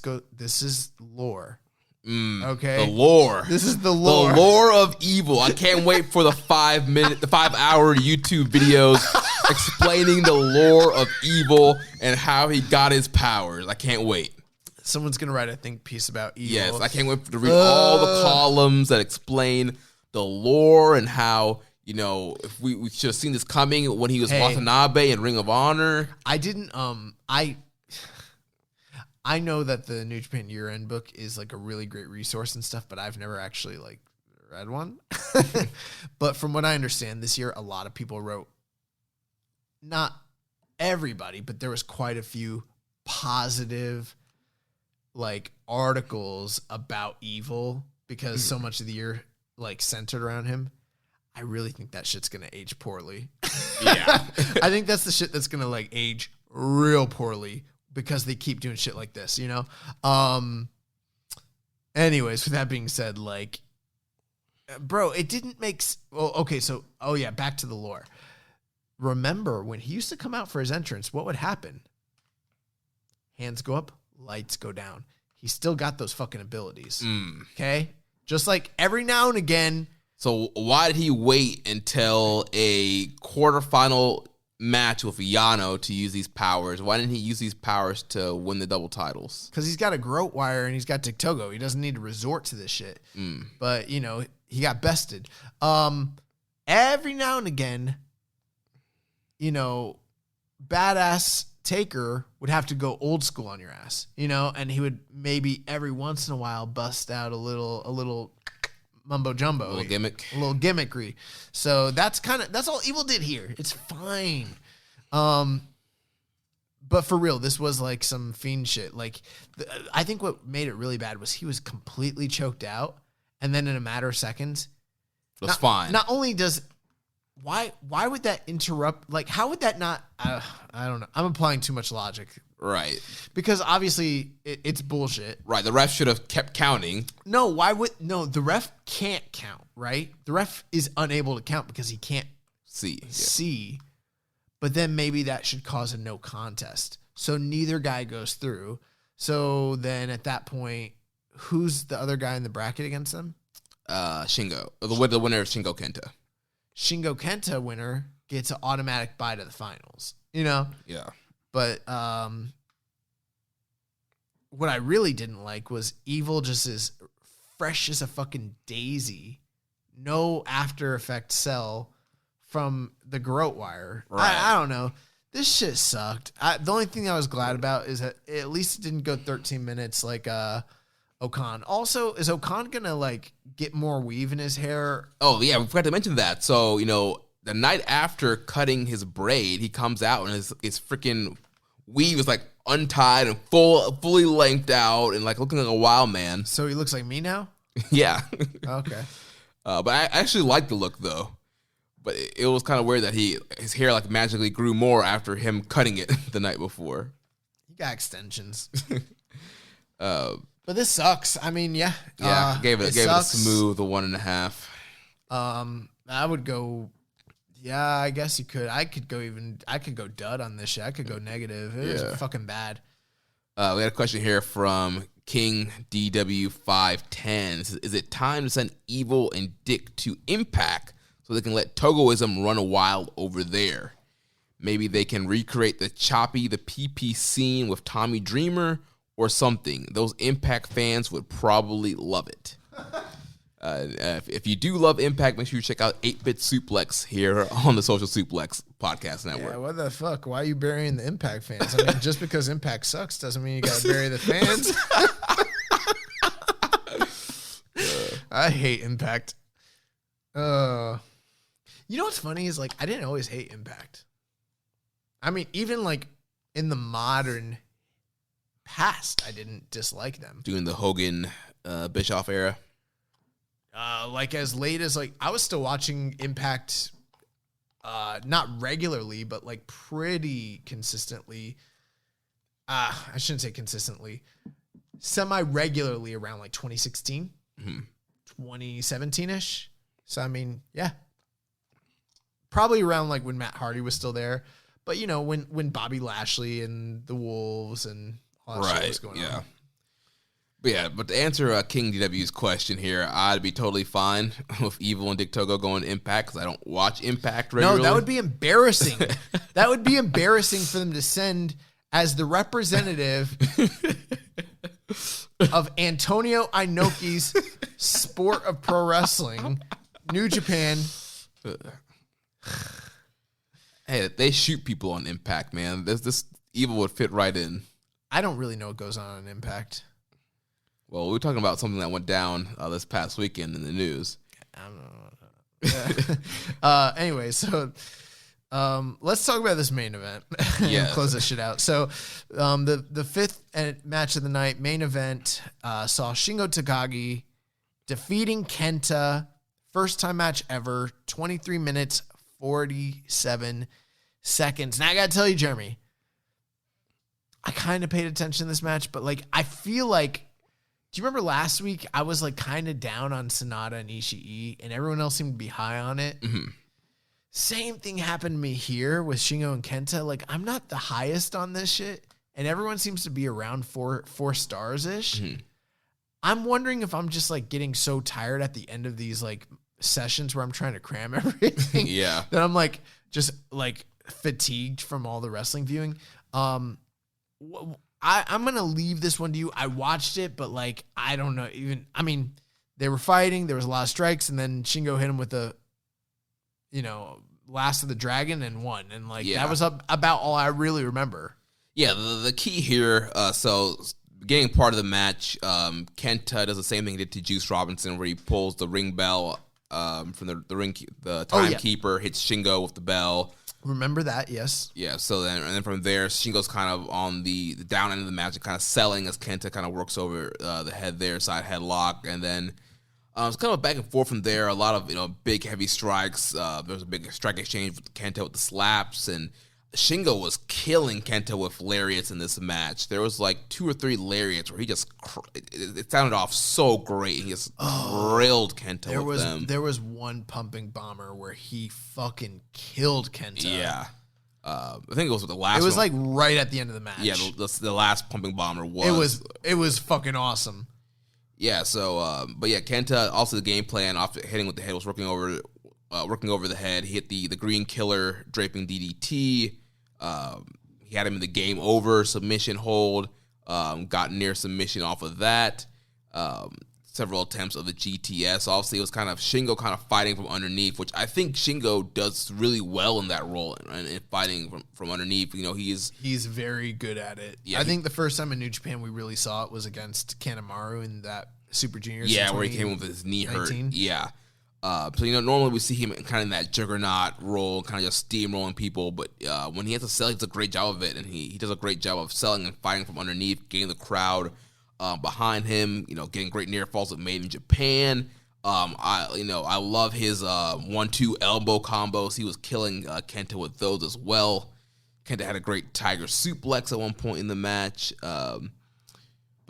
is lore. Okay? The lore. This is the lore. The lore of Evil. I can't wait for the 5-hour YouTube videos explaining the lore of Evil and how he got his powers. I can't wait. Someone's going to write a think piece about Evil. Yes, I can't wait to read all the columns that explain the lore and how, if we should have seen this coming when he was Watanabe in Ring of Honor. I didn't, I know that the New Japan Year-End book is like a really great resource and stuff, but I've never actually like read one. But from what I understand, this year, a lot of people wrote, not everybody, but there was quite a few positive like articles about Evil because so much of the year like centered around him. I really think that shit's gonna age poorly. Yeah. I think that's the shit that's gonna like age real poorly because they keep doing shit like this, Anyways, with that being said, like, bro, it didn't make back to the lore. Remember when he used to come out for his entrance, what would happen? Hands go up, lights go down. He's still got those fucking abilities. Okay? Just like every now and again. So why did he wait until a quarterfinal match with Yano to use these powers? Why didn't he use these powers to win the double titles? Because he's got a Groat Wire and he's got Dick Togo. He doesn't need to resort to this shit. But, he got bested. Every now and again, badass Taker would have to go old school on your ass, and he would maybe every once in a while bust out a little mumbo jumbo, a little gimmick, a little gimmickry. So that's all Evil did here. It's fine. But for real, this was like some Fiend shit. Like, I think what made it really bad was he was completely choked out, and then in a matter of seconds, it was fine. Not only does Why would that interrupt? Like, how would that not? I don't know. I'm applying too much logic Right. Because obviously it's bullshit. Right. The ref should have kept counting. No, the ref can't count, right? The ref is unable to count because he can't see. But then maybe that should cause a no contest. So neither guy goes through. So then at that point, who's the other guy in the bracket against them? Shingo. The winner is Shingo Kenta. Shingo Kenta winner gets an automatic bye to the finals. You know? Yeah. But what I really didn't like was Evil just as fresh as a fucking daisy. No after effect sell from the Garrote wire. Right. I don't know. This shit sucked. The only thing I was glad about is that at least it didn't go 13 minutes like Okan. Also, is Okan going to like get more weave in his hair? Oh, yeah. We forgot to mention that. So, the night after cutting his braid, he comes out and his freaking weave is like untied and fully lengthed out and like looking like a wild man. So he looks like me now? Yeah. Okay. But I actually like the look though. But it was kind of weird that his hair like magically grew more after him cutting it the night before. He got extensions. But this sucks. I mean, yeah. Gave it a smooth 1.5. I would go. Yeah, I guess you could. I could go dud on this shit. I could go negative. It was fucking bad. We had a question here from King DW510. Is it time to send Evil and Dick to Impact so they can let Togoism run wild over there? Maybe they can recreate the PP scene with Tommy Dreamer or something. Those Impact fans would probably love it. If you do love Impact, make sure you check out 8-Bit Suplex here on the Social Suplex Podcast Network. Yeah, what the fuck? Why are you burying the Impact fans? I mean, just because Impact sucks doesn't mean you gotta bury the fans. I hate Impact. You know what's funny is like I didn't always hate Impact. I mean, even like in the modern past, I didn't dislike them. Doing the Hogan Bischoff era. Like as late as like I was still watching Impact, not regularly, but like pretty consistently. I shouldn't say consistently, semi-regularly around like 2016, 2017-ish. So I mean, yeah, probably around like when Matt Hardy was still there, but when Bobby Lashley and the Wolves and all that shit was going on. But to answer King DW's question here, I'd be totally fine with Evil and Dick Togo going to Impact because I don't watch Impact regularly. No, that would be embarrassing. That would be embarrassing for them to send as the representative of Antonio Inoki's sport of pro wrestling, New Japan. Hey, they shoot people on Impact, man. This Evil would fit right in. I don't really know what goes on Impact. Well, we were talking about something that went down this past weekend in the news. I don't know. Anyway, so let's talk about this main event and close this shit out. So the fifth match of the night, main event, saw Shingo Takagi defeating Kenta. First time match ever, 23 minutes, 47 seconds. Now I got to tell you, Jeremy, I kind of paid attention to this match, but like I feel like, do you remember last week I was like kind of down on Sonata and Ishii and everyone else seemed to be high on it? Mm-hmm. Same thing happened to me here with Shingo and Kenta. Like I'm not the highest on this shit and everyone seems to be around four stars-ish. Mm-hmm. I'm wondering if I'm just like getting so tired at the end of these like sessions where I'm trying to cram everything. Yeah. That I'm like just like fatigued from all the wrestling viewing. I'm going to leave this one to you. I watched it, but like, I don't know even, I mean, they were fighting, there was a lot of strikes and then Shingo hit him with the, last of the dragon and won. And like, that was about all I really remember. Yeah. The key here. So beginning part of the match, Kenta does the same thing he did to Juice Robinson where he pulls the ring bell, from the timekeeper, hits Shingo with the bell. Remember that, yes. Yeah, so then from there, Shingo's kind of on the down end of the match and kind of selling as Kenta kind of works over the head there, side headlock, and then it's kind of back and forth from there. A lot of big heavy strikes. There was a big strike exchange with Kenta with the slaps, and Shingo was killing Kenta with lariats in this match. There was like 2 or 3 lariats where he just it sounded off so great. He just drilled Kenta with them. There was one pumping bomber where he fucking killed Kenta. Yeah. I think it was the last one. It was like right at the end of the match. Yeah, the last pumping bomber was. It was fucking awesome. Yeah, so, but yeah, Kenta, also the game plan, after hitting with the head, was working over the head. He hit the Green Killer draping DDT. He had him in the game over submission hold. Got near submission off of that. Several attempts of the GTS. Obviously, it was kind of Shingo kind of fighting from underneath, which I think Shingo does really well in that role and fighting from underneath. You know, he's very good at it. Yeah, I think the first time in New Japan we really saw it was against Kanemaru in that Super Juniors. Yeah, where he came with his knee 19. hurt. Yeah. So, you know, normally we see him kind of in that juggernaut role, kind of just steamrolling people. But when he has to sell, he does a great job of it. And he does a great job of selling and fighting from underneath, getting the crowd behind him, you know, getting great near falls that made in Japan. I love his 1-2 elbow combos. He was killing Kenta with those as well. Kenta had a great tiger suplex at one point in the match.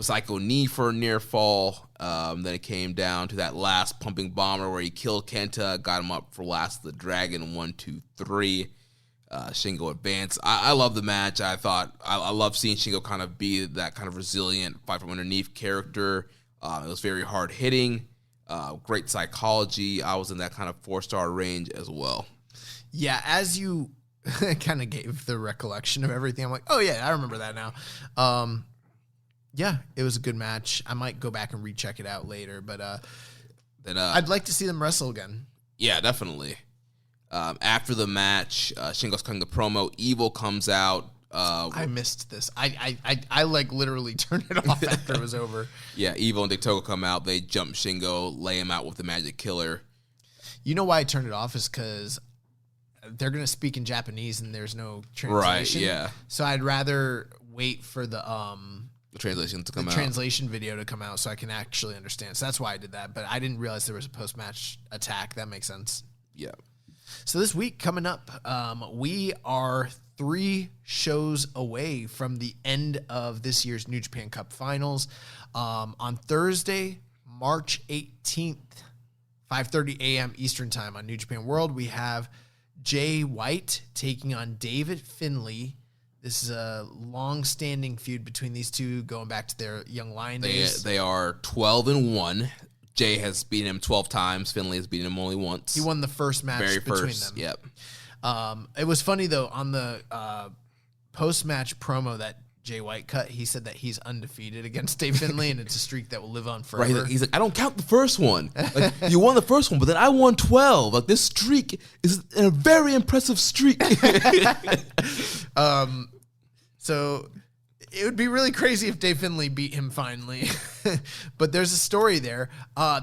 Psycho knee for a near fall. Then it came down to that last pumping bomber where he killed Kenta, got him up for Last of the Dragon, 1, 2, 3. Shingo advanced. I love the match. I love seeing Shingo kind of be that kind of resilient, fight from underneath character. It was very hard hitting, great psychology. I was in that kind of 4-star range as well. Yeah, as you kind of gave the recollection of everything, I'm like, oh yeah, I remember that now. Yeah, it was a good match. I might go back and recheck it out later, but I'd like to see them wrestle again. Yeah, definitely. After the match, Shingo's cutting the promo. Evil comes out. I missed this. I like literally turned it off after it was over. Yeah, Evil and Daytona come out. They jump Shingo, lay him out with the Magic Killer. You know why I turned it off is because they're going to speak in Japanese and there's no translation. Right, yeah. So I'd rather wait for the translation to come out. Translation video to come out so I can actually understand. So that's why I did that. But I didn't realize there was a post-match attack. That makes sense. Yeah. So this week coming up, we are 3 shows away from the end of this year's New Japan Cup Finals. On Thursday, March 18th, 5:30 a.m. Eastern Time on New Japan World, we have Jay White taking on David Finlay. This is a long-standing feud between these two, going back to their young lion days. They are 12-1. Jay has beaten him 12 times. Finlay has beaten him only once. He won the first match between them. Yep. It was funny, though, on the post-match promo that Jay White cut, he said that he's undefeated against Dave Finlay, and it's a streak that will live on forever. Right, he's like, I don't count the first one. Like, you won the first one, but then I won 12. Like, this streak is a very impressive streak. So it would be really crazy if Dave Finlay beat him finally. But there's a story there.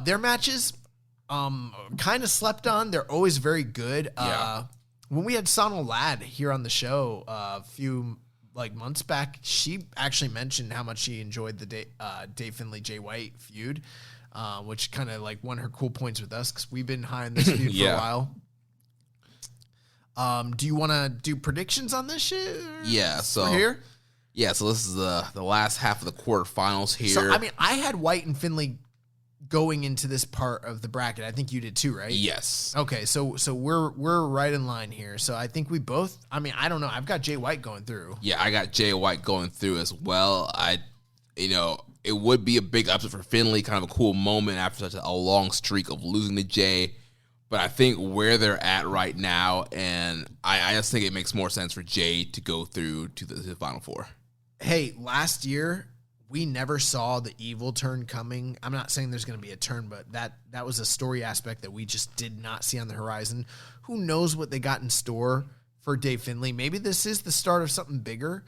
Their matches kind of slept on. They're always very good. Yeah. When we had Sonal Ladd here on the show a few months back, she actually mentioned how much she enjoyed the Dave Finlay Jay White feud, which kind of won her cool points with us because we've been high on this feud for a while. Do you want to do predictions on this shit? Yeah, so we're here. Yeah, so this is the last half of the quarterfinals here. So I mean, I had White and Finlay going into this part of the bracket. I think you did too, right? Yes. Okay, so we're right in line here. So I think we both. I mean, I don't know. I've got Jay White going through. Yeah, I got Jay White going through as well. It would be a big upset for Finlay, kind of a cool moment after such a long streak of losing to Jay. But I think where they're at right now, and I just think it makes more sense for Jay to go through to the Final Four. Hey, last year, we never saw the Evil turn coming. I'm not saying there's going to be a turn, but that was a story aspect that we just did not see on the horizon. Who knows what they got in store for Dave Finlay? Maybe this is the start of something bigger.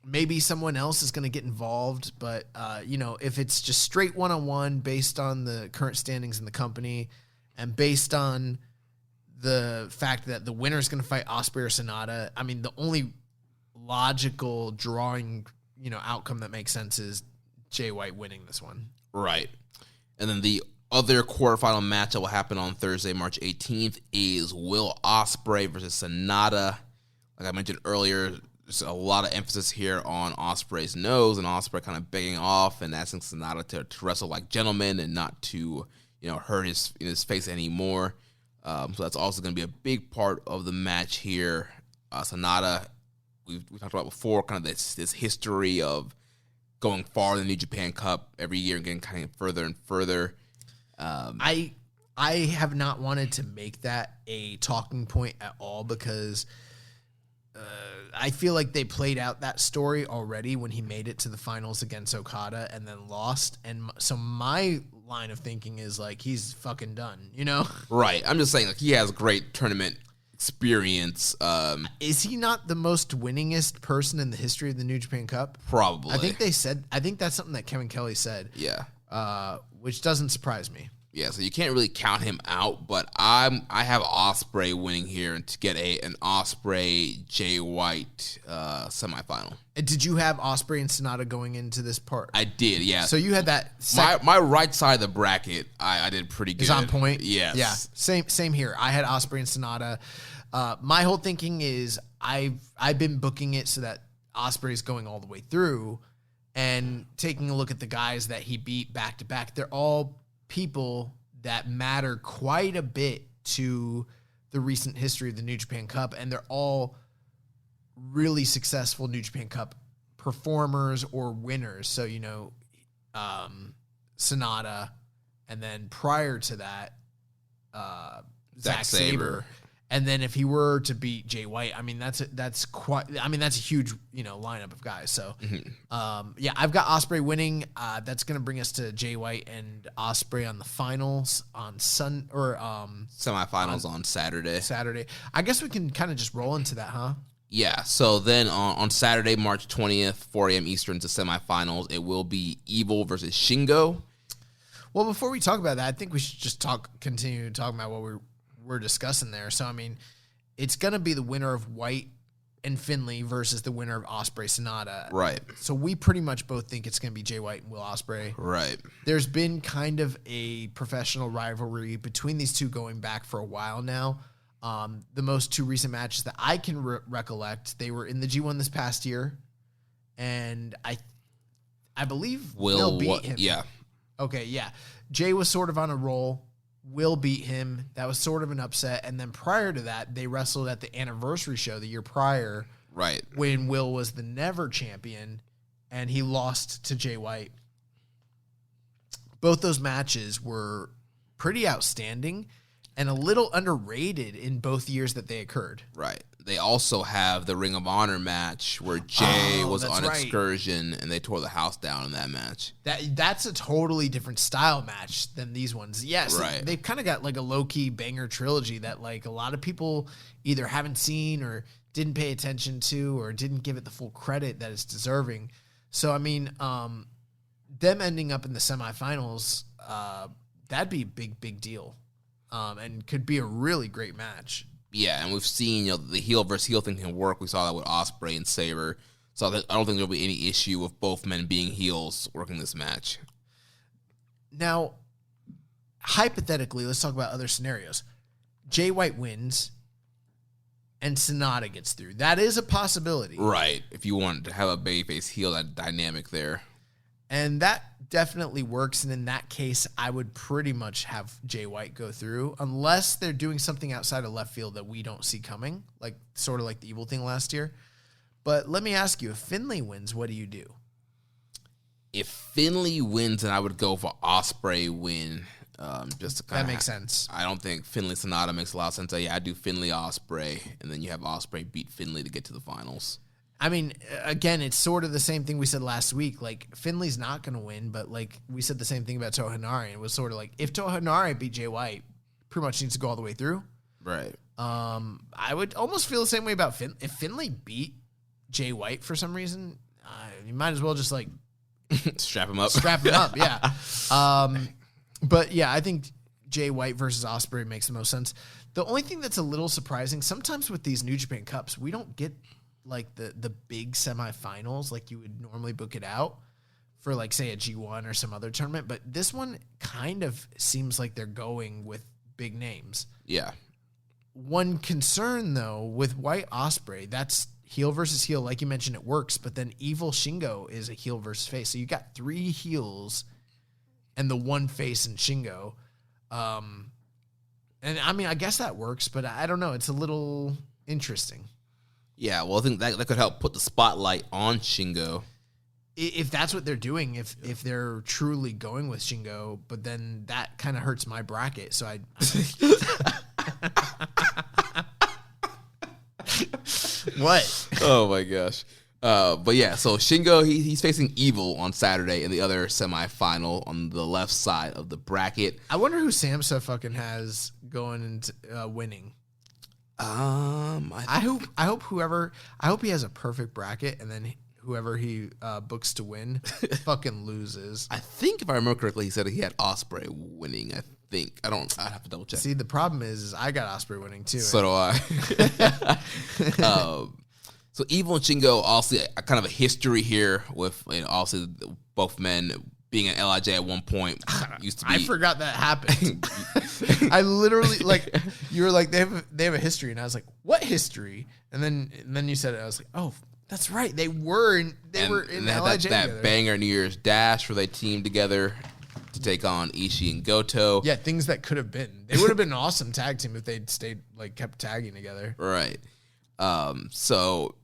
Maybe someone else is going to get involved. But, if it's just straight one-on-one based on the current standings in the company and based on the fact that the winner is going to fight Ospreay or Sonata, I mean, the only logical drawing, outcome that makes sense is Jay White winning this one. Right. And then the other quarterfinal match that will happen on Thursday, March 18th is Will Ospreay versus Sonata. like I mentioned earlier, there's a lot of emphasis here on Ospreay's nose and Ospreay kind of begging off and asking Sonata to wrestle like gentlemen and not to, hurt his face anymore. So that's also going to be a big part of the match here. Sonata, we talked about before, kind of this history of going far in the New Japan Cup every year and getting kind of further and further. I have not wanted to make that a talking point at all because I feel like they played out that story already when he made it to the finals against Okada and then lost. And so my line of thinking is like, he's fucking done, Right. I'm just saying, like, he has great tournament experience. Is he not the most winningest person in the history of the New Japan Cup? Probably. I think that's something that Kevin Kelly said. Yeah. Which doesn't surprise me. Yeah, so you can't really count him out, but I have Ospreay winning here and to get an Ospreay Jay White semifinal. And did you have Ospreay and Sonata going into this part? I did, yeah. So you had that. My right side of the bracket, I did pretty good. Is on point. Yes. Yeah. Same here. I had Ospreay and Sonata. My whole thinking is I've been booking it so that Ospreay's going all the way through, and taking a look at the guys that he beat back to back. They're all people that matter quite a bit to the recent history of the New Japan Cup, and they're all really successful New Japan Cup performers or winners. So, Sonata, and then prior to that, Zack Sabre. And then if he were to beat Jay White, I mean that's a huge lineup of guys. So I've got Ospreay winning. That's gonna bring us to Jay White and Ospreay on the finals on semifinals on Saturday. I guess we can kind of just roll into that, huh? Yeah. So then on Saturday, March 20th, 4 a.m. Eastern, to semifinals, it will be Evil versus Shingo. Well, before we talk about that, I think we should just continue talking about what we're discussing there. So, I mean, it's going to be the winner of White and Finlay versus the winner of Ospreay Sonata. Right. So we pretty much both think it's going to be Jay White and Will Ospreay. Right. There's been kind of a professional rivalry between these two going back for a while now. The most two recent matches that I can recollect, they were in the G1 this past year, and I believe Will beat him. Yeah. Okay, yeah. Jay was sort of on a roll. Will beat him. That was sort of an upset. And then prior to that, they wrestled at the anniversary show the year prior. Right. When Will was the Never champion and he lost to Jay White. Both those matches were pretty outstanding and a little underrated in both years that they occurred. Right. They also have the Ring of Honor match where Jay was on right. Excursion and they tore the house down in that match. That's a totally different style match than these ones. Yes, right. They've kind of got like a low-key banger trilogy that like a lot of people either haven't seen or didn't pay attention to or didn't give it the full credit that it's deserving. So, I mean, them ending up in the semifinals, that'd be a big deal and could be a really great match. Yeah, and we've seen the heel versus heel thing can work. We saw that with Ospreay and Sabre. So I don't think there'll be any issue with both men being heels working this match. Now, hypothetically, let's talk about other scenarios. Jay White wins and Sonata gets through. That is a possibility. Right. If you want to have a babyface heel, that dynamic there. And that definitely works. And in that case, I would pretty much have Jay White go through unless they're doing something outside of left field that we don't see coming, like sort of like the Evil thing last year. But let me ask you, if Finlay wins, what do you do? If Finlay wins, then I would go for Ospreay win. Just to that makes sense. I don't think Finlay Sonata makes a lot of sense. I do Finlay Ospreay, and then you have Ospreay beat Finlay to get to the finals. I mean, again, it's sort of the same thing we said last week. Like, Finlay's not going to win, but, like, we said the same thing about Toa Henare. It was sort of like, if Toa Henare beat Jay White, pretty much needs to go all the way through. Right. I would almost feel the same way about Finlay. If Finlay beat Jay White for some reason, you might as well just, like... Strap him up. Yeah. But, yeah, I think Jay White versus Ospreay makes the most sense. The only thing that's a little surprising, sometimes with these New Japan Cups, we don't get... like the big semifinals, like you would normally book it out for like say a G1 or some other tournament. But this one kind of seems like they're going with big names. Yeah. one concern though with White Ospreay, that's heel versus heel. Like you mentioned, it works, but then Evil Shingo is a heel versus face. So you got 3 heels and the one face in Shingo. And I mean, I guess that works, but I don't know. It's a little interesting. Yeah, well, I think that could help put the spotlight on Shingo. If that's what they're doing, if they're truly going with Shingo, but then that kind of hurts my bracket. So What? Oh my gosh. But yeah, so Shingo, he's facing Evil on Saturday in the other semifinal on the left side of the bracket. I wonder who Samsa fucking has going into winning. I hope he has a perfect bracket, and then whoever he books to win fucking loses. I think if I remember correctly, he said he had Ospreay winning. I think I have to double check. See, the problem is I got Ospreay winning too. So do I. So Evil and Shingo, also kind of a history here with also both men being an LIJ at one point. Used to be. I forgot that happened. I literally you were like they have a history, and I was like, what history? And then you said it. I was like, oh, that's right. They were in LIJ that banger New Year's Dash where they teamed together to take on Ishii and Goto. Yeah, things that could have been. They would have been an awesome tag team if they'd stayed kept tagging together. Right. So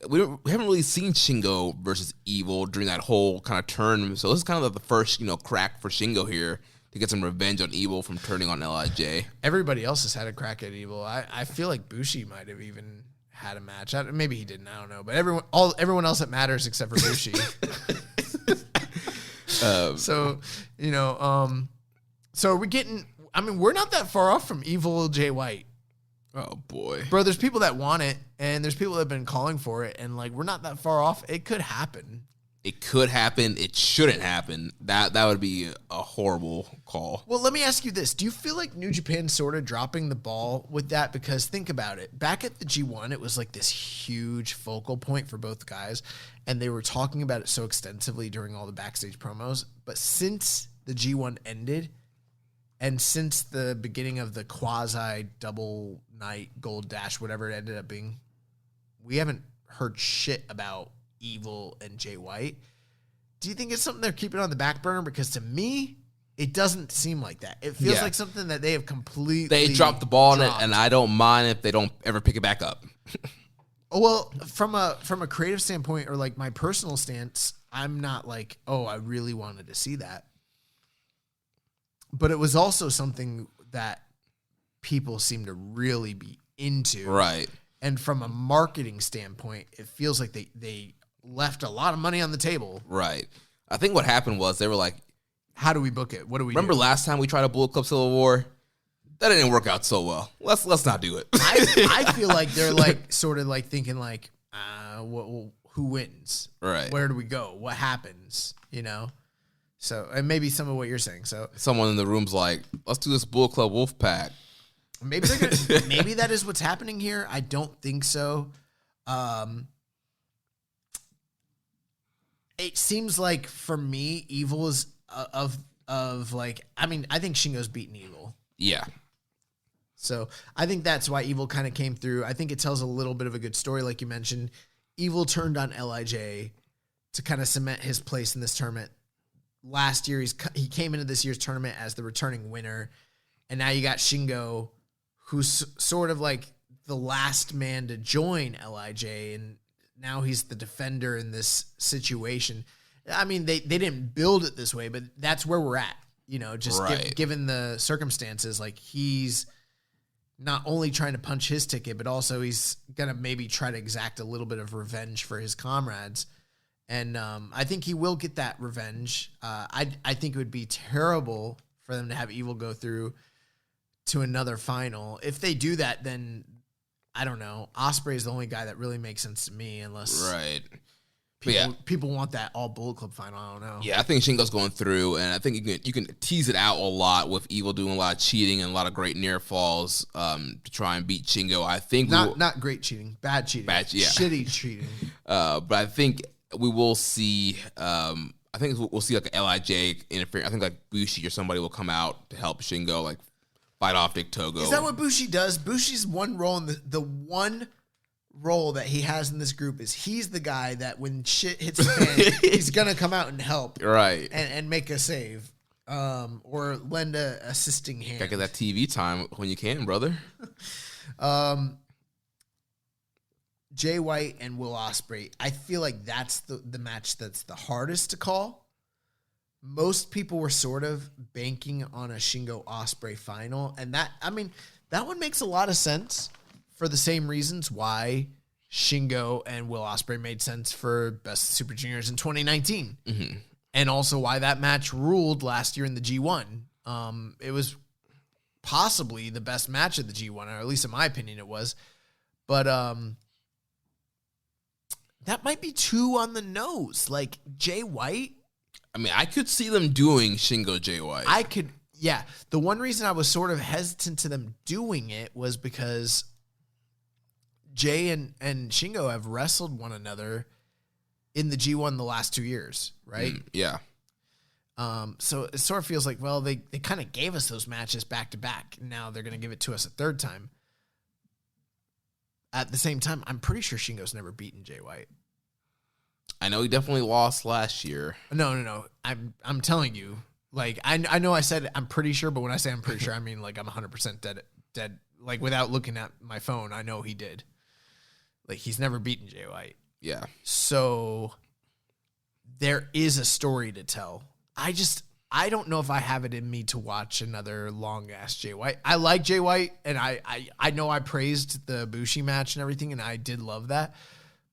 we haven't really seen Shingo versus Evil during that whole kind of turn. So this is kind of the first crack for Shingo here to get some revenge on Evil from turning on LIJ. Everybody else has had a crack at Evil. I feel like Bushi might have even had a match. Maybe he didn't. I don't know. But everyone else that matters except for Bushi. So are we getting? I mean, we're not that far off from Evil Jay White. Oh boy, bro. There's people that want it, and there's people that have been calling for it, and we're not that far off. It could happen. It could happen. It shouldn't happen. That would be a horrible call. Well, let me ask you this: do you feel like New Japan sort of dropping the ball with that? Because think about it. Back at the G1, it was like this huge focal point for both guys, and they were talking about it so extensively during all the backstage promos. But since the G1 ended, and since the beginning of the quasi double night gold dash, whatever it ended up being, we haven't heard shit about Evil and Jay White. Do you think it's something they're keeping on the back burner? Because to me, it doesn't seem like that. It feels like something that they have completely They dropped the ball on it, and I don't mind if they don't ever pick it back up. Well, from a creative standpoint, or my personal stance, I'm not I really wanted to see that. But it was also something that people seem to really be into. Right. And from a marketing standpoint, it feels like they left a lot of money on the table. Right. I think what happened was they were like, how do we book it? What do we remember do? last time we tried a Bullet Club Civil War? That didn't work out so well. Let's not do it. I feel like they're sort of thinking who wins? Right. Where do we go? What happens? So, and maybe some of what you're saying. So someone in the room's like, let's do this Bullet Club Wolfpack. Maybe maybe that is what's happening here. I don't think so. It seems like for me, Evil is I think Shingo's beaten Evil. Yeah. So I think that's why Evil kind of came through. I think it tells a little bit of a good story, like you mentioned. Evil turned on LIJ to kind of cement his place in this tournament. Last year, he came into this year's tournament as the returning winner, and now you got Shingo, who's sort of the last man to join LIJ, and now he's the defender in this situation. I mean, they didn't build it this way, but that's where we're at. Given the circumstances, he's not only trying to punch his ticket, but also he's going to maybe try to exact a little bit of revenge for his comrades. And I think he will get that revenge. I think it would be terrible for them to have Evil go through to another final. If they do that, then I don't know. Ospreay is the only guy that really makes sense to me, unless people want that all Bullet Club final. I don't know. Yeah, I think Shingo's going through, and I think you can tease it out a lot with Evil doing a lot of cheating and a lot of great near falls to try and beat Shingo. I think not great cheating, bad cheating, shitty cheating. But I think we will see. I think we'll see an LIJ interfere. I think Bushi or somebody will come out to help Shingo fight off Dick Togo. Is that what Bushi does? Bushi's one role in the one role that he has in this group is he's the guy that when shit hits the fan, he's gonna come out and help, right, and make a save, or lend a assisting hand. Gotta get that TV time when you can, brother. Jay White and Will Ospreay. I feel like that's the match that's the hardest to call. Most people were sort of banking on a Shingo Ospreay final, and that one makes a lot of sense for the same reasons why Shingo and Will Ospreay made sense for Best of Super Juniors in 2019, and also why that match ruled last year in the G1. It was possibly the best match of the G1, or at least in my opinion, it was. But that might be too on the nose. Like Jay White. I mean, I could see them doing Shingo Jay White. I could, yeah. The one reason I was sort of hesitant to them doing it was because Jay and Shingo have wrestled one another in the G1 the last 2 years, right? Yeah. So it sort of feels like, well, they kind of gave us those matches back to back. Now they're going to give it to us a third time. At the same time, I'm pretty sure Shingo's never beaten Jay White. I know he definitely lost last year. No. I'm telling you. Like, I know I said I'm pretty sure, but when I say I'm pretty sure, I mean like I'm 100% dead. Like without looking at my phone, I know he did. Like he's never beaten Jay White. Yeah. So there is a story to tell. I don't know if I have it in me to watch another long ass Jay White. I like Jay White, and I know I praised the Bushi match and everything, and I did love that.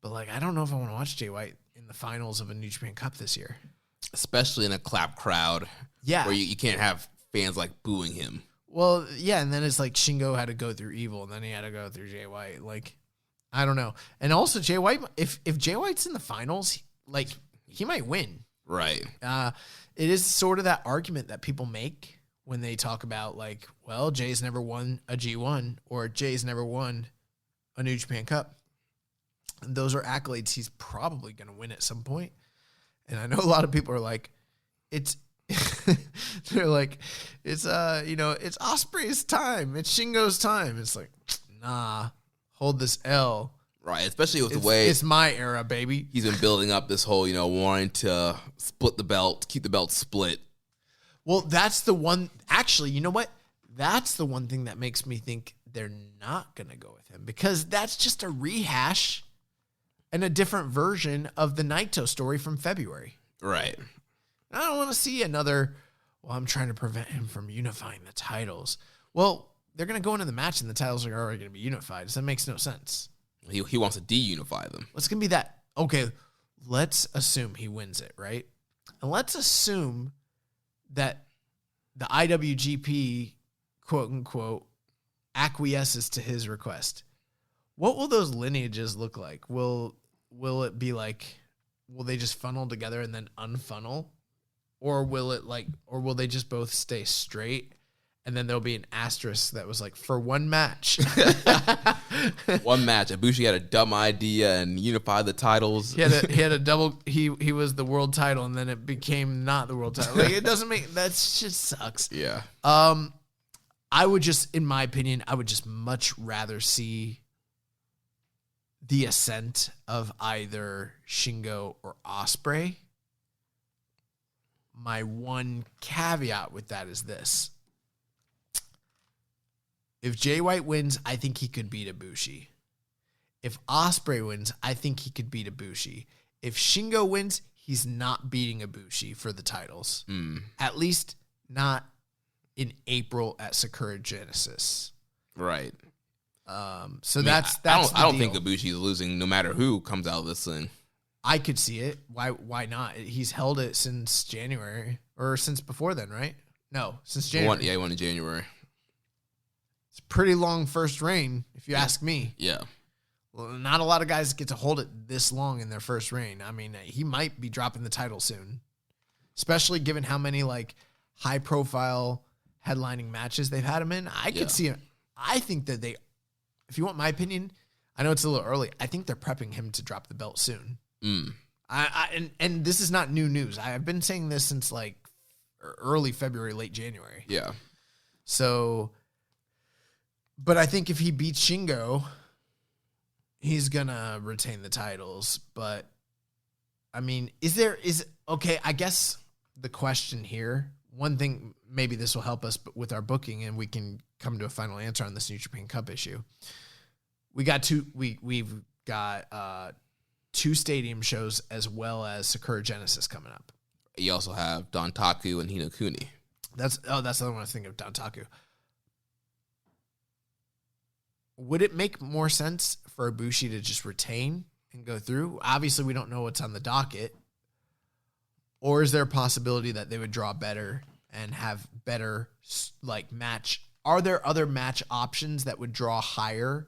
But like, I don't know if I want to watch Jay White in the finals of a New Japan Cup this year, especially in a clap crowd. Yeah, where you can't have fans like booing him. Well, yeah, and then it's like Shingo had to go through Evil, and then he had to go through Jay White. Like, I don't know. And also Jay White, if Jay White's in the finals, like he might win. Right. It is sort of that argument that people make when they talk about like, well, Jay's never won a G1 or Jay's never won a New Japan Cup. And those are accolades he's probably going to win at some point. And I know a lot of people are like, they're like, it's Ospreay's time. It's Shingo's time. It's like, nah, hold this L. Right, especially with the way it's my era, baby. He's been building up this whole, wanting to split the belt, keep the belt split. Well, that's the one. Actually, you know what? That's the one thing that makes me think they're not going to go with him, because that's just a rehash and a different version of the Naito story from February. Right. I don't want to see another, well, I'm trying to prevent him from unifying the titles. Well, they're going to go into the match and the titles are already going to be unified, so that makes no sense. He wants to de-unify them. What's going to be that? Okay, let's assume he wins it, right? And let's assume that the IWGP, quote-unquote, acquiesces to his request. What will those lineages look like? Will it be like, will they just funnel together and then unfunnel? Or will they just both stay straight? And then there'll be an asterisk that was like, for one match. One match. Ibushi had a dumb idea and unified the titles. He had a double. He was the world title, and then it became not the world title. Like, it doesn't make, that just sucks. Yeah. I would just, in my opinion, I would just much rather see the ascent of either Shingo or Ospreay. My one caveat with that is this. If Jay White wins, I think he could beat Ibushi. If Ospreay wins, I think he could beat Ibushi. If Shingo wins, he's not beating Ibushi for the titles. At least not in April at Sakura Genesis. Right. So that's I don't the think deal. Ibushi is losing no matter who comes out of this thing. I could see it. Why not? He's held it since January, or since before then, right? No, since January. He won in January. It's a pretty long first reign, if you ask me. Yeah. Well, not a lot of guys get to hold it this long in their first reign. I mean, he might be dropping the title soon, especially given how many like high-profile headlining matches they've had him in. I could see him. I think that if you want my opinion, I know it's a little early. I think they're prepping him to drop the belt soon. And this is not new news. I've been saying this since like early February, late January. Yeah. So But I think if he beats Shingo, he's gonna retain the titles. But I mean, okay, I guess the question here, one thing, maybe this will help us with our booking and we can come to a final answer on this New Japan Cup issue. We've got two stadium shows as well as Sakura Genesis coming up. You also have Dontaku and Hinokuni. That's the other one I was thinking of, Dontaku. Would it make more sense for Ibushi to just retain and go through? Obviously, we don't know what's on the docket. Or is there a possibility that they would draw better and have better match? Are there other match options that would draw higher,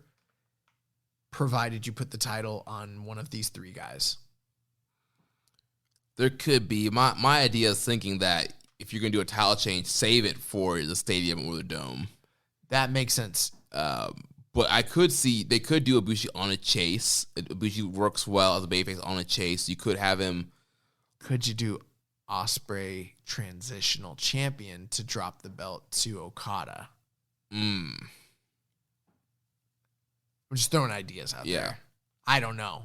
provided you put the title on one of these three guys? There could be. My idea is thinking that if you're going to do a title change, save it for the stadium or the dome. That makes sense. But I could see they could do Ibushi on a chase. Ibushi works well as a babyface on a chase. You could have him. Could you do Ospreay transitional champion to drop the belt to Okada? I'm just throwing ideas out there. I don't know.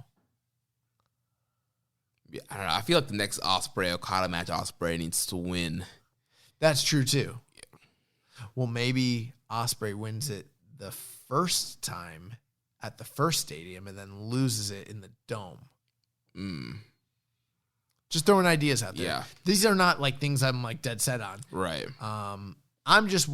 Yeah, I don't know. I feel like the next Ospreay Okada match, Ospreay needs to win. That's true too. Yeah. Well, maybe Ospreay wins it the first time at the first stadium and then loses it in the dome. Just throwing ideas out there. Yeah. These are not like things I'm like dead set on. Right. I'm just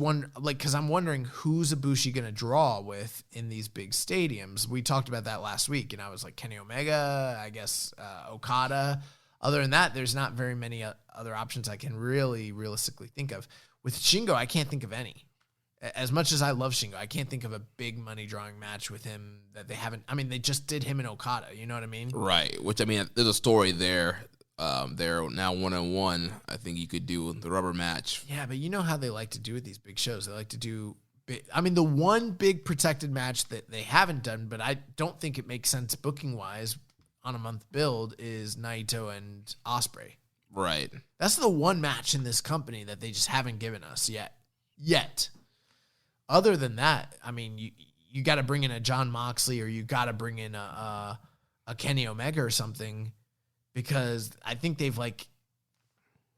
because I'm wondering who's Ibushi going to draw with in these big stadiums. We talked about that last week, and I was like Kenny Omega, I guess Okada. Other than that, there's not very many other options I can really realistically think of. With Shingo, I can't think of any. As much as I love Shingo, I can't think of a big money drawing match with him that they haven't. I mean, they just did him and Okada. You know what I mean? Right. Which, I mean, there's a story there. They're now 1-on-1. I think you could do the rubber match. Yeah, but you know how they like to do with these big shows. They like to do the one big protected match that they haven't done, but I don't think it makes sense booking wise on a month build is Naito and Ospreay. Right. That's the one match in this company that they just haven't given us yet. Other than that, I mean, you got to bring in a John Moxley or you got to bring in a Kenny Omega or something. Because I think they've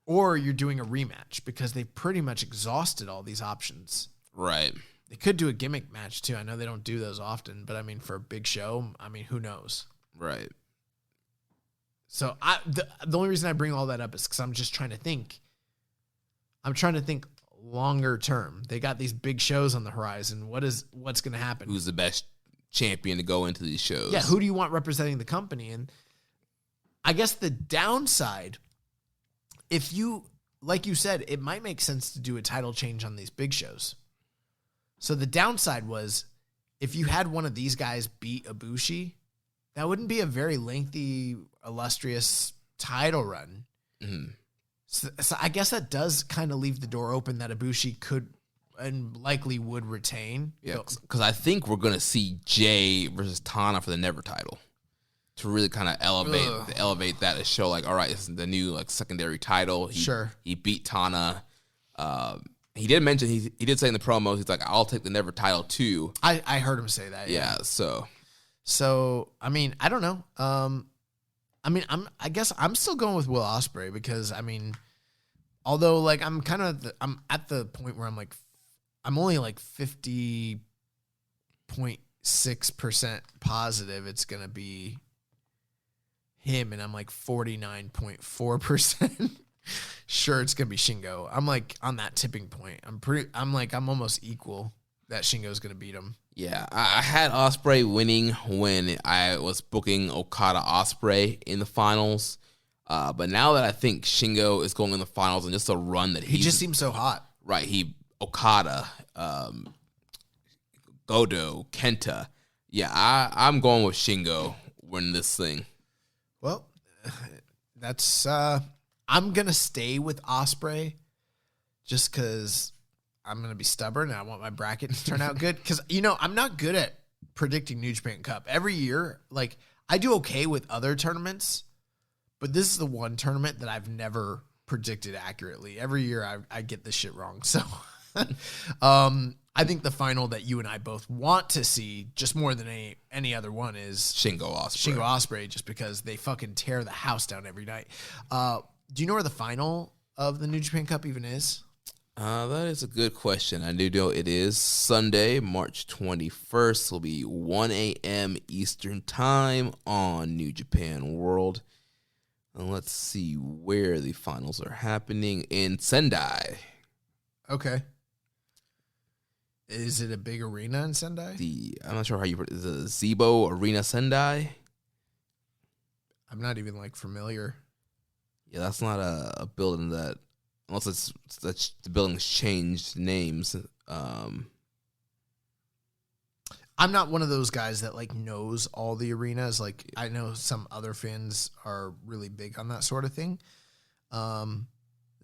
or you're doing a rematch because they've pretty much exhausted all these options. Right. They could do a gimmick match too. I know they don't do those often, but I mean, for a big show, I mean, who knows? Right. So the only reason I bring all that up is because I'm just trying to think. I'm trying to think longer term. They got these big shows on the horizon. What's going to happen? Who's the best champion to go into these shows? Yeah. Who do you want representing the company? And I guess the downside, if you, like you said, it might make sense to do a title change on these big shows. So the downside was if you had one of these guys beat Ibushi, that wouldn't be a very lengthy, illustrious title run. Mm-hmm. So I guess that does kind of leave the door open that Ibushi could and likely would retain. Yeah, because I think we're going to see Jay versus Tana for the Never title. To really kind of elevate that to show all right, this is the new secondary title. He beat Tana. He did mention he did say in the promos he's like, I'll take the Never title too. I heard him say that. Yeah. So I mean, I don't know. I guess I'm still going with Will Ospreay because I mean, although I'm at the point where I'm only 50.6% positive it's gonna be him, and I'm 49.4% sure it's gonna be Shingo. I'm on that tipping point. I'm almost equal that Shingo's gonna beat him. Yeah, I had Ospreay winning when I was booking Okada Ospreay in the finals, but now that I think Shingo is going in the finals and just a run that he just seems so hot. Right, Okada, Godo, Kenta. Yeah, I'm going with Shingo winning this thing. Well, that's I'm gonna stay with Ospreay just because I'm gonna be stubborn and I want my bracket to turn out good. Because I'm not good at predicting New Japan Cup every year. I do okay with other tournaments, but this is the one tournament that I've never predicted accurately. Every year I get this shit wrong. So I think the final that you and I both want to see, just more than any other one, is Shingo Ospreay, just because they fucking tear the house down every night. Do you know where the final of the New Japan Cup even is? That is a good question. I do know it is Sunday, March 21st. It'll be 1 a.m. Eastern Time on New Japan World. And let's see where the finals are happening. In Sendai. Okay. Is it a big arena in Sendai? I'm not sure how you put it. Is it the Zebo Arena Sendai? I'm not even familiar. Yeah, that's not a building that, unless that's the building's changed names. I'm not one of those guys that knows all the arenas. I know some other fans are really big on that sort of thing.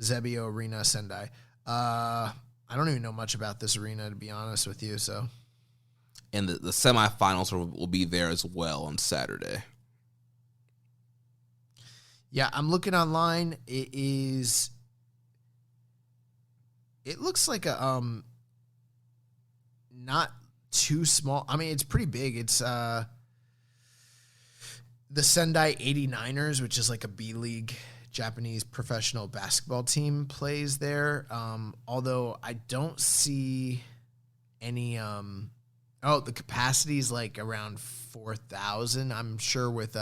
Zebio Arena Sendai. I don't even know much about this arena, to be honest with you. So, and the semifinals will be there as well on Saturday. Yeah, I'm looking online. It looks like a not too small. I mean, it's pretty big. It's the Sendai 89ers, which is a B-League Japanese professional basketball team, plays there. Although I don't see any the capacity is around 4,000. I'm sure with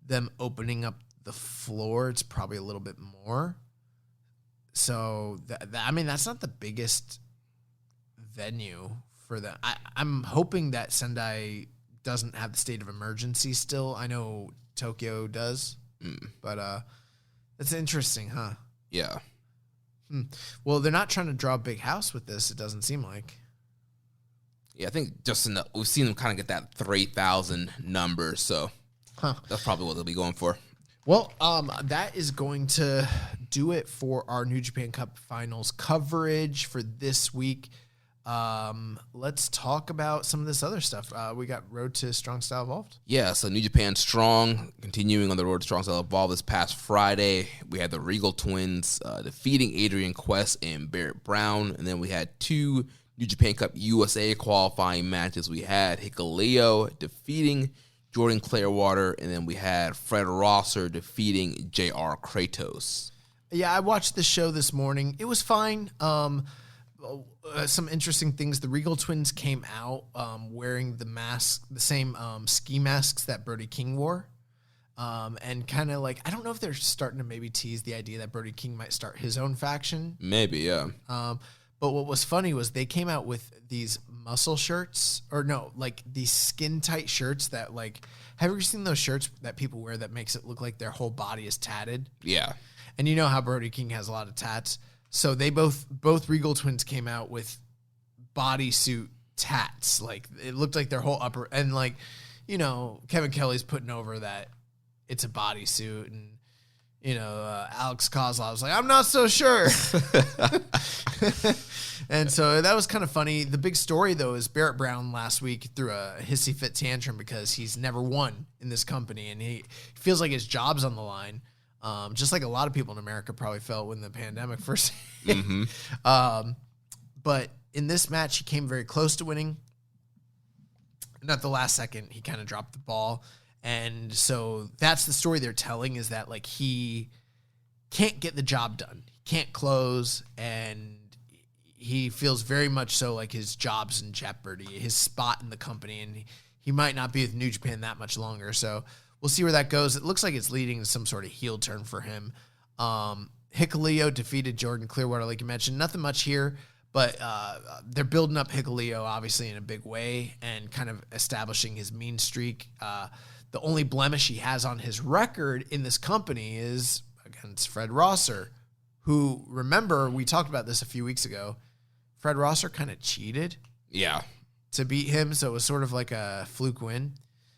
them opening up the floor, it's probably a little bit more. So I mean, that's not the biggest venue for them. I'm hoping that Sendai doesn't have the state of emergency still. I know Tokyo does, but that's interesting, huh? Yeah. Well, they're not trying to draw a big house with this, it doesn't seem like. Yeah, I think we've seen them kind of get that 3,000 number, so that's probably what they'll be going for. Well, that is going to do it for our New Japan Cup Finals coverage for this week. Let's talk about some of this other stuff. We got Road to Strong Style Evolved. Yeah, so New Japan Strong, continuing on the Road to Strong Style Evolved this past Friday. We had the Regal Twins defeating Adrian Quest and Barrett Brown. And then we had two New Japan Cup USA qualifying matches. We had Hikuleo defeating Jordan Clearwater, and then we had Fred Rosser defeating J.R. Kratos. Yeah, I watched the show this morning. It was fine. Some interesting things. The Regal Twins came out wearing the same ski masks that Brody King wore. And kind of I don't know if they're starting to maybe tease the idea that Brody King might start his own faction. Maybe, yeah. But what was funny was they came out with these muscle shirts, or no, these skin tight shirts that have you ever seen those shirts that people wear that makes it look like their whole body is tatted? Yeah. And you know how Brody King has a lot of tats. So they both Regal Twins came out with bodysuit tats. It looked like their whole upper, and Kevin Kelly's putting over that it's a bodysuit, and Alex Kozlov was I'm not so sure. And so that was kind of funny. The big story, though, is Barrett Brown last week threw a hissy fit tantrum because he's never won in this company, and he feels like his job's on the line. Just like a lot of people in America probably felt when the pandemic first hit. Mm-hmm. But in this match, he came very close to winning. And at the last second, he kind of dropped the ball. And so that's the story they're telling, is that he can't get the job done. He can't close, and he feels very much so like his job's in jeopardy, his spot in the company, and he might not be with New Japan that much longer. So we'll see where that goes. It looks like it's leading to some sort of heel turn for him. Hikuleo defeated Jordan Clearwater, like you mentioned. Nothing much here, but they're building up Hikuleo, obviously, in a big way and kind of establishing his mean streak. The only blemish he has on his record in this company is against Fred Rosser, who, remember, we talked about this a few weeks ago. Fred Rosser kind of cheated. Yeah. To beat him, so it was sort of like a fluke win.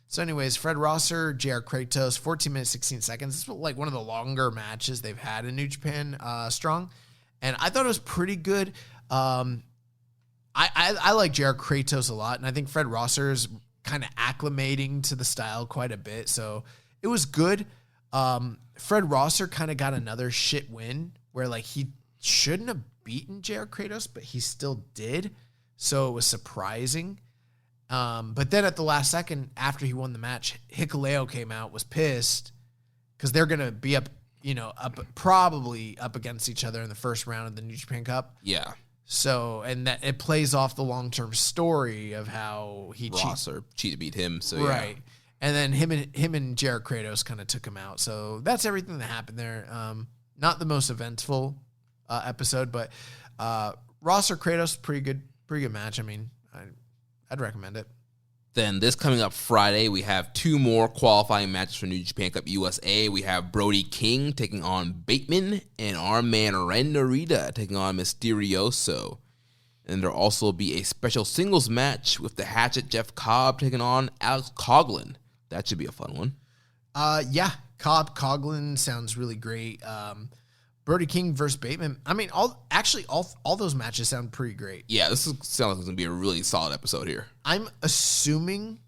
So anyways, Fred Rosser, J.R. Kratos, 14 minutes, 16 seconds. This was one of the longer matches they've had in New Japan Strong. And I thought it was pretty good. I like J.R. Kratos a lot, and I think Fred Rosser's kind of acclimating to the style quite a bit. So it was good. Fred Rosser kind of got another shit win where he shouldn't have beaten JR Kratos, but he still did. So it was surprising. But then at the last second, after he won the match, Hikuleo came out, was pissed because they're going to be probably up against each other in the first round of the New Japan Cup. Yeah. So, and that it plays off the long-term story of how he cheated beat him. So right. Yeah. And then him and JR Kratos kind of took him out. So that's everything that happened there. Not the most eventful episode, but Ross or Kratos, pretty good match. I mean, I'd recommend it. Then this coming up Friday, we have 2 more qualifying matches for New Japan Cup USA. We have Brody King taking on Bateman and our man Ren Narita taking on Mysterioso. And there'll also be a special singles match with the Hatchet Jeff Cobb taking on Alex Coughlin. That should be a fun one. Yeah, Coughlin sounds really great. Brody King versus Bateman. I mean, all those matches sound pretty great. Yeah, this sounds like it's going to be a really solid episode here. I'm assuming...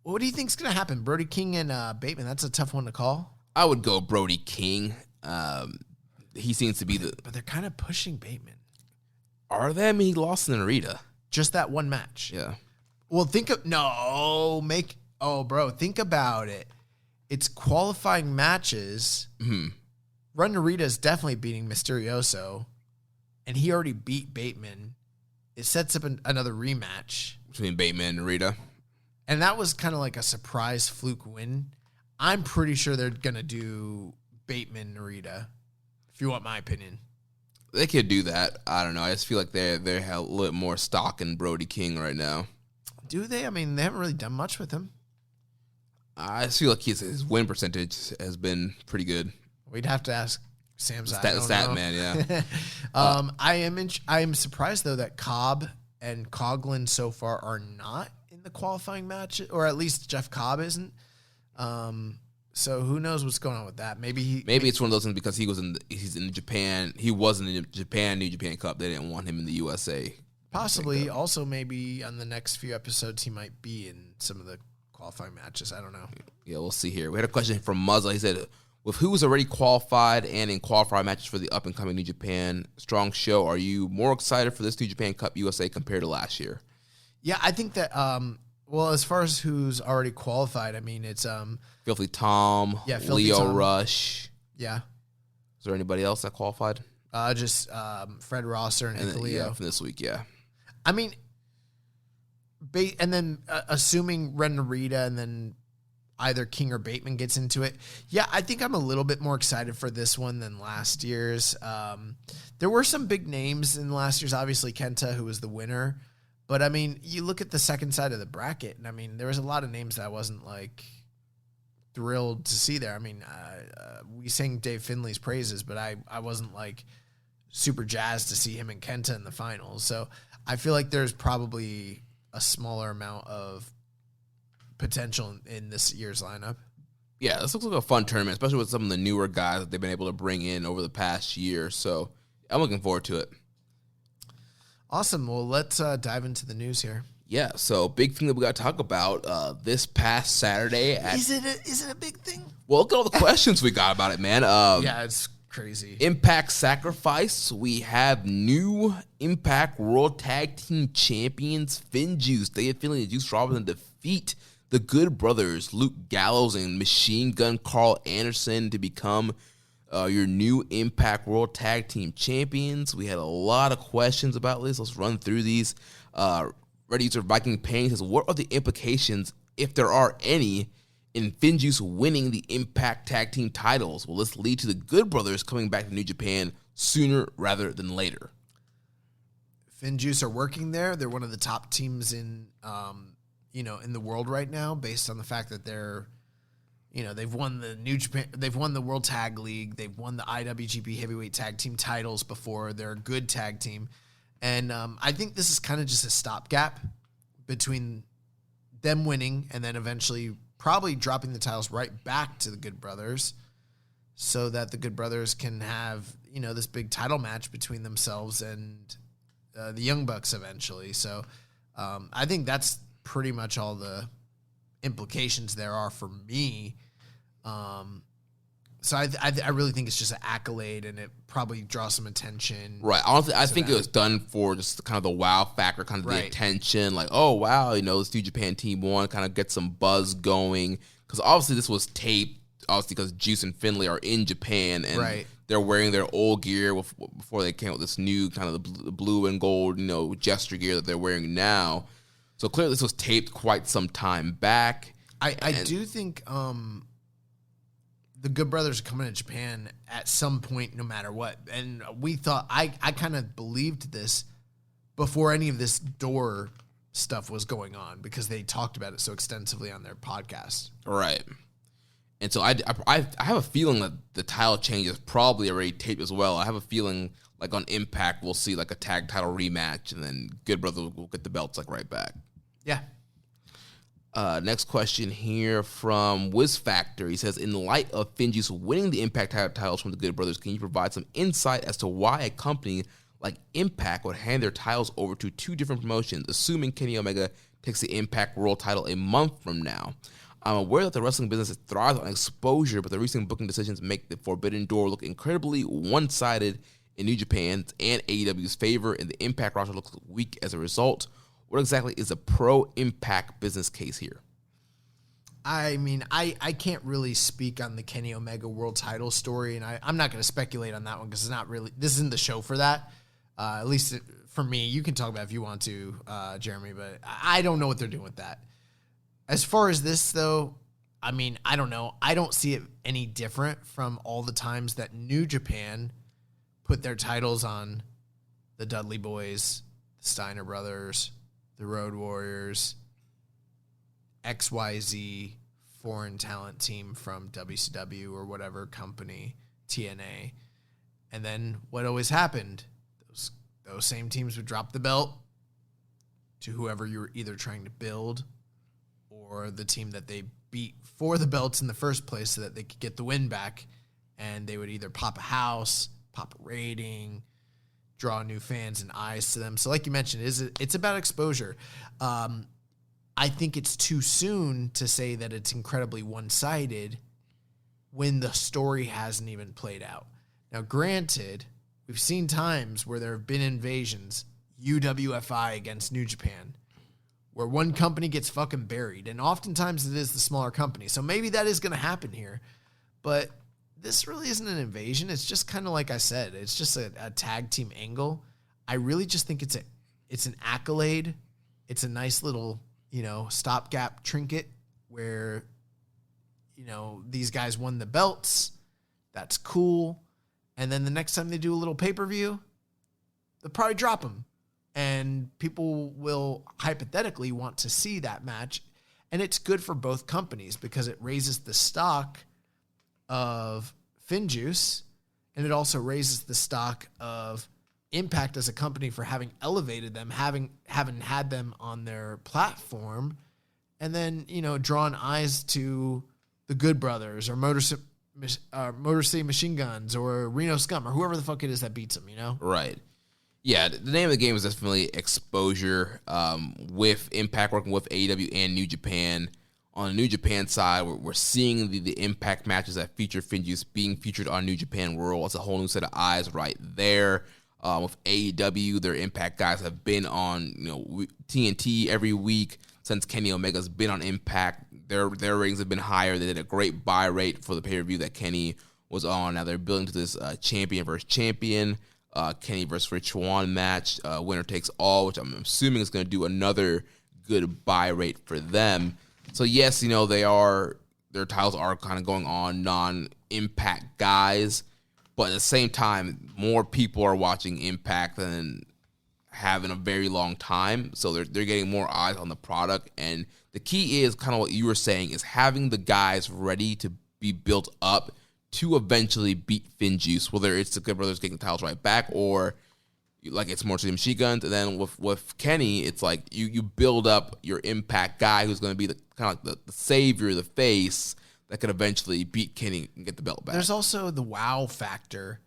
what do you think's going to happen? Brody King and Bateman, that's a tough one to call. I would go Brody King. He seems to be But they're kind of pushing Bateman. Are they? I mean, he lost in Narita. Just that one match. Yeah. Well, think about it. It's qualifying matches. Mm-hmm. Ren Narita is definitely beating Mysterioso, and he already beat Bateman. It sets up another rematch between Bateman and Narita. And that was kind of like a surprise fluke win. I'm pretty sure they're going to do Bateman Narita, if you want my opinion. They could do that. I don't know. I just feel like they have a little more stock in Brody King right now. Do they? I mean, they haven't really done much with him. I just feel like his win percentage has been pretty good. We'd have to ask Sam. Stat man, yeah. I am surprised though that Cobb and Coughlin so far are not in the qualifying match, or at least Jeff Cobb isn't. So who knows what's going on with that? Maybe it's one of those things because he's in Japan. He wasn't in Japan New Japan Cup. They didn't want him in the USA. Possibly. Also, maybe on the next few episodes he might be in some of the qualifying matches. I don't know. Yeah, we'll see here. We had a question from Muzzle. He said, with who's already qualified and in qualifying matches for the up-and-coming New Japan Strong Show, are you more excited for this New Japan Cup USA compared to last year? Yeah, I think that, well, as far as who's already qualified, I mean, it's... Filthy Tom, Leo Rush. Yeah. Is there anybody else that qualified? Just Fred Rosser and Hikuleo. Yeah, from this week, yeah. I mean, and then assuming Ren Narita and then either King or Bateman gets into it. Yeah, I think I'm a little bit more excited for this one than last year's. There were some big names in last year's, obviously Kenta, who was the winner. But, I mean, you look at the second side of the bracket, and, I mean, there was a lot of names that I wasn't, like, thrilled to see there. I mean, we sang Dave Finley's praises, but I wasn't, like, super jazzed to see him and Kenta in the finals. So I feel like there's probably a smaller amount of potential in this year's lineup. Yeah, this looks like a fun tournament, especially with some of the newer guys that they've been able to bring in over the past year. So I'm looking forward to it. Awesome. Well, let's dive into the news here. Yeah, so big thing that we got to talk about this past Saturday. Is it a big thing? Well, look at all the questions we got about it, man. Yeah, it's crazy. Impact Sacrifice. We have new Impact World Tag Team Champions, Finn Juice. They have Finley and Juice Robinson defeat the Good Brothers, Luke Gallows and Machine Gun Carl Anderson, to become your new Impact World Tag Team Champions. We had a lot of questions about this. Let's run through these. Ready User Viking Pain says, what are the implications, if there are any, in Finn Juice winning the Impact Tag Team titles? Will this lead to the Good Brothers coming back to New Japan sooner rather than later? Finn Juice are working there. They're one of the top teams in in the world right now, based on the fact that they're, they've won the New Japan, they've won the World Tag League, they've won the IWGP Heavyweight Tag Team titles before. They're a good tag team, and I think this is kind of just a stopgap between them winning and then eventually probably dropping the titles right back to the Good Brothers, so that the Good Brothers can have this big title match between themselves and the Young Bucks eventually. So I think that's pretty much all the implications there are for me. So I really think it's just an accolade, and it probably draws some attention. Right. Honestly, I think it was done for just kind of the wow factor, kind of the attention. Like, oh, wow, this New Japan team won, kind of get some buzz going. Because obviously this was taped, obviously because Juice and Finlay are in Japan, and they're wearing their old gear before they came out with this new kind of the blue and gold, gesture gear that they're wearing now. So clearly this was taped quite some time back. I do think the Good Brothers are coming to Japan at some point, no matter what. And we thought, I kind of believed this before any of this door stuff was going on, because they talked about it so extensively on their podcast. Right. And so I have a feeling that the title change is probably already taped as well. I have a feeling like on Impact we'll see like a tag title rematch, and then Good Brothers will get the belts like right back. Yeah. Next question here from Wiz Factor. He says, in light of Finjuice winning the Impact titles from the Good Brothers, can you provide some insight as to why a company like Impact would hand their titles over to two different promotions, assuming Kenny Omega takes the Impact World title a month from now? I'm aware that the wrestling business thrives on exposure, but the recent booking decisions make the Forbidden Door look incredibly one-sided in New Japan's and AEW's favor, and the Impact roster looks weak as a result. What exactly is a pro-Impact business case here? I mean, I can't really speak on the Kenny Omega world title story, and I'm not going to speculate on that one because this isn't the show for that. At least for me, you can talk about it if you want to, Jeremy, but I don't know what they're doing with that. As far as this, though, I mean, I don't know. I don't see it any different from all the times that New Japan put their titles on the Dudley Boys, the Steiner Brothers, the Road Warriors, XYZ foreign talent team from WCW or whatever company, TNA. And then what always happened? Those same teams would drop the belt to whoever you were either trying to build or the team that they beat for the belts in the first place so that they could get the win back. And they would either pop a house, pop a rating, draw new fans and eyes to them. So like you mentioned, it's about exposure. I think it's too soon to say that it's incredibly one-sided when the story hasn't even played out. Now, granted, we've seen times where there have been invasions, UWFI against New Japan, where one company gets fucking buried, and oftentimes it is the smaller company. So maybe that is going to happen here, but this really isn't an invasion. It's just kind of like I said. It's just a tag team angle. I really just think it's an accolade. It's a nice little, stopgap trinket where, these guys won the belts. That's cool. And then the next time they do a little pay-per-view, they'll probably drop them. And people will hypothetically want to see that match. And it's good for both companies because it raises the stock of Finjuice, and it also raises the stock of Impact as a company for having elevated them, having had them on their platform, and then drawn eyes to the Good Brothers or Motor City Machine Guns or Reno Scum or whoever the fuck it is that beats them. Right. Yeah, the name of the game is definitely exposure. With Impact working with AEW and New Japan. On the New Japan side, we're seeing the Impact matches that feature Finjuice being featured on New Japan World. That's a whole new set of eyes right there. With AEW, their Impact guys have been on TNT every week since Kenny Omega's been on Impact. Their ratings have been higher. They did a great buy rate for the pay-per-view that Kenny was on. Now they're building to this champion versus champion, Kenny versus Rich Swann match, winner takes all, which I'm assuming is going to do another good buy rate for them. So yes, their titles are kind of going on non-Impact guys, but at the same time, more people are watching Impact than have in a very long time. So they're getting more eyes on the product, and the key is kind of what you were saying, is having the guys ready to be built up to eventually beat Finjuice, whether it's the Good Brothers getting the titles right back or like it's more to the Machine Guns. And then with Kenny, it's like you build up your Impact guy who's going to be the kind of like the savior, the face that could eventually beat Kenny and get the belt back. There's also the wow factor.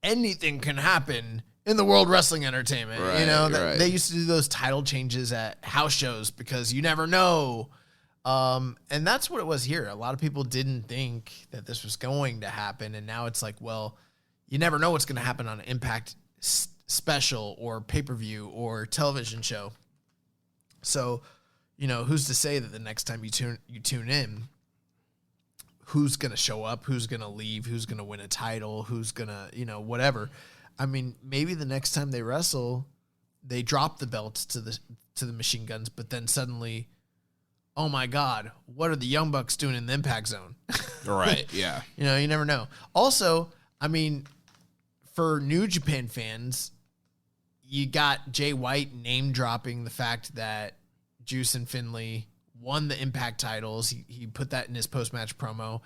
Anything can happen in the World Wrestling Entertainment. Right, right. They used to do those title changes at house shows because you never know And that's what it was here. A lot of people didn't think that this was going to happen. And now it's like, well, you never know what's going to happen on an Impact special or pay-per-view or television show. So, who's to say that the next time you tune in, who's going to show up, who's going to leave, who's going to win a title, who's going to, whatever. I mean, maybe the next time they wrestle, they drop the belts to the Machine Guns, but then suddenly, oh my God, what are the Young Bucks doing in the Impact Zone? Right, yeah. You never know. Also, I mean, for New Japan fans, you got Jay White name dropping the fact that Juice and Finlay won the Impact titles. He put that in his post-match promo.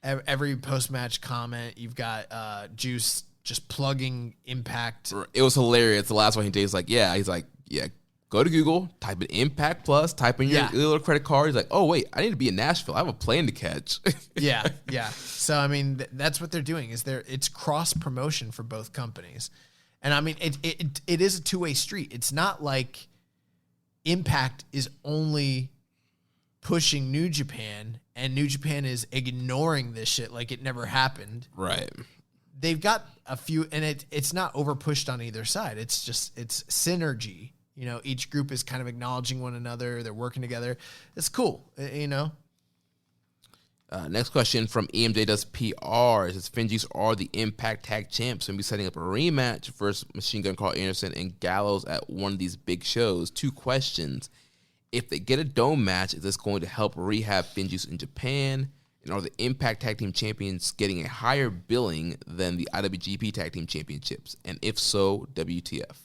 Every post-match comment, you've got Juice just plugging Impact. It was hilarious. The last one he did, he's like, go to Google, type in Impact Plus, type in your little credit card. He's like, oh, wait, I need to be in Nashville. I have a plane to catch. Yeah. So, I mean, that's what they're doing. It's cross-promotion for both companies. And, I mean, it is a two-way street. It's not like Impact is only pushing New Japan, and New Japan is ignoring this shit like it never happened. Right. They've got a few, and it's not over-pushed on either side. It's synergy. Each group is kind of acknowledging one another. They're working together. It's cool, Next question from EMJ Does PR. It says, Finjuice are the Impact Tag Champs and be setting up a rematch versus Machine Gun Carl Anderson and Gallows at one of these big shows. 2 questions. If they get a dome match, is this going to help rehab Finjuice in Japan? And are the Impact Tag Team Champions getting a higher billing than the IWGP Tag Team Championships? And if so, WTF?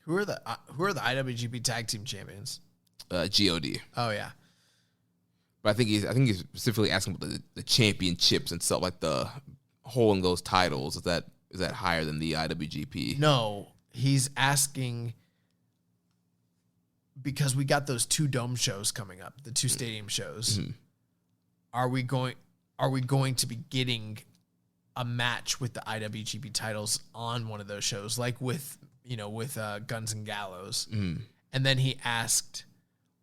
Who are the IWGP Tag Team Champions? GOD. Oh yeah, but I think he's specifically asking about the championships and stuff, like the holding those titles. Is that higher than the IWGP? No, he's asking because we got those 2 dome shows coming up, the 2 stadium shows. Mm-hmm. Are we going to be getting a match with the IWGP titles on one of those shows, like with Guns and Gallows? Mm-hmm. And then he asked,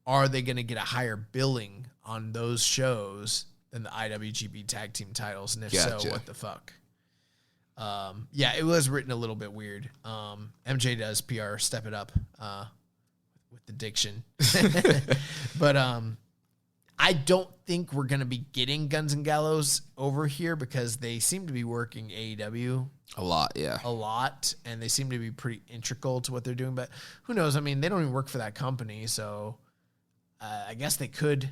are they going to get a higher billing on those shows than the IWGP Tag Team titles? And if so, what the fuck? It was written a little bit weird. MJ Does PR, step it up with the diction. But I don't think we're going to be getting Guns and Gallows over here because they seem to be working AEW a lot, and they seem to be pretty integral to what they're doing. But who knows? I mean, they don't even work for that company, so I guess they could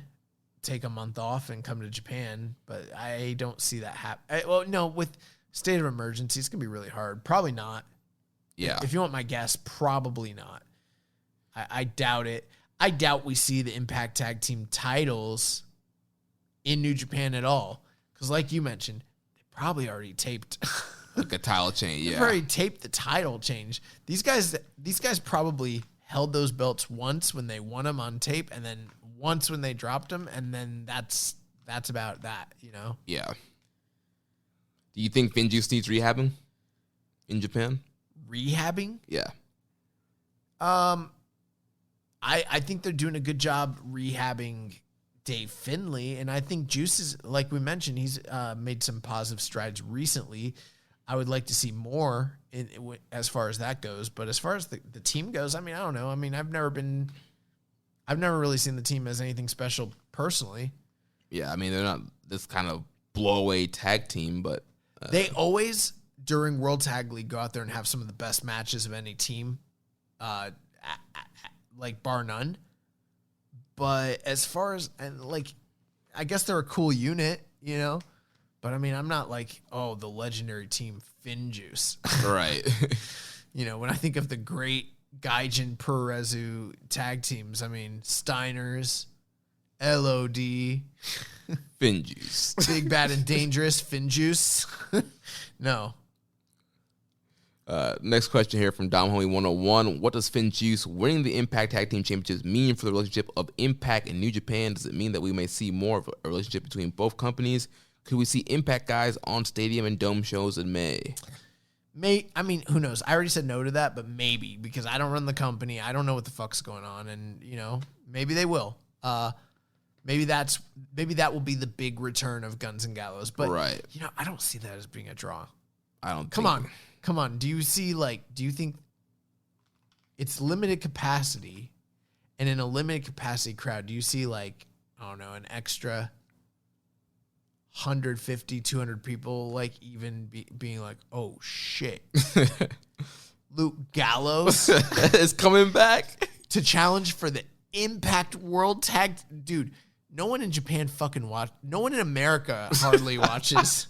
take a month off and come to Japan, but I don't see that happen. Well, no, with state of emergency, it's going to be really hard. Probably not. Yeah. If you want my guess, probably not. I doubt it. I doubt we see the Impact Tag Team titles in New Japan at all. Because like you mentioned, they probably already taped like a title change. They've Yeah. already taped the title change. These guys probably held those belts once when they won them on tape, and then once when they dropped them, and then that's about that, Yeah. Do you think Finjuice needs rehabbing in Japan? Rehabbing? Yeah. I think they're doing a good job rehabbing Dave Finlay, and I think Juice is, like we mentioned, he's made some positive strides recently. I would like to see more as far as that goes, but as far as the team goes, I mean, I don't know. I mean, I've never really seen the team as anything special personally. Yeah, I mean, they're not this kind of blow-away tag team, but... They always, during World Tag League, go out there and have some of the best matches of any team, like bar none. But as far as, and like, I guess they're a cool unit, But I mean, I'm not like, oh, the legendary team Finjuice. Right. When I think of the great Gaijin Purezu tag teams, I mean, Steiners, LOD, Finjuice. Big Bad and Dangerous, Finjuice. No. Next question here from Dom Homie 101. What does Finjuice winning the Impact Tag Team Championships mean for the relationship of Impact and New Japan? Does it mean that we may see more of a relationship between both companies? Could we see Impact guys on stadium and dome shows in May? I mean, who knows? I already said no to that, but maybe, because I don't run the company. I don't know what the fuck's going on, and, maybe they will. Maybe that will be the big return of Guns and Gallows. But Right. I don't see that as being a draw. I don't. Come on. Do you think it's limited capacity, and in a limited capacity crowd, do you see like, I don't know, an extra 150, 200 people like even being like, oh shit, Luke Gallows is coming back to challenge for the Impact World Tag? Dude, no one in Japan no one in America hardly watches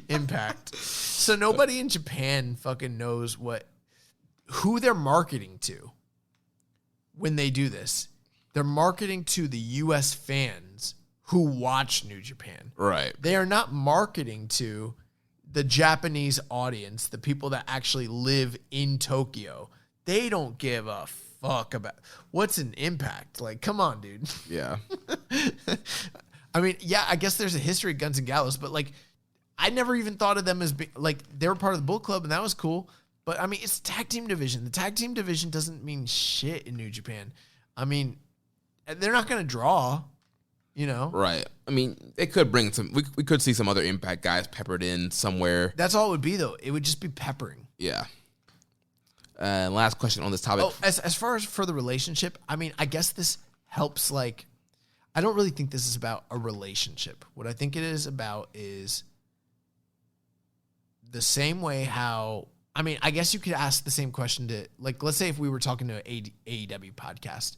Impact. So nobody in Japan fucking knows who they're marketing to when they do this. They're marketing to the US fans who watch New Japan. right. They are not marketing to the Japanese audience, the people that actually live in Tokyo. They don't give a fuck about what's an Impact. Like, come on, dude. Yeah. I mean, yeah, I guess there's a history of Guns and Gallows, but like, I never even thought of them as being like, they were part of the Bullet Club, and that was cool. But I mean, it's tag team division. The tag team division doesn't mean shit in New Japan. I mean, they're not going to draw, Right. I mean, they could bring some. We could see some other Impact guys peppered in somewhere. That's all it would be, though. It would just be peppering. Yeah. And last question on this topic. Oh, as far as for the relationship, I mean, I guess this helps. Like, I don't really think this is about a relationship. What I think it is about is the same way how, I mean, I guess you could ask the same question to, like, let's say if we were talking to an AEW podcast,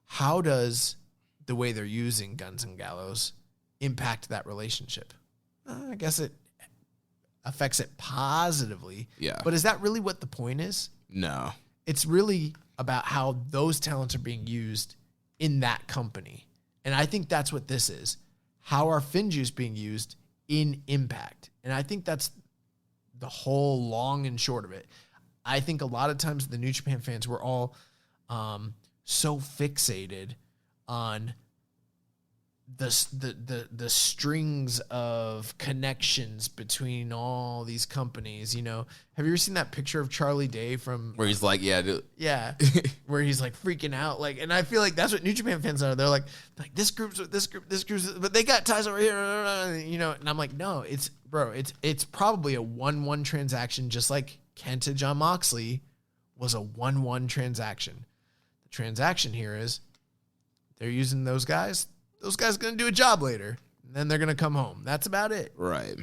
how does the way they're using Guns and Gallows impact that relationship? I guess it affects it positively. Yeah. But is that really what the point is? No. It's really about how those talents are being used in that company. And I think that's what this is. How are Finjuice being used in Impact? And I think that's the whole long and short of it. I think a lot of times the New Japan fans were all so fixated on the strings of connections between all these companies. Have you ever seen that picture of Charlie Day from Where he's like, yeah, dude. yeah, where he's like freaking out, like, and I feel like that's what New Japan fans are. They're like this group's with this group, but they got ties over here, And I'm like, no, it's probably a 1-1 transaction, just like Kenta John Moxley was a 1-1 transaction. The transaction here is they're using those guys. Those guys are going to do a job later, and then they're going to come home. That's about it. Right.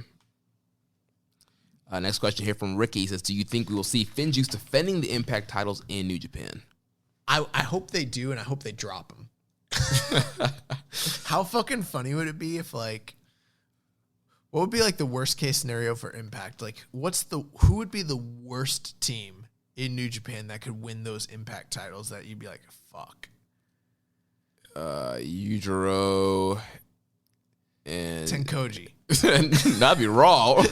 Next question here from Ricky says, do you think we will see Finjuice defending the Impact titles in New Japan? I hope they do, and I hope they drop them. How fucking funny would it be if, like, what would be like the worst case scenario for Impact? Like, who would be the worst team in New Japan that could win those Impact titles that you'd be like, fuck? Yujiro and Tenkoji. That'd be Raw.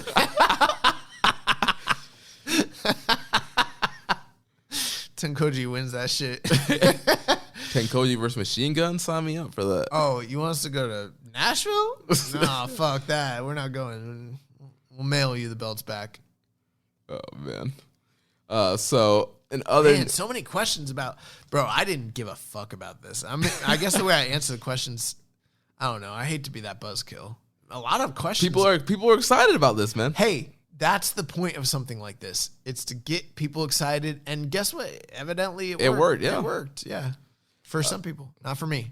Tenkoji wins that shit. Tenkoji versus Machine Gun. Sign me up for that. Oh, you want us to go to Nashville? Nah, fuck that. We're not going. We'll mail you the belts back. Oh man. So in other Man, so many questions about, bro. I didn't give a fuck about this. I guess the way I answer the questions, I don't know. I hate to be that buzzkill. A lot of questions. people are excited about this, man. Hey, that's the point of something like this. It's to get people excited. And guess what? Evidently, it worked. Yeah. It worked. Yeah. For some people, not for me.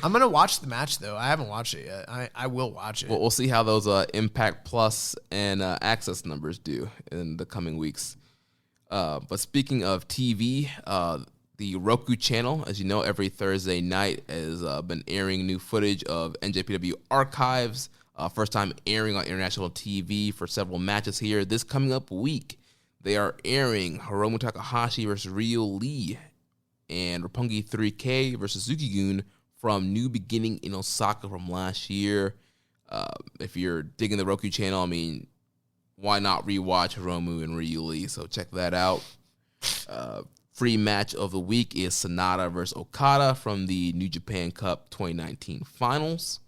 I'm gonna watch the match though. I haven't watched it yet. I will watch it. Well, we'll see how those Impact Plus and Access numbers do in the coming weeks. But speaking of TV, the Roku channel, as you know, every Thursday night has been airing new footage of NJPW archives. First time airing on international TV for several matches here. This coming up week, they are airing Hiromu Takahashi versus Ryo Lee and Roppongi 3K versus Zuki-gun from New Beginning in Osaka from last year. If you're digging the Roku channel, I mean, why not rewatch Hiromu and Ryo Lee? So check that out. Free match of the week is Sonata versus Okada from the New Japan Cup 2019 finals.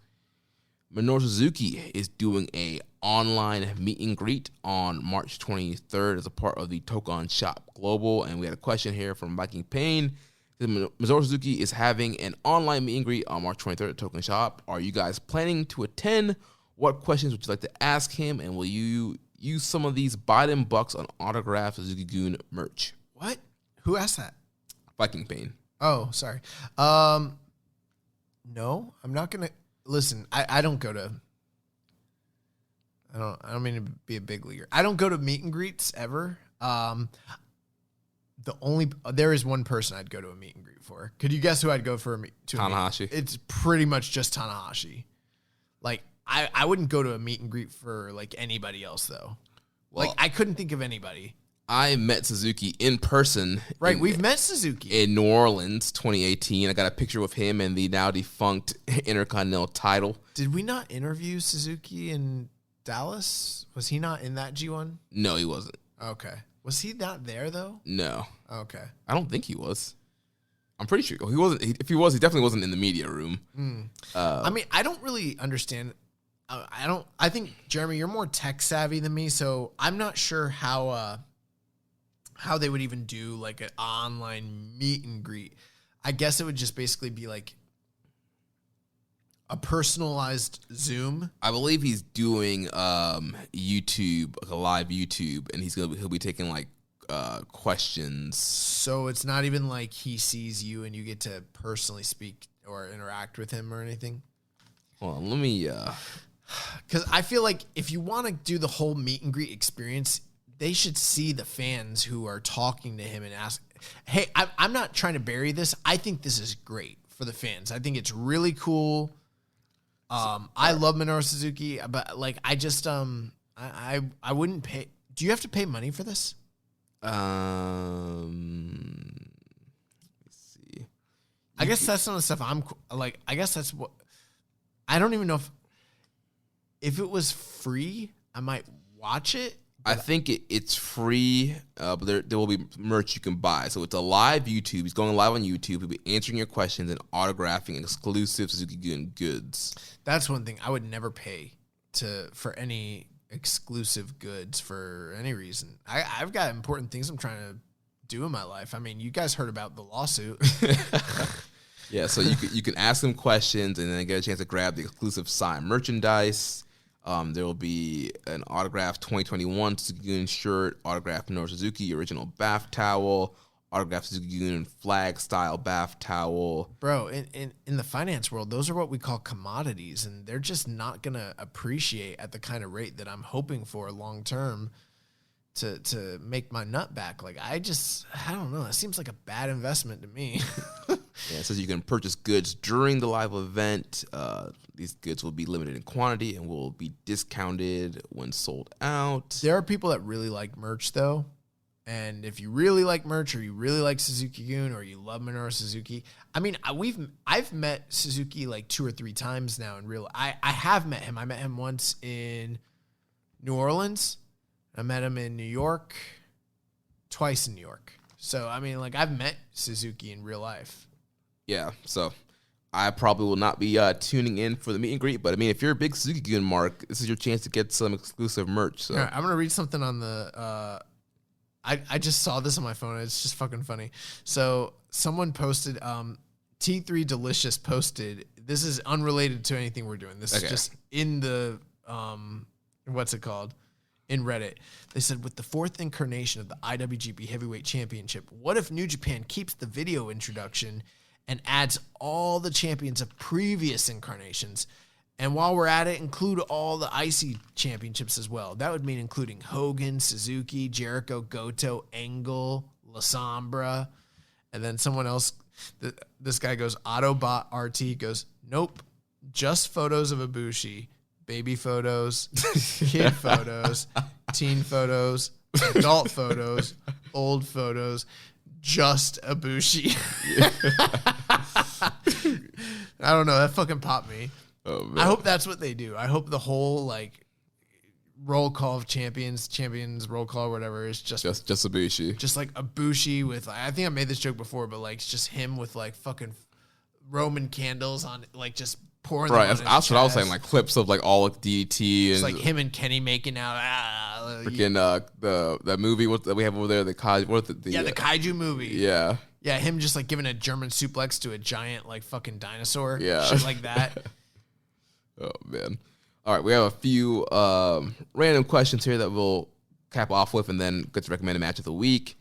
Minoru Suzuki is doing a online meet and greet on March 23rd as a part of the Tokon Shop Global. And we had a question here from Viking Payne. Minoru Suzuki is having an online meet and greet on March 23rd at Token Shop. Are you guys planning to attend? What questions would you like to ask him? And will you use some of these Biden bucks on autographed Suzuki-gun merch? What? Who asked that? Viking Pain. Oh, sorry. No, I'm not gonna listen. I don't go to. I don't mean to be a big leaguer. I don't go to meet and greets ever. There is one person I'd go to a meet and greet for. Could you guess who I'd go for a meet? Tanahashi. It's pretty much just Tanahashi. Like I wouldn't go to a meet and greet for like anybody else though. Well, like I couldn't think of anybody. I met Suzuki in person. Right, we've met Suzuki in New Orleans, 2018. I got a picture with him and the now defunct Intercontinental title. Did we not interview Suzuki in Dallas? Was he not in that G1? No, he wasn't. Okay. Was he not there though? No. Okay. I don't think he was. I'm pretty sure he wasn't. If he was, he definitely wasn't in the media room. I mean, I don't really understand. I think Jeremy, you're more tech savvy than me, so I'm not sure how they would even do like an online meet and greet. I guess it would just basically be like a personalized Zoom. I believe he's doing YouTube, like a live YouTube, and he'll be taking like questions. So it's not even like he sees you and you get to personally speak or interact with him or anything. Hold on, let me. Because I feel like if you want to do the whole meet and greet experience, they should see the fans who are talking to him and ask, hey, I'm not trying to bury this. I think this is great for the fans. I think it's really cool. I love Minoru Suzuki, but like, I just, I wouldn't pay. Do you have to pay money for this? Let's see. I guess that's some of the stuff I'm like, I guess that's what, I don't even know if it was free, I might watch it. I think it's free, but there will be merch you can buy. So it's a live YouTube. He's going live on YouTube. He'll be answering your questions and autographing exclusive Suzuki-gun goods. That's one thing I would never pay for any exclusive goods for any reason. I've got important things I'm trying to do in my life. I mean, you guys heard about the lawsuit. Yeah, so you can ask them questions and then get a chance to grab the exclusive signed merchandise. There will be an autographed 2021 Suzuki-gun shirt, autographed Minoru Suzuki original bath towel, autographed Suzuki-gun flag style bath towel. Bro, in the finance world, those are what we call commodities, and they're just not gonna appreciate at the kind of rate that I'm hoping for long term to make my nut back. Like I don't know. It seems like a bad investment to me. Yeah, it says you can purchase goods during the live event. These goods will be limited in quantity and will be discounted when sold out. There are people that really like merch, though. And if you really like merch or you really like Suzuki-gun or you love Minoru Suzuki, I mean, I've met Suzuki like 2 or 3 times now in real. I have met him. I met him once in New Orleans. I met him in New York, twice in New York. So, I mean, like, I've met Suzuki in real life. Yeah, so I probably will not be tuning in for the meet and greet, but I mean, if you're a big Suzuki-gun mark, this is your chance to get some exclusive merch. So All right, I'm going to read something on the, I just saw this on my phone. It's just fucking funny. So someone posted, T3 Delicious posted, this is unrelated to anything we're doing. This is just in the, what's it called? In Reddit. They said, with the 4th incarnation of the IWGP Heavyweight Championship, what if New Japan keeps the video introduction and adds all the champions of previous incarnations? And while we're at it, include all the IC championships as well. That would mean including Hogan, Suzuki, Jericho, Goto, Angle, La Sombra. And then someone else, this guy goes, Autobot RT goes, nope, just photos of Ibushi. Baby photos, kid photos, teen photos, adult photos, old photos, just Ibushi. I don't know. That fucking popped me. Oh, man. I hope that's what they do. I hope the whole like roll call of champions roll call, whatever, is just Ibushi. Just like Ibushi with, I think I made this joke before, but like it's just him with like fucking Roman candles on, like just pouring. Right, that's what I was saying. Like clips of like all of DDT and it's like him and Kenny making out. Freaking the movie that we have over there, the Kaiju movie. Yeah, the Kaiju movie. Yeah, Yeah, him just like giving a German suplex to a giant like fucking dinosaur. Yeah. Shit like that. Oh, man. All right, we have a few random questions here that we'll cap off with and then get to recommended match of the week.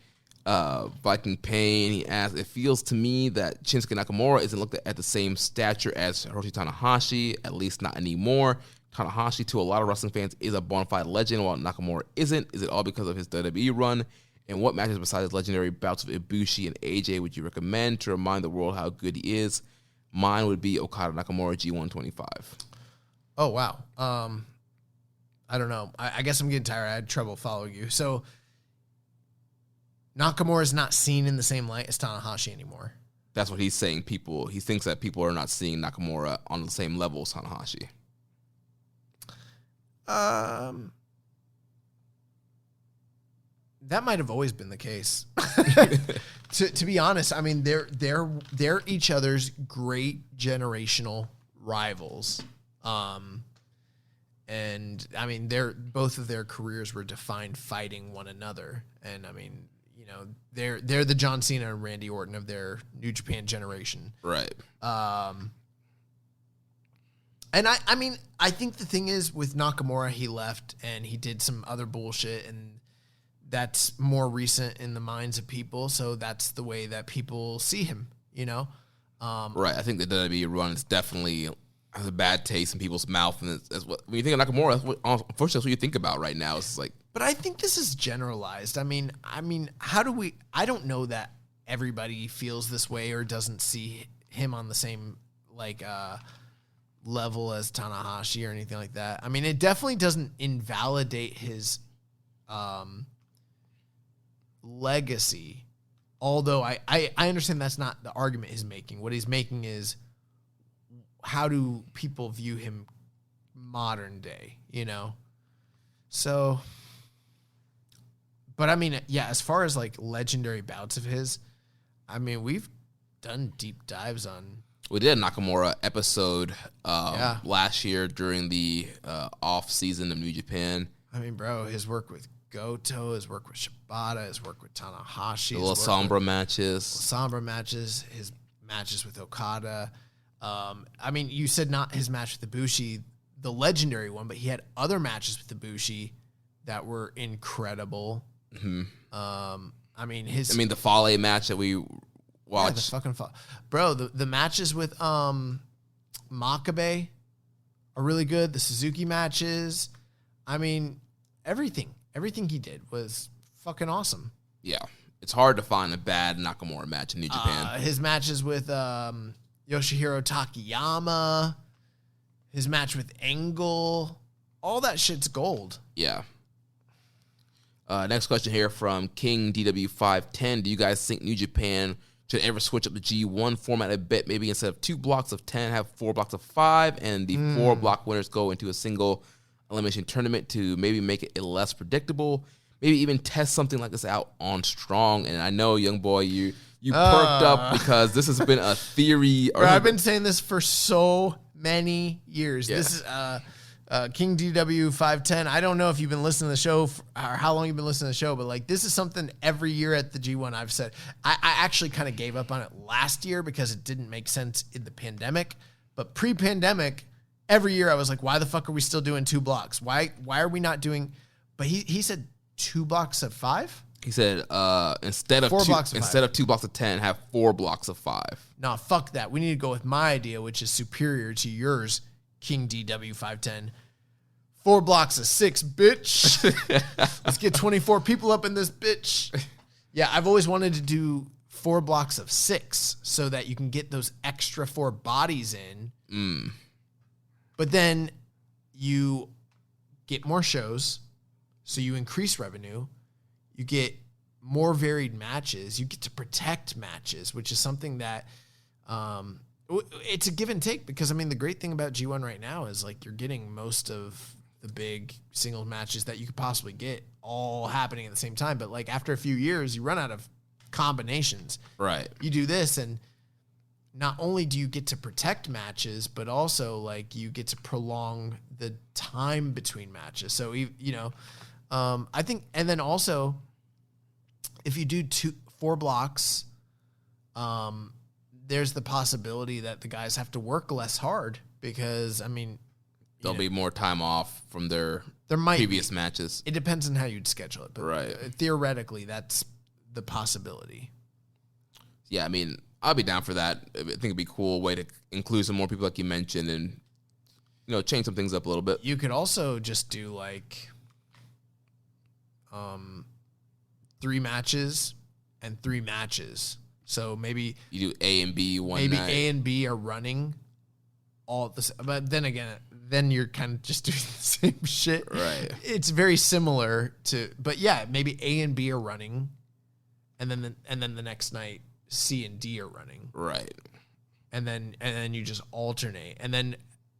Viking Pain, he asks, it feels to me that Shinsuke Nakamura isn't looked at the same stature as Hiroshi Tanahashi, at least not anymore. Tanahashi, to a lot of wrestling fans, is a bona fide legend, while Nakamura isn't. Is it all because of his WWE run? And what matches besides legendary bouts of Ibushi and AJ would you recommend to remind the world how good he is? Mine would be Okada Nakamura G125. Oh, wow. I don't know. I guess I'm getting tired. I had trouble following you. So Nakamura is not seen in the same light as Tanahashi anymore. That's what he's saying. He thinks that people are not seeing Nakamura on the same level as Tanahashi. That might have always been the case. To be honest, I mean they're each other's great generational rivals. And I mean both of their careers were defined fighting one another. And I mean, you know, they're the John Cena and Randy Orton of their New Japan generation. Right. And I mean, I think the thing is with Nakamura, he left and he did some other bullshit, and that's more recent in the minds of people. So that's the way that people see him, you know? Right. I think the WWE run is definitely has a bad taste in people's mouth. And that's what, when you think of Nakamura, unfortunately, that's what you think about right now. It's like, but I think this is generalized. I mean, how do we, I don't know that everybody feels this way or doesn't see him on the same, like, level as Tanahashi or anything like that. I mean, it definitely doesn't invalidate his legacy, although I understand that's not the argument he's making. What he's making is, how do people view him modern day, you know? So, but I mean, yeah, as far as like legendary bouts of his, I mean, we've done deep dives on. We did a Nakamura episode last year during the off season of New Japan. I mean, bro, his work with Goto, his work with Shibata, his work with Tanahashi, The little Sombra matches. His matches with Okada. I mean, you said not his match with Ibushi, the legendary one, but he had other matches with Ibushi that were incredible. Mm-hmm. I mean, the Fale match that we watched. Yeah, the fucking bro, the matches with Makabe are really good. The Suzuki matches, I mean, everything he did was fucking awesome. Yeah, it's hard to find a bad Nakamura match in New Japan. His matches with Yoshihiro Takayama, his match with Angle, all that shit's gold. Yeah. Next question here from King DW510. Do you guys think New Japan should ever switch up the G1 format a bit? Maybe instead of 2 blocks of 10, have 4 blocks of 5, and the 4 block winners go into a single elimination tournament to maybe make it less predictable. Maybe even test something like this out on Strong. And I know, young boy, you perked up because this has been a theory. Bro, I've been saying this for so many years. Yeah. This is King DW510. I don't know if you've been listening to the show or how long you've been listening to the show, but like this is something every year at the G1 I've said. I actually kind of gave up on it last year because it didn't make sense in the pandemic. But pre-pandemic, every year I was like, why the fuck are we still doing 2 blocks? Why are we not doing? But he said 2 blocks of 5. He said instead of 2 blocks of 10, have 4 blocks of 5. Nah, fuck that. We need to go with my idea, which is superior to yours, King DW510. 4 blocks of 6, bitch. Let's get 24 people up in this bitch. Yeah, I've always wanted to do 4 blocks of 6 so that you can get those extra 4 bodies in. But then you get more shows, so you increase revenue. You get more varied matches. You get to protect matches, which is something that it's a give and take because, I mean, the great thing about G1 right now is like you're getting most of the big singles matches that you could possibly get all happening at the same time. But like after a few years, you run out of combinations. Right. You do this and not only do you get to protect matches, but also like you get to prolong the time between matches. So, you know, I think, and then also if you do 4 blocks there's the possibility that the guys have to work less hard because, I mean, There'll be more time off from their might previous matches. It depends on how you'd schedule it. But Right. Theoretically, that's the possibility. Yeah, I mean, I'll be down for that. I think it'd be a cool way to include some more people like you mentioned and, change some things up a little bit. You could also just do 3 matches and 3 matches. So maybe You do A and B one maybe night. A and B are running all at the same. But then again, then you're kind of just doing the same shit. Right. It's very similar to, but yeah, maybe A and B are running, and then the next night C and D are running, Right. and then you just alternate, and then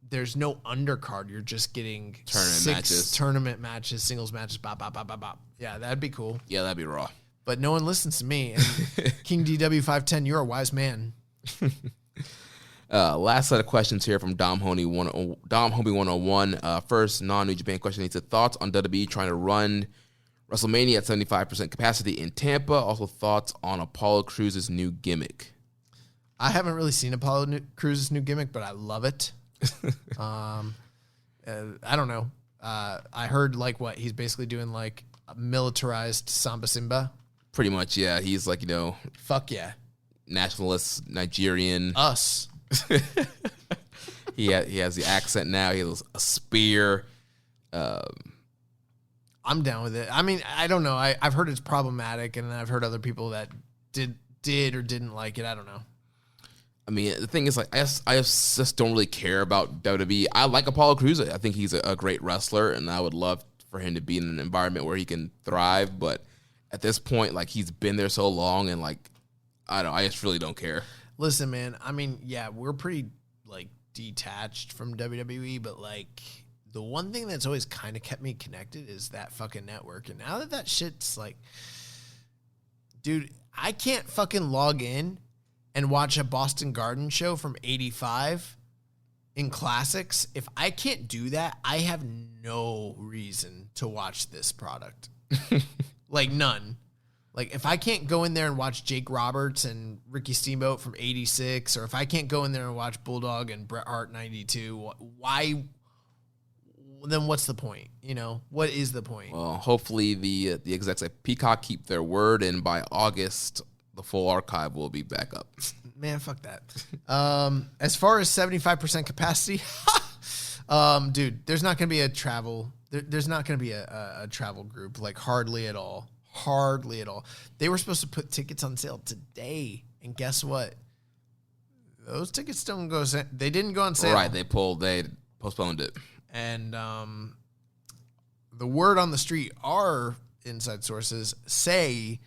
there's no undercard. You're just getting Tournament 6 matches. tournament matches, singles matches, bop, bop, bop, bop, bop. Yeah, that'd be cool. Yeah, that'd be raw. But no one listens to me. And King DW510, you're a wise man. Last set of questions here from Dom Homie 101. First, non-New Japan question. He said, thoughts on WWE trying to run WrestleMania at 75% capacity in Tampa? Also, thoughts on Apollo Crews' new gimmick? I haven't really seen Apollo Crews' new gimmick, but I love it. I don't know. I heard he's basically doing a militarized Samba Simba. Pretty much, yeah. He's Fuck yeah. nationalist Nigerian. Us. He has the accent now. He has a spear. I'm down with it. I mean, I don't know. I've heard it's problematic, and I've heard other people that did or didn't like it. I don't know. I mean, the thing is, I just don't really care about WWE. I like Apollo Crews. I think he's a great wrestler, and I would love for him to be in an environment where he can thrive. But at this point, he's been there so long, and I just really don't care. Listen, man. I mean, yeah, we're pretty detached from WWE, but the one thing that's always kind of kept me connected is that fucking network. And now that shit's dude, I can't fucking log in and watch a Boston Garden show from '85 in classics. If I can't do that, I have no reason to watch this product. None. If I can't go in there and watch Jake Roberts and Ricky Steamboat from '86, or if I can't go in there and watch Bulldog and Bret Hart '92, why? Then what's the point? What is the point? Well, hopefully the execs at Peacock keep their word, and by August, the full archive will be back up. Man, fuck that. As far as 75% capacity, dude, there's not going to be a travel. There's not going to be a travel group, hardly at all. Hardly at all. They were supposed to put tickets on sale today, and guess what? Those tickets don't go. They didn't go on sale. Right? They postponed it. And the word on the street, our inside sources say,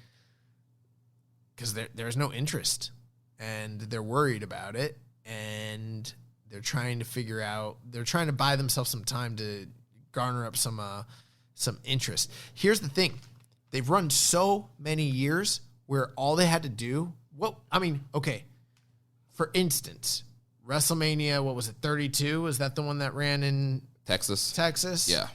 because there's no interest, and they're worried about it, and they're trying to buy themselves some time to garner up some interest. Here's the thing. They've run so many years where all they had to do, okay. For instance, WrestleMania, what was it, 32? Was that the one that ran in Texas? Yeah.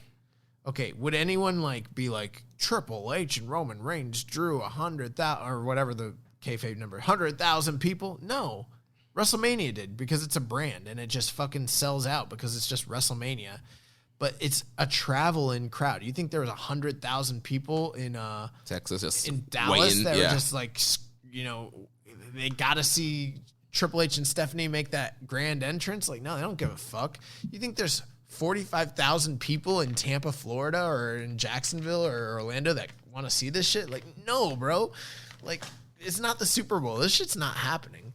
Okay, would anyone be Triple H and Roman Reigns drew 100,000 or whatever the kayfabe number, 100,000 people? No. WrestleMania did because it's a brand and it just fucking sells out because it's just WrestleMania. But it's a traveling crowd. You think there was 100,000 people in Texas, just in Dallas that were yeah. just they got to see Triple H and Stephanie make that grand entrance? No, they don't give a fuck. You think there's 45,000 people in Tampa, Florida, or in Jacksonville or Orlando that want to see this shit? No, bro. It's not the Super Bowl. This shit's not happening.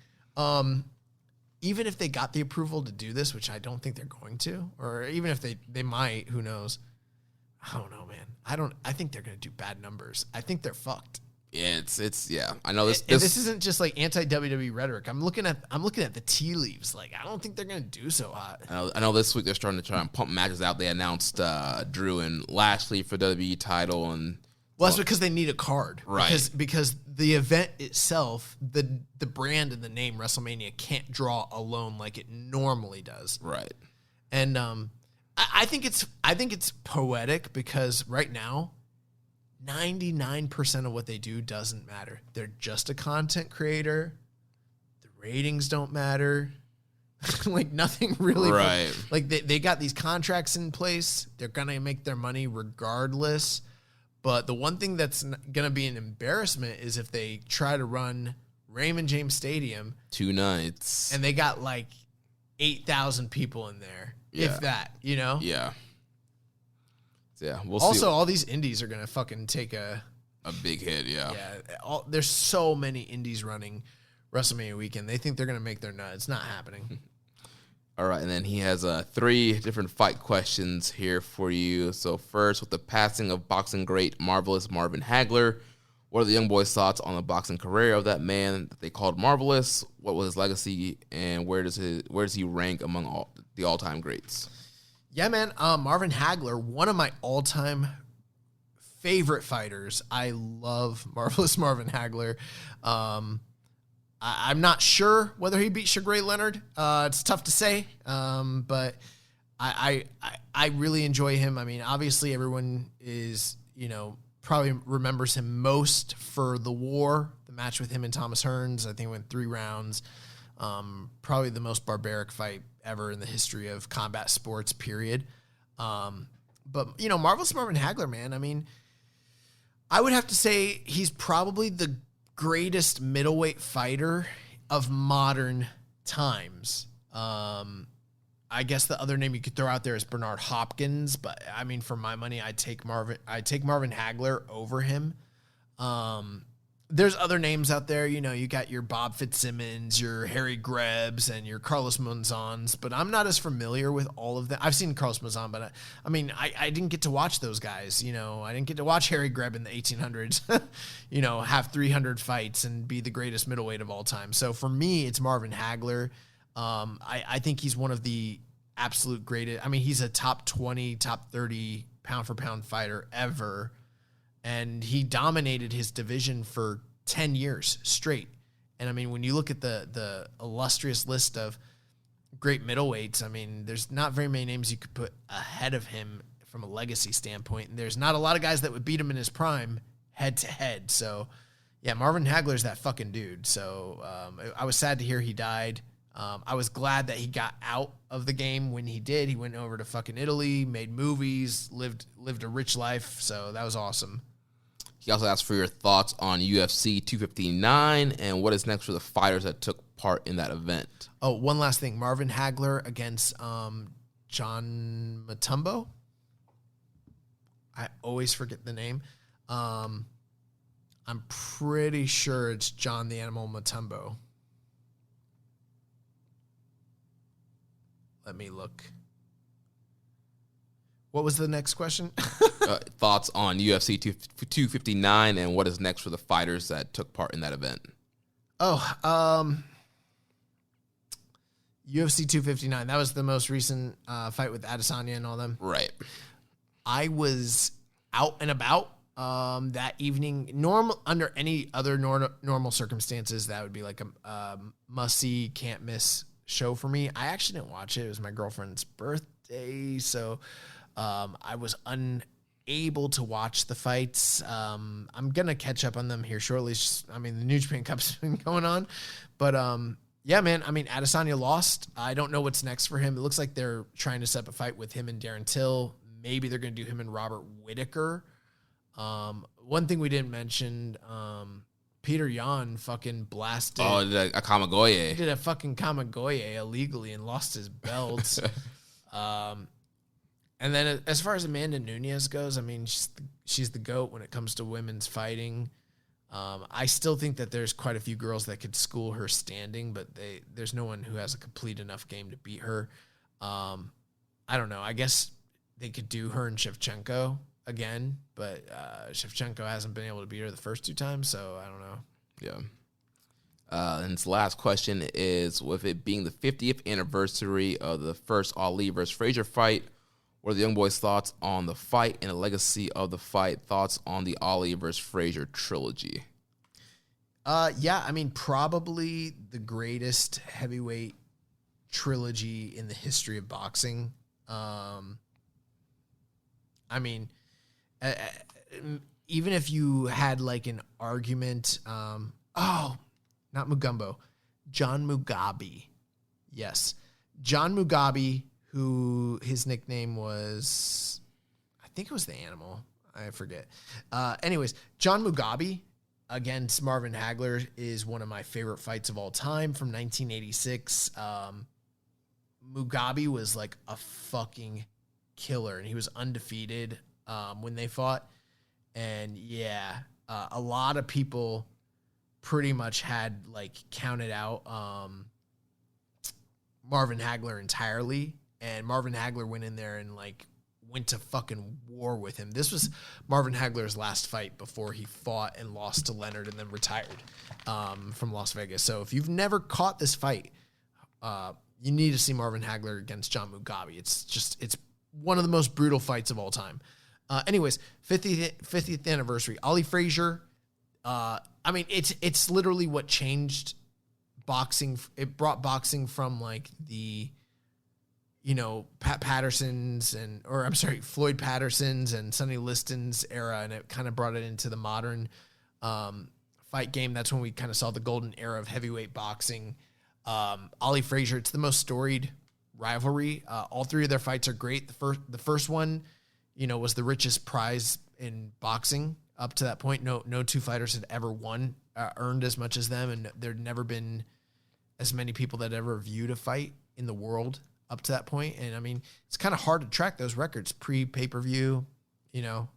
Even if they got the approval to do this, which I don't think they're going to, or even if they might, who knows? I don't know, man. I think they're going to do bad numbers. I think they're fucked. Yeah, yeah. I know this. This isn't just anti-WWE rhetoric. I'm looking at the tea leaves. I don't think they're going to do so hot. I know this week they're starting to try and pump matches out. They announced Drew and Lashley for WWE title, and that's because they need a card, right? Because the event itself, the brand and the name WrestleMania can't draw alone like it normally does, right? And I think it's poetic because right now, 99% of what they do doesn't matter. They're just a content creator. ratings don't matter. Like nothing really. Right. Like they got these contracts in place. They're going to make their money regardless. But the one thing that's going to be an embarrassment is if they try to run Raymond James Stadium 2 nights. and they got like 8,000 people in there, if that, you know? Yeah. Yeah, we'll Also, see. all these indies are going to fucking take a big hit, yeah. there's so many indies running WrestleMania weekend. They think they're going to make their nut. It's not happening. All right, and then he has 3 different fight questions here for you. So first, with the passing of boxing great Marvelous Marvin Hagler, what are the young boys' thoughts on the boxing career of that man that they called Marvelous? What was his legacy, and where does he rank among the all-time greats? Yeah, man. Marvin Hagler, one of my all-time favorite fighters. I love Marvelous Marvin Hagler. I'm not sure whether he beat Sugar Leonard. It's tough to say, but I really enjoy him. I mean, obviously everyone is, probably remembers him most for the war, the match with him and Thomas Hearns. I think it went 3 rounds. Probably the most barbaric fight ever in the history of combat sports, period. But, Marvelous Marvin Hagler, man, I mean, I would have to say he's probably the greatest middleweight fighter of modern times. I guess the other name you could throw out there is Bernard Hopkins, but I mean, for my money, I take Marvin Hagler over him. There's other names out there, you got your Bob Fitzsimmons, your Harry Grebs, and your Carlos Monzons, but I'm not as familiar with all of them. I've seen Carlos Monzon, but I didn't get to watch those guys. I didn't get to watch Harry Greb in the 1800s, have 300 fights and be the greatest middleweight of all time. So for me, it's Marvin Hagler. I think he's one of the absolute greatest. I mean, he's a top 20, top 30 pound for pound fighter ever. And he dominated his division for 10 years straight. And I mean, when you look at the illustrious list of great middleweights, I mean, there's not very many names you could put ahead of him from a legacy standpoint. And there's not a lot of guys that would beat him in his prime head to head. So yeah, Marvin Hagler's that fucking dude. So I was sad to hear he died. I was glad that he got out of the game when he did. He went over to fucking Italy, made movies, lived a rich life. So that was awesome. He also asked for your thoughts on UFC 259 and what is next for the fighters that took part in that event. Oh, one last thing. Marvin Hagler against John Matumbo. I always forget the name. I'm pretty sure it's John the Animal Matumbo. Let me look. What was the next question? Thoughts on UFC 259 and what is next for the fighters that took part in that event? UFC 259. That was the most recent fight with Adesanya and all them. Right. I was out and about that evening. Under any other normal circumstances, that would be like a must-see, can't-miss show for me. I actually didn't watch it. It was my girlfriend's birthday, so I was unable to watch the fights. I'm gonna catch up on them here shortly. The New Japan Cup's been going on, but yeah, man. I mean, Adesanya lost. I don't know what's next for him. It looks like they're trying to set up a fight with him and Darren Till. Maybe they're gonna do him and Robert Whittaker. One thing we didn't mention. Peter Yan fucking blasted. Oh, a Kamagoye. He did a fucking Kamagoye illegally and lost his belt. And then as far as Amanda Nunes goes, I mean, she's the GOAT when it comes to women's fighting. I still think that there's quite a few girls that could school her standing, but there's no one who has a complete enough game to beat her. I don't know. I guess they could do her and Shevchenko again, but Shevchenko hasn't been able to beat her the first 2 times, so I don't know. Yeah. And his last question is, with it being the 50th anniversary of the first Ali versus Frazier fight, what are the young boys' thoughts on the fight and the legacy of the fight? Thoughts on the Ali versus Frazier trilogy? Yeah, I mean, probably the greatest heavyweight trilogy in the history of boxing. I mean, even if you had like an argument, not Mugumbo, John Mugabe. Yes. John Mugabe, who his nickname was, I think it was the Animal. I forget. Anyways, John Mugabe against Marvin Hagler is one of my favorite fights of all time from 1986. Mugabe was like a fucking killer, and he was undefeated when they fought. And yeah, a lot of people pretty much had like counted out Marvin Hagler entirely, and Marvin Hagler went in there and like went to fucking war with him. This was Marvin Hagler's last fight before he fought and lost to Leonard and then retired from Las Vegas. So if you've never caught this fight, you need to see Marvin Hagler against John Mugabe. It's one of the most brutal fights of all time. Anyways, 50th anniversary. Ali Frazier. I mean, it's literally what changed boxing. It brought boxing from like the, you know, Floyd Patterson's and Sonny Liston's era, and it kind of brought it into the modern fight game. That's when we kind of saw the golden era of heavyweight boxing. Ali Frazier, it's the most storied rivalry. All three of their fights are great. The first one, you know, was the richest prize in boxing up to that point. No two fighters had ever earned as much as them, and there'd never been as many people that ever viewed a fight in the world up to that point. And I mean, it's kind of hard to track those records pre-pay-per-view, you know,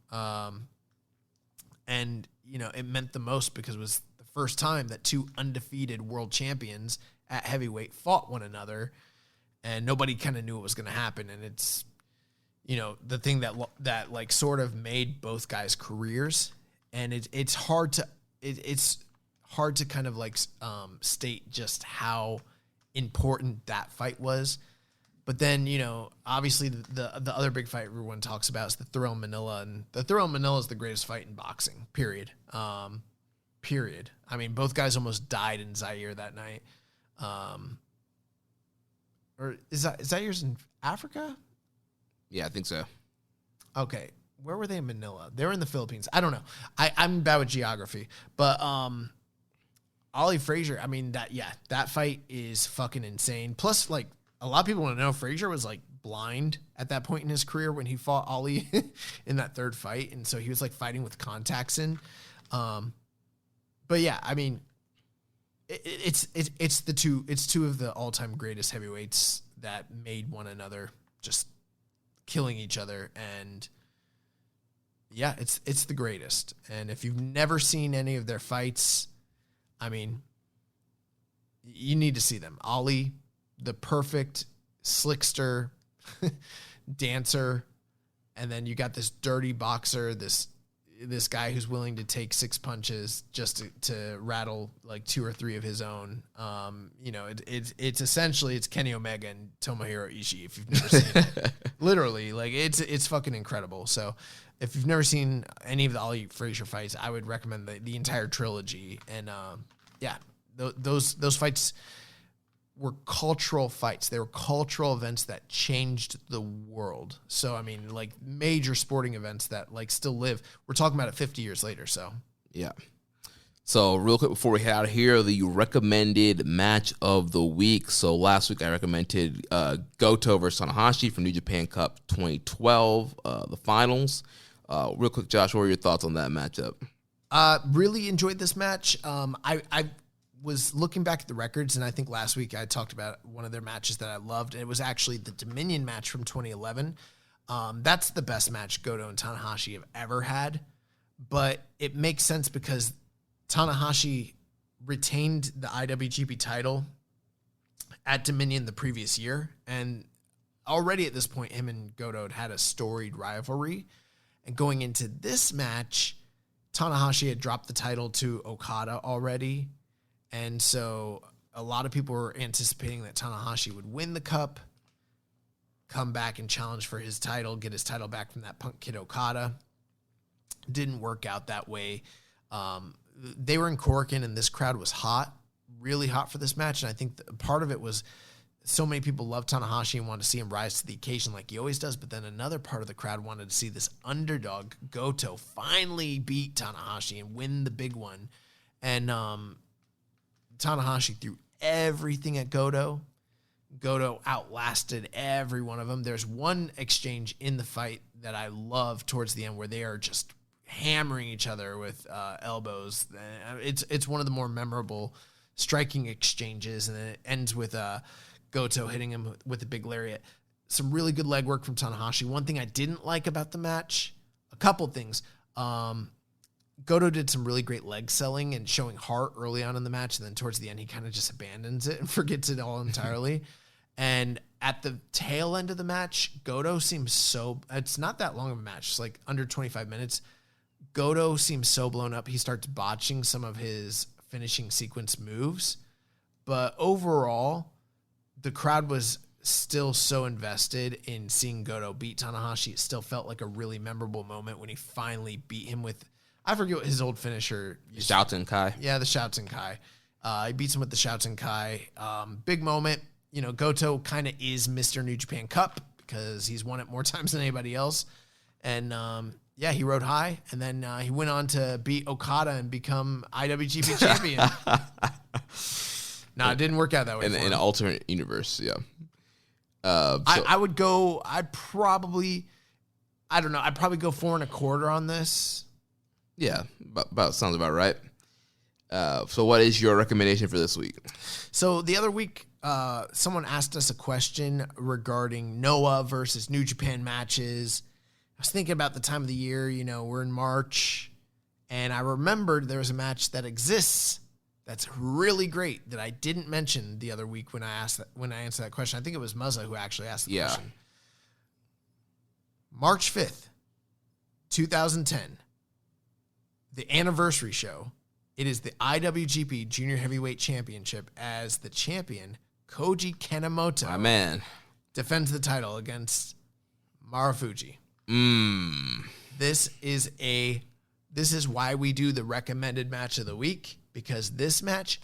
and you know, it meant the most because it was the first time that two undefeated world champions at heavyweight fought one another, and nobody kind of knew what was going to happen. And it's, you know, the thing that like sort of made both guys' careers, and it's hard to kind of like state just how important that fight was. But then, you know, obviously the other big fight everyone talks about is the Thrill in Manila, and the Thrill in Manila is the greatest fight in boxing, period. Period. I mean, both guys almost died in Zaire that night. Or is Zaire's in Africa? Yeah, I think so. Okay. Where were they in Manila? They were in the Philippines. I don't know. I'm bad with geography. But Ali Frazier, I mean, that fight is fucking insane. Plus, like, a lot of people want to know Frazier was like blind at that point in his career when he fought Ali in that third fight. And so he was like fighting with contacts in. But yeah, I mean, it's two of the all-time greatest heavyweights that made one another just killing each other. And yeah, it's the greatest. And if you've never seen any of their fights, I mean, you need to see them. Ali, the perfect slickster dancer, and then you got this dirty boxer, this guy who's willing to take 6 punches just to rattle like 2 or 3 of his own. You know, it's essentially it's Kenny Omega and Tomohiro Ishii if you've never seen it. Literally, like it's fucking incredible. So if you've never seen any of the Ali Frazier fights, I would recommend the entire trilogy. And yeah, those fights were cultural fights. They were cultural events that changed the world. So, I mean, like major sporting events that like still live. We're talking about it 50 years later. So, yeah. So real quick before we head out of here, the recommended match of the week. So last week I recommended Goto versus Tanahashi from New Japan Cup 2012, the finals. Real quick, Josh, what were your thoughts on that matchup? Really enjoyed this match. I was looking back at the records, and I think last week I talked about one of their matches that I loved, and it was actually the Dominion match from 2011. That's the best match Goto and Tanahashi have ever had, but it makes sense because Tanahashi retained the IWGP title at Dominion the previous year, and already at this point, him and Goto had a storied rivalry, and going into this match, Tanahashi had dropped the title to Okada already. And so a lot of people were anticipating that Tanahashi would win the cup, come back and challenge for his title, get his title back from that punk kid Okada. Didn't work out that way. They were in Korakuen, and this crowd was hot, really hot for this match. And I think part of it was so many people loved Tanahashi and wanted to see him rise to the occasion like he always does. But then another part of the crowd wanted to see this underdog, Goto, finally beat Tanahashi and win the big one. And Tanahashi threw everything at Goto. Goto outlasted every one of them. There's one exchange in the fight that I love towards the end where they are just hammering each other with elbows. It's one of the more memorable striking exchanges, and then it ends with Goto hitting him with a big lariat. Some really good leg work from Tanahashi. One thing I didn't like about the match, a couple things. Goto did some really great leg selling and showing heart early on in the match, and then towards the end he kind of just abandons it and forgets it all entirely. And at the tail end of the match, Goto seems so... It's not that long of a match. It's like under 25 minutes. Goto seems so blown up. He starts botching some of his finishing sequence moves. But overall, the crowd was still so invested in seeing Goto beat Tanahashi. It still felt like a really memorable moment when he finally beat him with... I forget what his old finisher... Shouten Kai. Yeah, the Shouten Kai. He beats him with the Shouten Kai. Big moment. You know, Goto kind of is Mr. New Japan Cup because he's won it more times than anybody else. And, he rode high. And then he went on to beat Okada and become IWGP champion. No, it didn't work out that way. In an alternate universe, yeah. I would go, I'd probably go 4.25 on this. Yeah, about sounds about right. So what is your recommendation for this week? So the other week, someone asked us a question regarding Noah versus New Japan matches. I was thinking about the time of the year, we're in March, and I remembered there was a match that exists that's really great that I didn't mention the other week when I answered that question. I think it was Muzza who actually asked the question. March 5th, 2010, the anniversary show. It is the IWGP Junior Heavyweight Championship as the champion, Koji Kanemoto. My man. Defends the title against Marufuji. This is why we do the recommended match of the week, because this match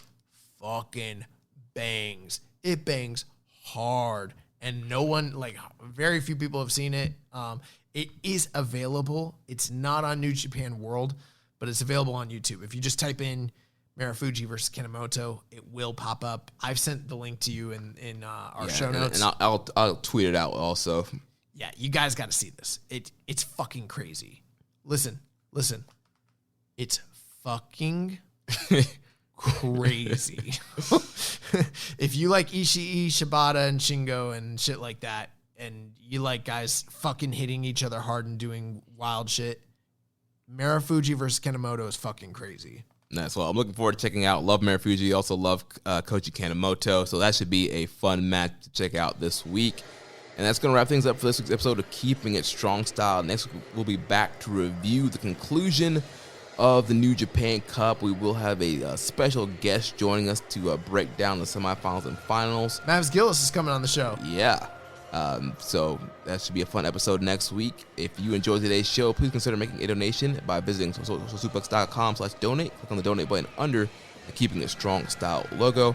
fucking bangs. It bangs hard. And very few people have seen it. It is available. It's not on New Japan World, but it's available on YouTube. If you just type in Marufuji versus Kanemoto, it will pop up. I've sent the link to you in our show notes. And I'll tweet it out also. Yeah, you guys got to see this. It's fucking crazy. Listen. It's fucking crazy. If you like Ishii, Shibata, and Shingo and shit like that, and you like guys fucking hitting each other hard and doing wild shit, Marufuji versus Kanemoto is fucking crazy. Nice. Well, I'm looking forward to checking out. Love Marufuji. Also love Koji Kanemoto. So that should be a fun match to check out this week. And that's going to wrap things up for this week's episode of Keeping It Strong Style. Next week, we'll be back to review the conclusion of the New Japan Cup. We will have a special guest joining us to break down the semifinals and finals. Mavs Gillis is coming on the show. Yeah. So that should be a fun episode next week. If you enjoyed today's show, please consider making a donation by visiting socialsuplex.com/donate. Click on the donate button under the Keeping It Strong Style logo.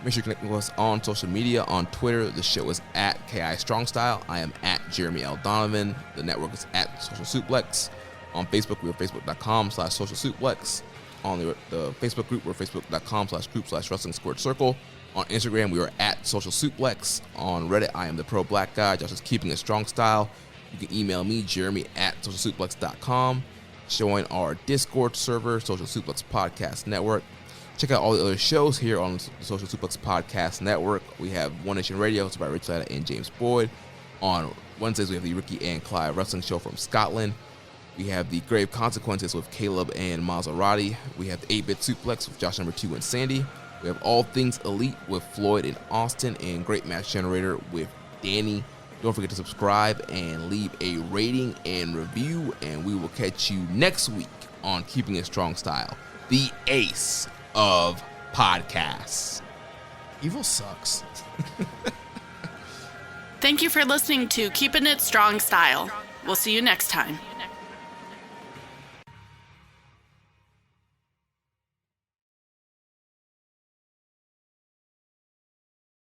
Make sure you connect with us on social media. On Twitter, the show is at KI Strong Style. I am at Jeremy L. Donovan. The network is at Social Suplex. On Facebook, we are facebook.com/Social Suplex. On the Facebook group, we're facebook.com/group/Wrestling Squared Circle. On Instagram, we are at Social Suplex. On Reddit, I am the Pro Black Guy. Josh is Keeping It Strong Style. You can email me, Jeremy, at socialsuplex.com. Join our Discord server, Social Suplex Podcast Network. Check out all the other shows here on the Social Suplex Podcast Network. We have One Nation Radio, hosted by Rich Latta and James Boyd. On Wednesdays, we have the Ricky and Clive Wrestling Show from Scotland. We have the Grave Consequences with Caleb and Maserati. We have the 8-Bit Suplex with Josh Number 2 and Sandy. We have All Things Elite with Floyd and Austin, and Great Match Generator with Danny. Don't forget to subscribe and leave a rating and review, and we will catch you next week on Keeping It Strong Style, the ace of podcasts. Evil sucks. Thank you for listening to Keepin' It Strong Style. We'll see you next time.